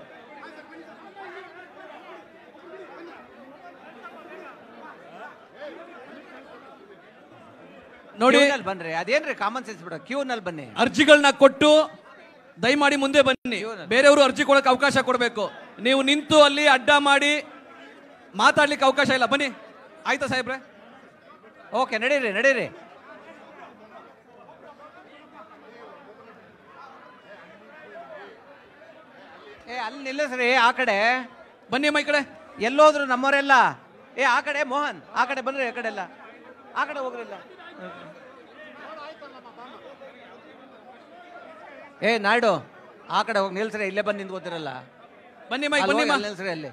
ನೋಡಿ, ಬನ್ರಿ. ಅದೇನ್ರಿ ಕಾಮನ್ ಸೆನ್ಸ್ ಬಿಡ. ಕ್ಯೂನಲ್ಲಿ ಬನ್ನಿ. ಅರ್ಜಿಗಳನ್ನ ಕೊಟ್ಟು ದಯಮಾಡಿ ಮುಂದೆ ಬನ್ನಿ. ಬೇರೆಯವರು ಅರ್ಜಿ ಕೊಡಕ್ಕೆ ಅವಕಾಶ ಕೊಡಬೇಕು. ನೀವು ನಿಂತು ಅಲ್ಲಿ ಅಡ್ಡ ಮಾಡಿ ಮಾತಾಡ್ಲಿಕ್ಕೆ ಅವಕಾಶ ಇಲ್ಲ. ಬನ್ನಿ. ಆಯ್ತಾ ಸಾಹೇಬ್ರೆ? ಓಕೆ, ನಡೀರಿ. ಅಲ್ಲಿ ನಿಲ್ಲಿಸ್ರಿ. ಆ ಕಡೆ ಬನ್ನಿ ಅಮ್ಮ, ಈ ಕಡೆ. ಎಲ್ಲೋದ್ರು ನಮ್ಮವರೆಲ್ಲ? ಆ ಕಡೆ ಮೋಹನ್, ಆ ಕಡೆ ಬನ್ರಿ. ಆ ಕಡೆ ಎಲ್ಲ ಆ ಕಡೆ ಹೋಗ್ರಿಲ್ಲ. ನಾಯ್ಡು, ಆ ಕಡೆ ಹೋಗಿ ನಿಲ್ಸ್ರೆ, ಇಲ್ಲೇ ಬಂದು ನಿಂತ್ಕೋತಿರಲ್ಲ. ಬನ್ನಿ ಮೈಕ್ ಬನ್ನಿ ನಿಲ್ಸ್ರೆ ಅಲ್ಲಿ.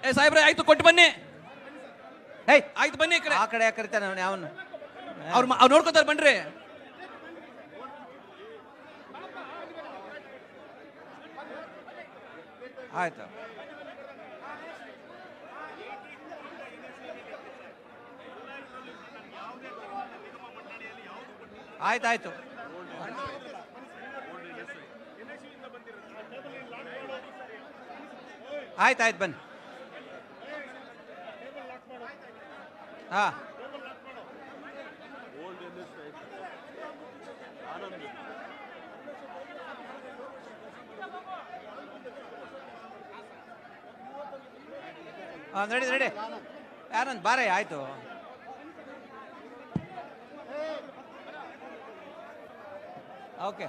ಏ ಸಾಹೇಬ್ರೆ ಆಯ್ತು ಕೊಟ್ಟು ಬನ್ನಿ. ಏಯ್ ಆಯ್ತು ಬನ್ನಿ ಈ ಕಡೆ. ಆ ಕಡೆ ಯಾಕೆ ಕರಿತಾನೆ ಅವನು? ಅವನು ಅವ್ರು ನೋಡ್ಕೋತಾರೆ ಬನ್ರಿ. ಆಯ್ತು. ಆಯ್ತಾಯ್ತು. ಆಯ್ತಾಯ್ತು ಬನ್ನಿ. ಹಾ ನಡಿ ನಡಿ. ಯಾರಂತ ಬಾರೇ. ಆಯ್ತು. ಓಕೆ,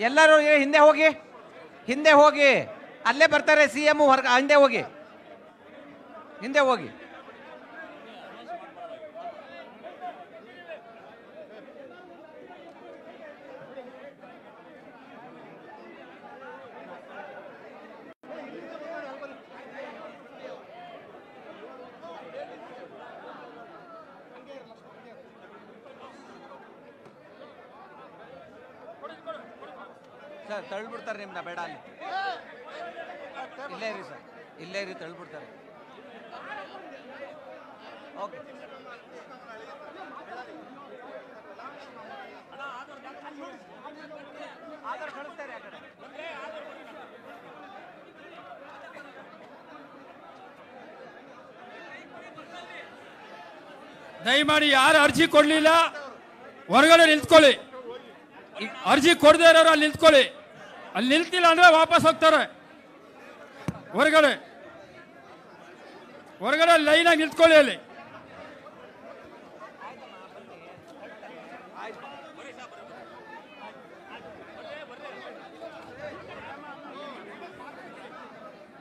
ಎಲ್ಲರೂ ಹಿಂದೆ ಹೋಗಿ, ಹಿಂದೆ ಹೋಗಿ. ಅಲ್ಲೇ ಬರ್ತಾರೆ CM ಹೊರಗ. ಹಿಂದೆ ಹೋಗಿ, ಹಿಂದೆ ಹೋಗಿ. ಸರ್ ತಳ್ಳಿಬಿಡ್ತಾರೆ ನಿಮ್ಮನ್ನ. ಬೇಡ, ಅಲ್ಲಿ ಇಲ್ಲೇ ಇರಿ ಸರ್, ಇಲ್ಲೇ ಇರಿ, ತಳ್ಳಿಬಿಡ್ತಾರೆ. ಓಕೆ. ಕಳಿಸ್ತಾರೆ ಆ ಕಡೆ. ದಯಮಾಡಿ ಯಾರು ಅರ್ಜಿ ಕೊಡ್ಲಿಲ್ಲ ಹೊರಗಡೆ ನಿಂತ್ಕೊಳ್ಳಿ. ಅರ್ಜಿ ಕೊಡದೇ ಇರೋರು ಅಲ್ಲಿ ನಿಂತ್ಕೊಳ್ಳಿ. ಅಲ್ಲಿ ನಿಲ್ತಿಲ್ಲ ಅಂದ್ರೆ ವಾಪಸ್ ಹೋಗ್ತಾರೆ. ಹೊರಗಡೆ ಹೊರಗಡೆ ಲೈನಾಗಿ ನಿಂತ್ಕೊಳ್ಳಿ. ಅಲ್ಲಿ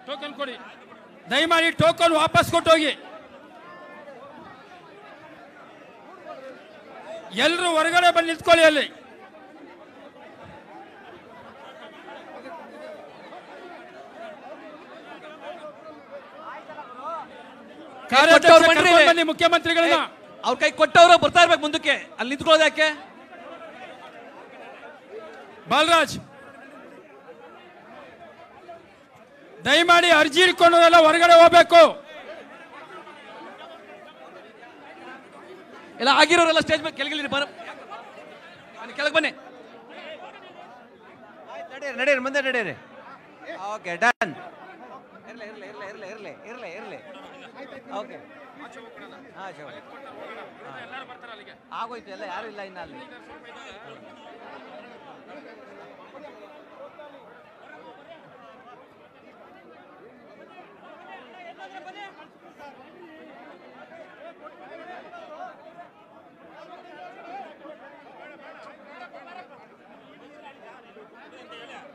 ಟೋಕನ್ ಕೊಡಿ. ದಯಮಾಡಿ ಟೋಕನ್ ವಾಪಸ್ ಕೊಟ್ಟೋಗಿ. ಎಲ್ಲರೂ ಹೊರಗಡೆ ಬಂದು ನಿಂತ್ಕೊಳ್ಳಿ. ಅಲ್ಲಿ ಬನ್ನಿ ಮುಖ್ಯಮಂತ್ರಿಗಳನ್ನ. ಅವ್ರ ಕೈ ಕೊಟ್ಟವರು ಬರ್ತಾ ಇರ್ಬೇಕು ಮುಂದಕ್ಕೆ. ಅಲ್ಲಿ ನಿಂತ್ಕೊಳ್ಳೋದು ಯಾಕೆ? ಬಾಲರಾಜ್, ದಯಮಾಡಿ ಅರ್ಜಿ ಇಟ್ಕೊಂಡವರೆಲ್ಲ ಹೊರಗಡೆ ಹೋಗ್ಬೇಕು. ಎಲ್ಲ ಆಗಿರೋರೆಲ್ಲ ಸ್ಟೇಜ್ ಮೇಲೆ ಕೆಳಗಿಳಿ. ಕೆಳಗೆ ಬನ್ನಿ. ನಡೀರಿ ನಡೀರಿ, ಮುಂದೆ ನಡೀರಿ. Okay, done. ಇರ್ಲಿ ಇರ್ಲಿ ಇರ್ಲಿ ಇರ್ಲಿ ಇರ್ಲಿ ಇರ್ಲಿ ಇರ್ಲಿ. ಓಕೆ, ಹಾಂ ಶಿವ, ಆಗೋಯ್ತು. ಎಲ್ಲ ಯಾರು ಇಲ್ಲ ಇನ್ನ ಅಲ್ಲಿ.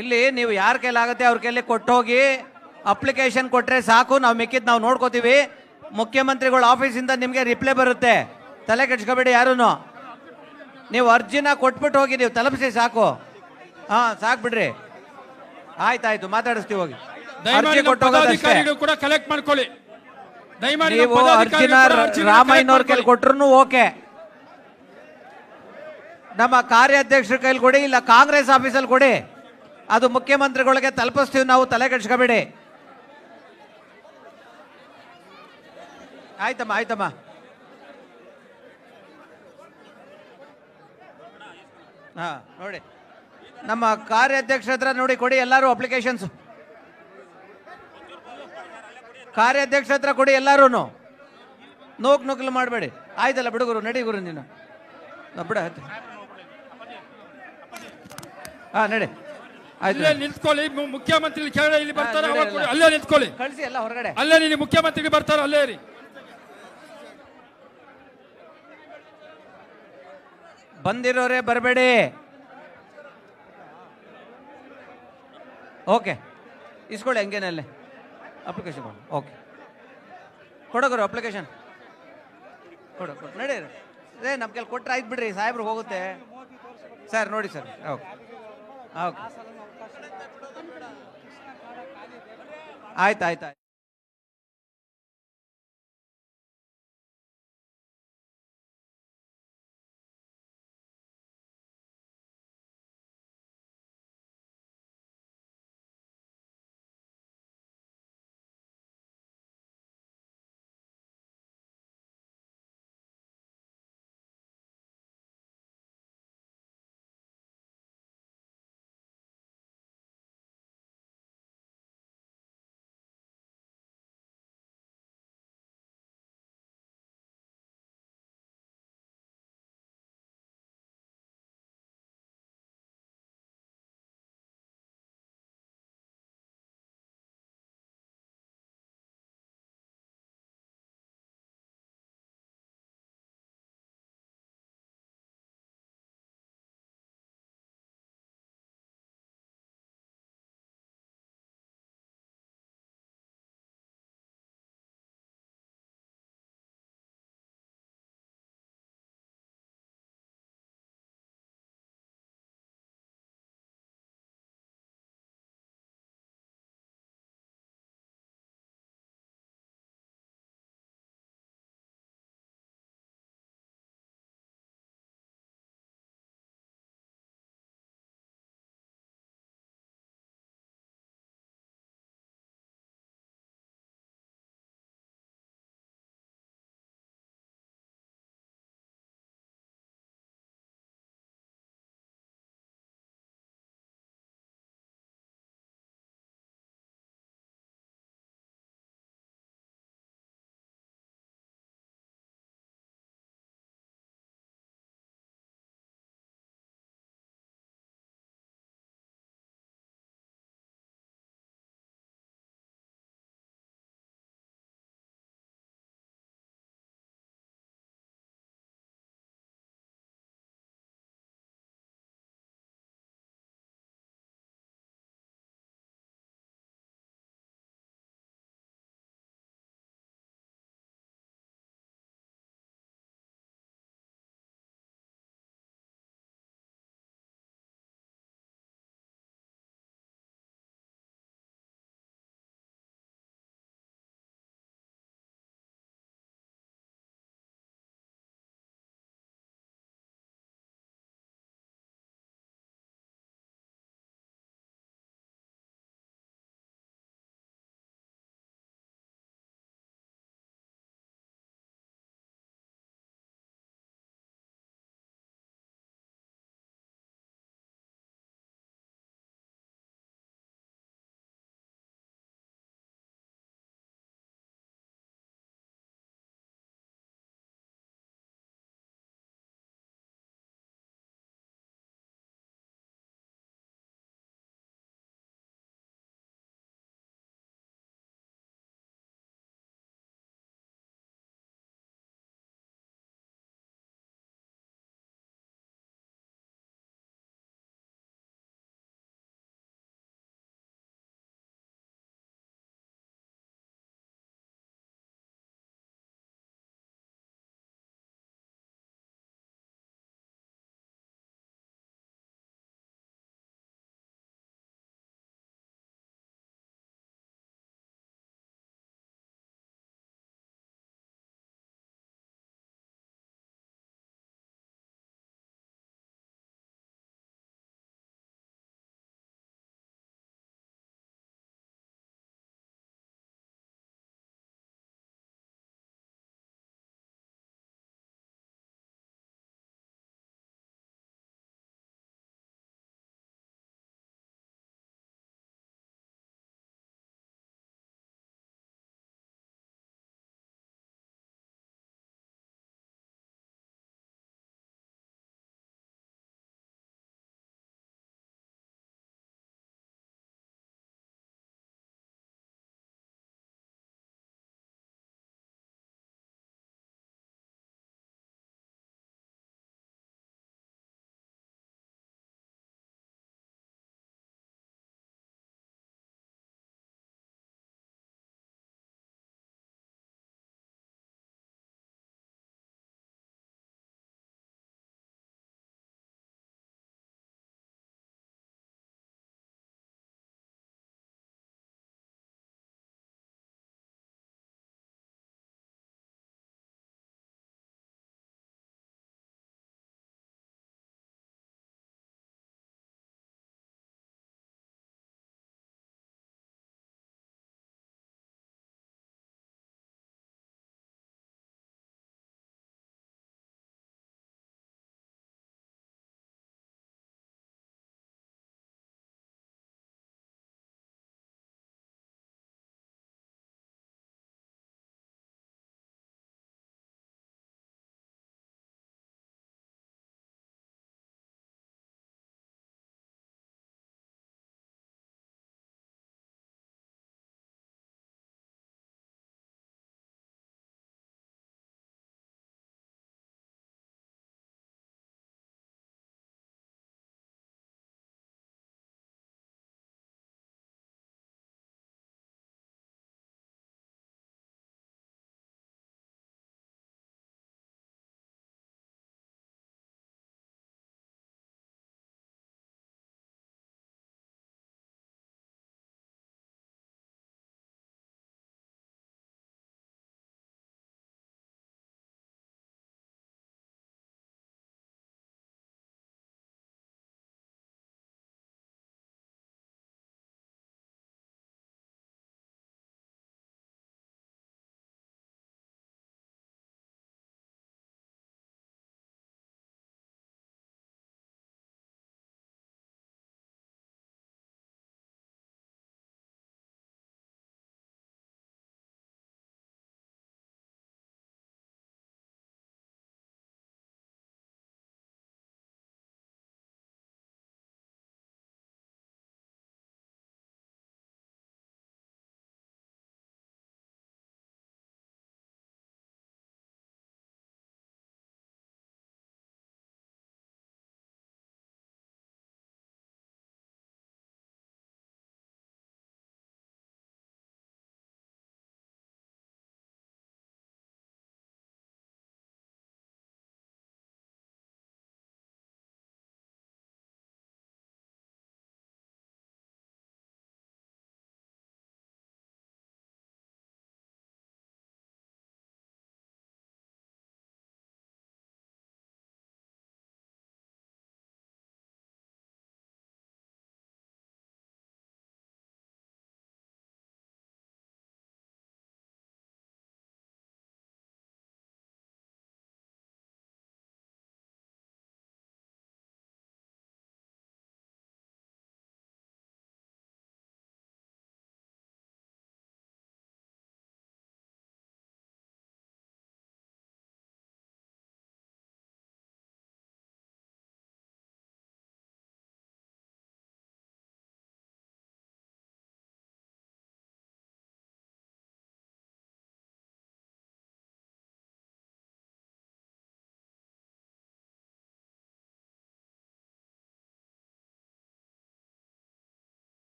ಇಲ್ಲಿ ನೀವು ಯಾರ ಕೈಲಾಗುತ್ತೆ ಅವ್ರ ಕೈಲಿ ಕೊಟ್ಟೋಗಿ ಅಪ್ಲಿಕೇಶನ್ ಕೊಟ್ರೆ ಸಾಕು. ನಾವು ಮಿಕ್ಕಿದ್ ನಾವು ನೋಡ್ಕೋತೀವಿ. ಮುಖ್ಯಮಂತ್ರಿಗಳ ಆಫೀಸಿಂದ ನಿಮಗೆ ರಿಪ್ಲೈ ಬರುತ್ತೆ. ತಲೆ ಕೆಡ್ಸ್ಕೊಬೇಡಿ ಯಾರು. ನೀವು ಅರ್ಜಿನ ಕೊಟ್ಬಿಟ್ಟು ಹೋಗಿ, ನೀವು ತಲುಪಿಸಿ ಸಾಕು. ಹಾ ಸಾಕು ಬಿಡ್ರಿ. ಆಯ್ತಾಯ್ತು, ಮಾತಾಡಿಸ್ತೀವಿ ಹೋಗಿ. ಅರ್ಜಿ ಕೊಟ್ಟು ಕೂಡ ಕಲೆಕ್ಟ್ ಮಾಡ್ಕೊಳ್ಳಿ. ನೀವು ಅರ್ಜಿನ ರಾಮಯ್ಯನವ್ರ ಕೈಲಿ ಕೊಟ್ರು ಓಕೆ, ನಮ್ಮ ಕಾರ್ಯಾಧ್ಯಕ್ಷರ ಕೈಲಿ ಕೊಡಿ, ಇಲ್ಲ ಕಾಂಗ್ರೆಸ್ ಆಫೀಸಲ್ಲಿ ಕೊಡಿ. ಅದು ಮುಖ್ಯಮಂತ್ರಿಗಳಿಗೆ ತಲುಪಿಸ್ತೀವಿ ನಾವು. ತಲೆ ಕೆಡ್ಸ್ಕೊಬೇಡಿ. ಆಯ್ತಮ್ಮ ಆಯ್ತಮ್ಮ. ಹಾ ನೋಡಿ, ನಮ್ಮ ಕಾರ್ಯಾಧ್ಯಕ್ಷರ ಹತ್ರ ನೋಡಿ ಕೊಡಿ ಎಲ್ಲರೂ ಅಪ್ಲಿಕೇಶನ್ಸ್. ಕಾರ್ಯಾಧ್ಯಕ್ಷರ ಹತ್ರ ಕೊಡಿ ಎಲ್ಲರೂ. ನೂಕಲು ಮಾಡಬೇಡಿ. ಆಯ್ತಲ್ಲ ಬಿಡುಗರು, ನಡಿ ಗುರು ನೀನು. ಬಿಡ. ಹಾ ನಡಿ. ಅಲ್ಲೇ ನಿಂತ್ಕೊಳ್ಳಿ. ಮುಖ್ಯಮಂತ್ರಿ ಕೆಳಗಡೆ ಇಲ್ಲಿ ಬರ್ತಾರೆ, ಅಲ್ಲೇ ನಿಂತ್ಕೊಳ್ಳಿ. ಕಳಿಸಿ ಎಲ್ಲ ಹೊರಗಡೆ. ಅಲ್ಲೇ ಇಲ್ಲಿ ಮುಖ್ಯಮಂತ್ರಿ ಬರ್ತಾರೆ, ಅಲ್ಲೇ ಇರಿ. ಬಂದಿರೋರೇ ಬರಬೇಡಿ. ಓಕೆ, ಇಸ್ಕೊಳ್ಳಿ ಹಂಗೇನಲ್ಲೇ ಅಪ್ಲಿಕೇಶನ್ ಕೊಡು. ಓಕೆ, ಕೊಡೋಗರು ಅಪ್ಲಿಕೇಶನ್ ಕೊಡು. ನಡೀರಿ, ನಮ್ಮ ಕೆಲ ಕೊಟ್ಟರೆ ಆಯ್ತು ಬಿಡ್ರಿ. ಸಾಹೇಬ್ರು ಹೋಗುತ್ತೆ. ಸರ್ ನೋಡಿ ಸರ್. ಓಕೆ ಓಕೆ ಆಯ್ತು ಆಯ್ತು ಆಯ್ತು.